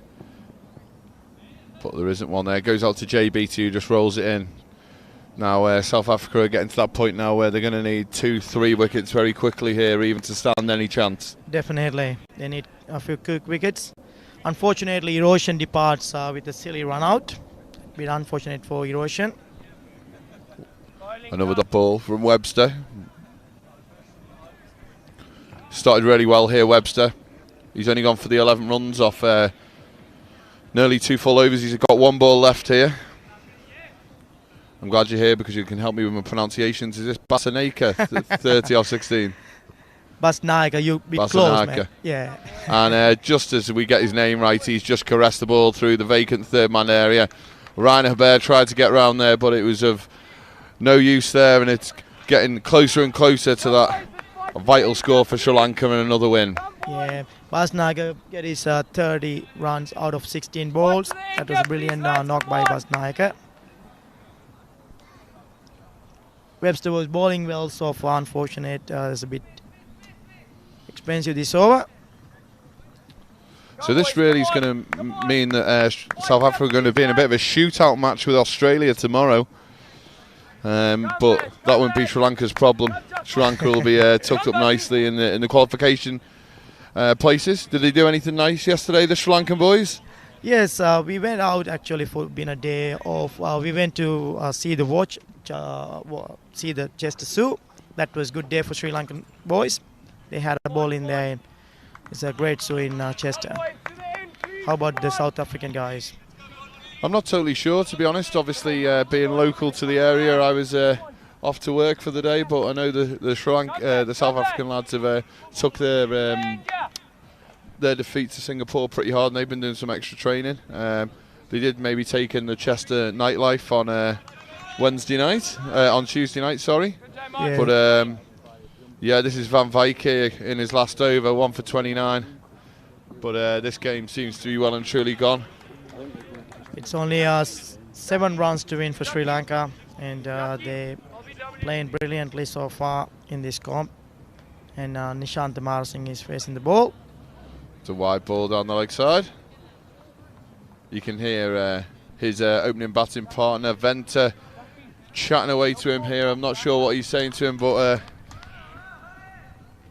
but there isn't one there. Goes out to JB2, who just rolls it in. Now South Africa are getting to that point now where they're going to need 2-3 wickets very quickly here, even to stand any chance. Definitely, they need a few quick wickets. Unfortunately, Erosion departs with a silly run out. A bit unfortunate for Erosion. Another dot ball from Webster. Started really well here, Webster. He's only gone for the 11 runs off nearly 2 full overs. He's got 1 ball left here. I'm glad you're here because you can help me with my pronunciations. Is this Basaneka, 30 off 16? Basnaika, you be close, man. Yeah. And just as we get his name right, he's just caressed the ball through the vacant third man area. Ryan Hebert tried to get round there, but it was of no use there, and it's getting closer and closer to that vital score for Sri Lanka and another win. Yeah, Basnaika get his 30 runs out of 16 balls. That was a brilliant knock by Basnaika. Webster was bowling well so far. Unfortunate, it's a bit expensive this over. So this really is going to mean that South Africa are going to be in a bit of a shootout match with Australia tomorrow. But that won't be Sri Lanka's problem. Sri Lanka will be tucked up nicely in the qualification places. Did they do anything nice yesterday, the Sri Lankan boys? Yes, we went out actually for being a day off. We went to see the see the Chester Zoo. That was a good day for Sri Lankan boys. They had a ball in there. It's a great zoo in Chester. How about the South African guys? I'm not totally sure, to be honest. Obviously, being local to the area, I was off to work for the day. But I know the South African lads have took their defeat to Singapore pretty hard, and they've been doing some extra training. They did maybe take in the Chester nightlife on on Tuesday night, sorry. Yeah. But yeah, this is Van Wyk here in his last over, 1 for 29. But this game seems to be well and truly gone. It's only 7 runs to win for Sri Lanka, and they're playing brilliantly so far in this comp. And Nishant Amarasinghe is facing the ball. It's a wide ball down the leg side. You can hear his opening batting partner, Venter, chatting away to him here. I'm not sure what he's saying to him, but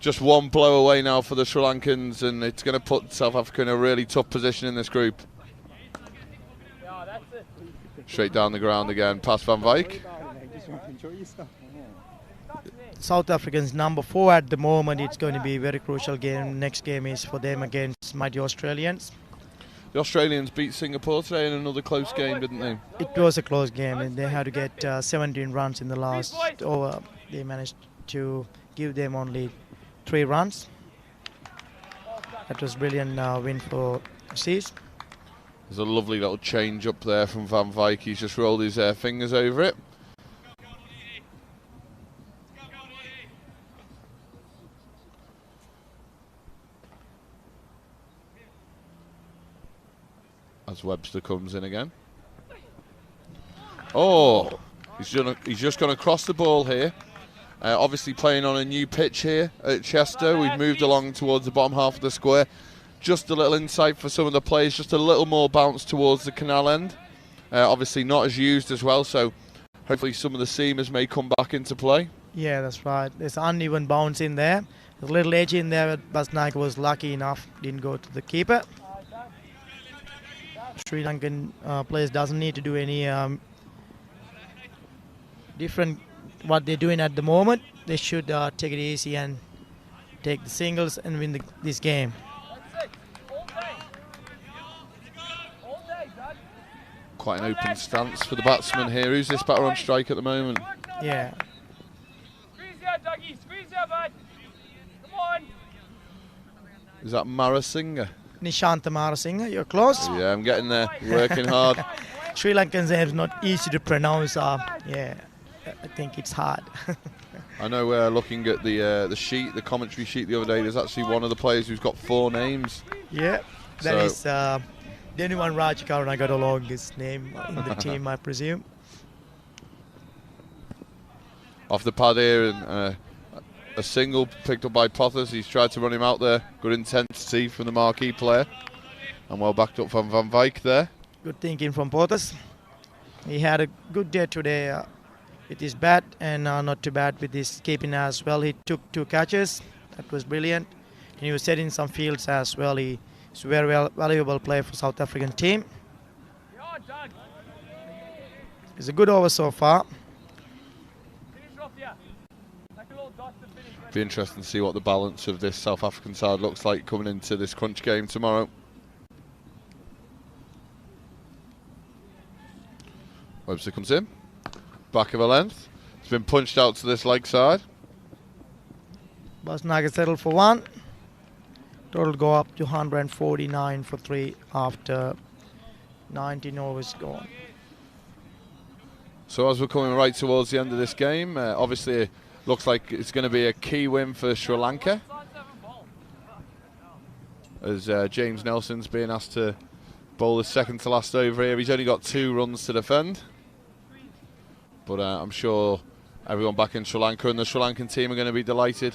just one blow away now for the Sri Lankans, and it's going to put South Africa in a really tough position in this group. Straight down the ground again, past Van Wyk. South Africans number 4 at the moment. It's going to be a very crucial game. Next game is for them against mighty Australians. The Australians beat Singapore today in another close game, didn't they? It was a close game, and they had to get 17 runs in the last over. They managed to give them only 3 runs. That was a brilliant win for Seas. There's a lovely little change up there from Van Wyk. He's just rolled his fingers over it. As Webster comes in again. Oh, he's just gone across the ball here. Obviously playing on a new pitch here at Chester. We've moved along towards the bottom half of the square. Just a little insight for some of the players, just a little more bounce towards the canal end. Obviously not as used as well, so hopefully some of the seamers may come back into play. Yeah, that's right. There's uneven bounce in there. There's a little edge in there, but Basnaik was lucky enough, didn't go to the keeper. Sri Lankan players doesn't need to do any different what they're doing at the moment. They should take it easy and take the singles and win this game. Quite an open stance for the batsman here. Who's this batter on strike at the moment? Yeah. Come on. Is that Marasinga? Nishanta Marasinga, you're close. Yeah, I'm getting there. Working hard. Sri Lankan's name is not easy to pronounce. Yeah, I think it's hard. I know looking at the sheet, the commentary sheet the other day, there's actually one of the players who's got 4 names. Yeah, that is Denuwan Rajakaran. I got the longest name in the team, I presume. Off the pad here, and a single picked up by Pothers. He's tried to run him out there. Good intensity from the marquee player. And well backed up from Van Wyk there. Good thinking from Pothers. He had a good day today with his bat, and not too bad with his keeping as well. He took 2 catches. That was brilliant. And he was setting some fields as well. He's a very valuable player for South African team. It's a good over so far. Be interesting to see what the balance of this South African side looks like coming into this crunch game tomorrow. Webster comes in, back of a length. It's been punched out to this leg side. Basnaik settled for 1. Total go up to 149 for 3 after 19 overs gone. So as we're coming right towards the end of this game, obviously looks like it's going to be a key win for Sri Lanka, as James Nelson's being asked to bowl the second to last over here. He's only got 2 runs to defend, but I'm sure everyone back in Sri Lanka and the Sri Lankan team are going to be delighted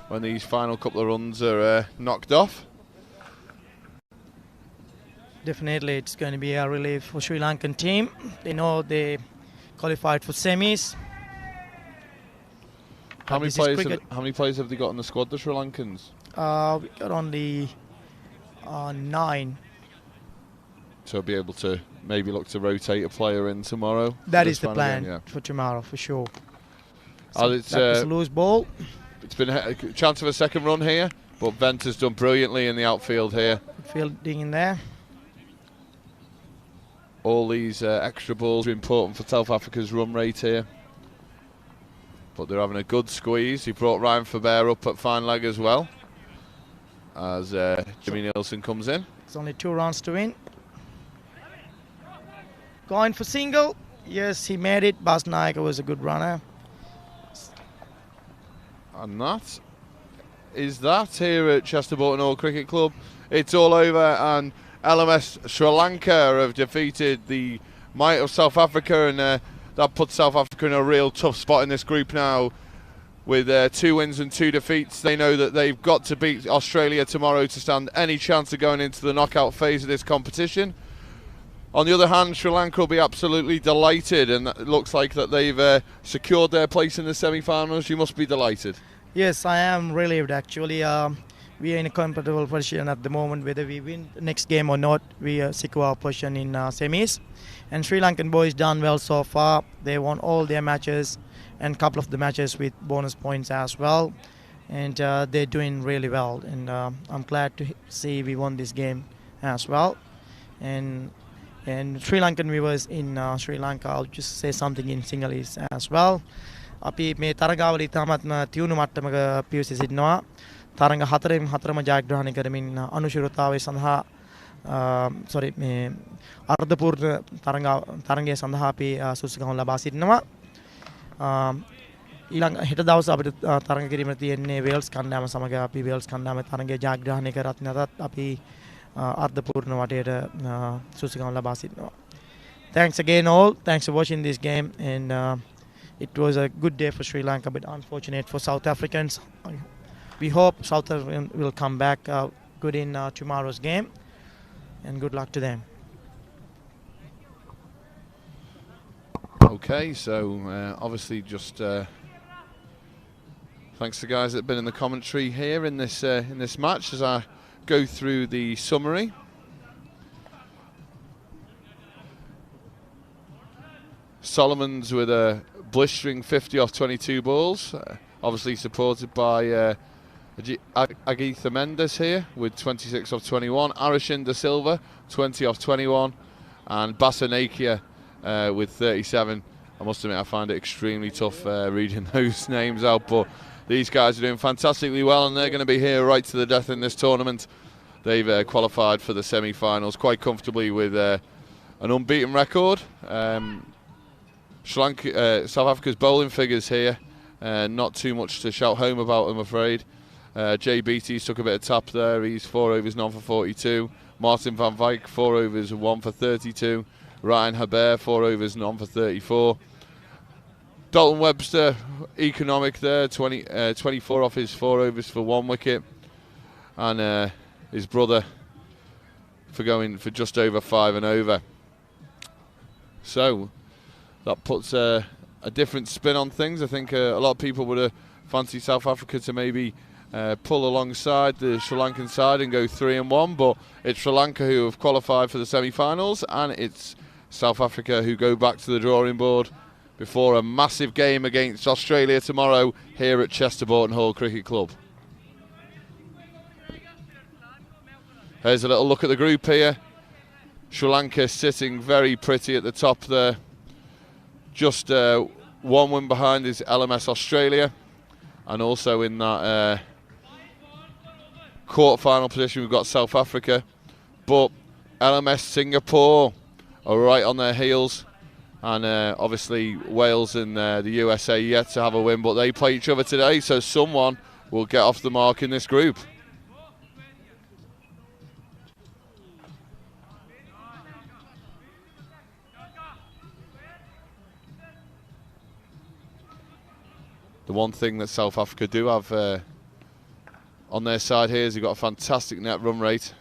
when these final couple of runs are knocked off. Definitely it's going to be a relief for Sri Lankan team. They know they qualified for semis. How many players have they got in the squad, the Sri Lankans? We got only 9. So be able to maybe look to rotate a player in tomorrow. That is the plan for tomorrow, for sure. So it's a loose ball. It's been a chance of a second run here, but Venter's done brilliantly in the outfield here. Fielding in there. All these extra balls are important for South Africa's run rate here. But they're having a good squeeze. He brought Ryan Faber up at fine leg as well, as Jimmy Nielsen comes in. It's only 2 runs to win. Going for single. Yes, he made it. Basnaik was a good runner. And that is that here at Chester Boughton Hall Cricket Club. It's all over, and LMS Sri Lanka have defeated the might of South Africa, and that puts South Africa in a real tough spot in this group now. With 2 wins and 2 defeats, they know that they've got to beat Australia tomorrow to stand any chance of going into the knockout phase of this competition. On the other hand, Sri Lanka will be absolutely delighted, and it looks like that they've secured their place in the semi-finals. You must be delighted. Yes, I am relieved actually. We are in a comfortable position at the moment. Whether we win the next game or not, we secure our position in semis. And Sri Lankan boys done well so far. They won all their matches and a couple of the matches with bonus points as well. And they're doing really well. And I'm glad to see we won this game as well. And Sri Lankan viewers in Sri Lanka, I'll just say something in Sinhalese as well. අපි මේ තරගාවල ඉතාමත්ම තියුණු මට්ටමක පිවිසි සිටිනවා. තරග 4න් 4ම ජයග්‍රහණය කරමින් අනුශීලතාවය සඳහා මේ අර්ධපූර්ණ තරගය සඳහා අපි සුසුකම් ලබා සිටිනවා. ඊළඟ හෙට දවසේ අපිට තරග කිරීමට තියෙන්නේ වේල්ස් කණ්ඩායම සමග. අපි වේල්ස් කණ්ඩායමේ තරගය ජයග්‍රහණය කරත් නැතත් අපි අර්ධපූර්ණ වටේට සුසුකම් ලබා සිටිනවා. Thanks again all. Thanks for watching this game and it was a good day for Sri Lanka, but unfortunate for South Africans. We hope South Africans will come back good in tomorrow's game, and good luck to them. Okay, so obviously just thanks to the guys that have been in the commentary here in this match as I go through the summary. Solomons with a blistering 50 off 22 balls, obviously supported by Agitha Mendes here with 26 off 21, Arishin De Silva 20 off 21, and Basanakia with 37. I must admit I find it extremely tough reading those names out, but these guys are doing fantastically well and they're going to be here right to the death in this tournament. They've qualified for the semi-finals quite comfortably with an unbeaten record. South Africa's bowling figures here, not too much to shout home about, I'm afraid. Jay Beatties took a bit of tap there. He's 4 overs, none for 42. Martin van Wyk, 4 overs, 1 for 32. Ryan Hebert, 4 overs, none for 34. Dalton Webster, economic there, 24 off his 4 overs for 1 wicket. And his brother for going for just over 5 and over. So that puts a different spin on things. I think a lot of people would have fancied South Africa to maybe pull alongside the Sri Lankan side and go 3-1, but it's Sri Lanka who have qualified for the semi-finals, and it's South Africa who go back to the drawing board before a massive game against Australia tomorrow here at Chester Boughton Hall Cricket Club. Here's a little look at the group here. Sri Lanka sitting very pretty at the top there. Just 1 win behind is LMS Australia, and also in that quarter-final position we've got South Africa, but LMS Singapore are right on their heels, and obviously Wales and the USA yet to have a win, but they play each other today, so someone will get off the mark in this group. The one thing that South Africa do have on their side here is they've got a fantastic net run rate,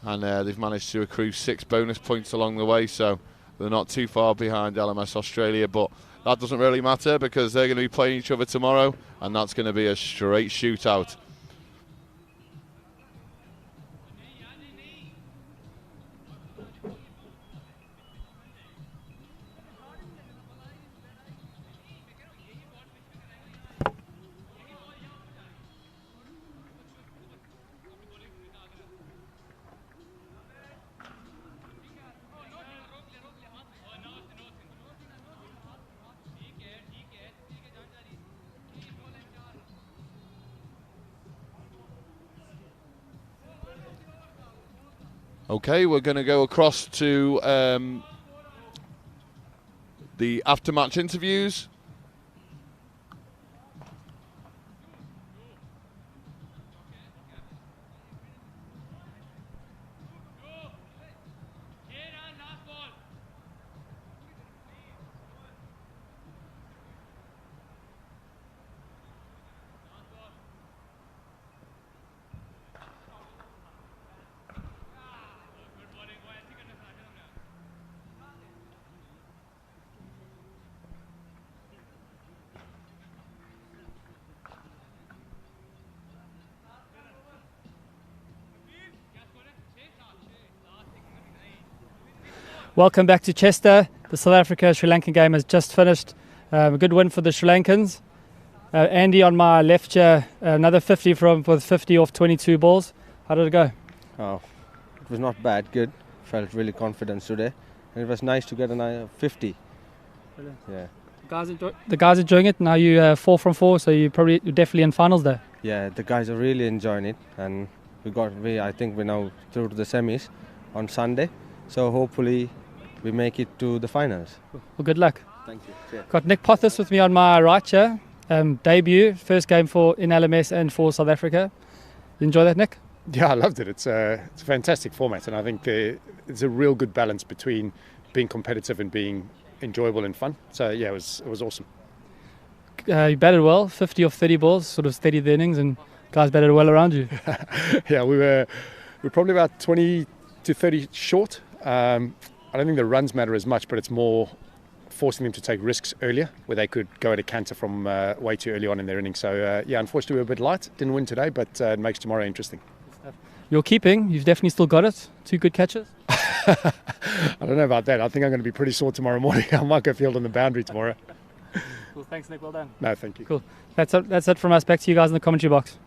and they've managed to accrue 6 bonus points along the way, so they're not too far behind LMS Australia, but that doesn't really matter because they're going to be playing each other tomorrow, and that's going to be a straight shootout. Okay, we're going to go across to the after-match interviews. Welcome back to Chester. The South Africa-Sri Lankan game has just finished. A good win for the Sri Lankans. Andy on my left here, another 50 with 50 off 22 balls. How did it go? Oh, it was not bad, good. Felt really confident today. And it was nice to get a 50. Brilliant. Yeah. The guys enjoying it. Now you 4 from 4, so you're definitely in finals there. Yeah, the guys are really enjoying it, and I think we're now through to the semis on Sunday. So hopefully we make it to the finals. Well, good luck. Thank you. Yeah. Got Nick Pothis with me on my right here. Debut, first game in LMS and for South Africa. You enjoy that, Nick? Yeah, I loved it. It's a fantastic format, and I think it's a real good balance between being competitive and being enjoyable and fun. So yeah, it was awesome. You batted well, 50 off 30 balls, sort of steadied the innings, and guys batted well around you. Yeah, we're probably about 20 to 30 short. I don't think the runs matter as much, but it's more forcing them to take risks earlier, where they could go at a canter from way too early on in their innings. So yeah, unfortunately we're a bit light. Didn't win today, but it makes tomorrow interesting. You're keeping, you've definitely still got it. 2 good catches. I don't know about that. I think I'm going to be pretty sore tomorrow morning. I might go field on the boundary tomorrow. Cool, thanks Nick, well done. No, thank you. Cool. That's it from us. Back to you guys in the commentary box.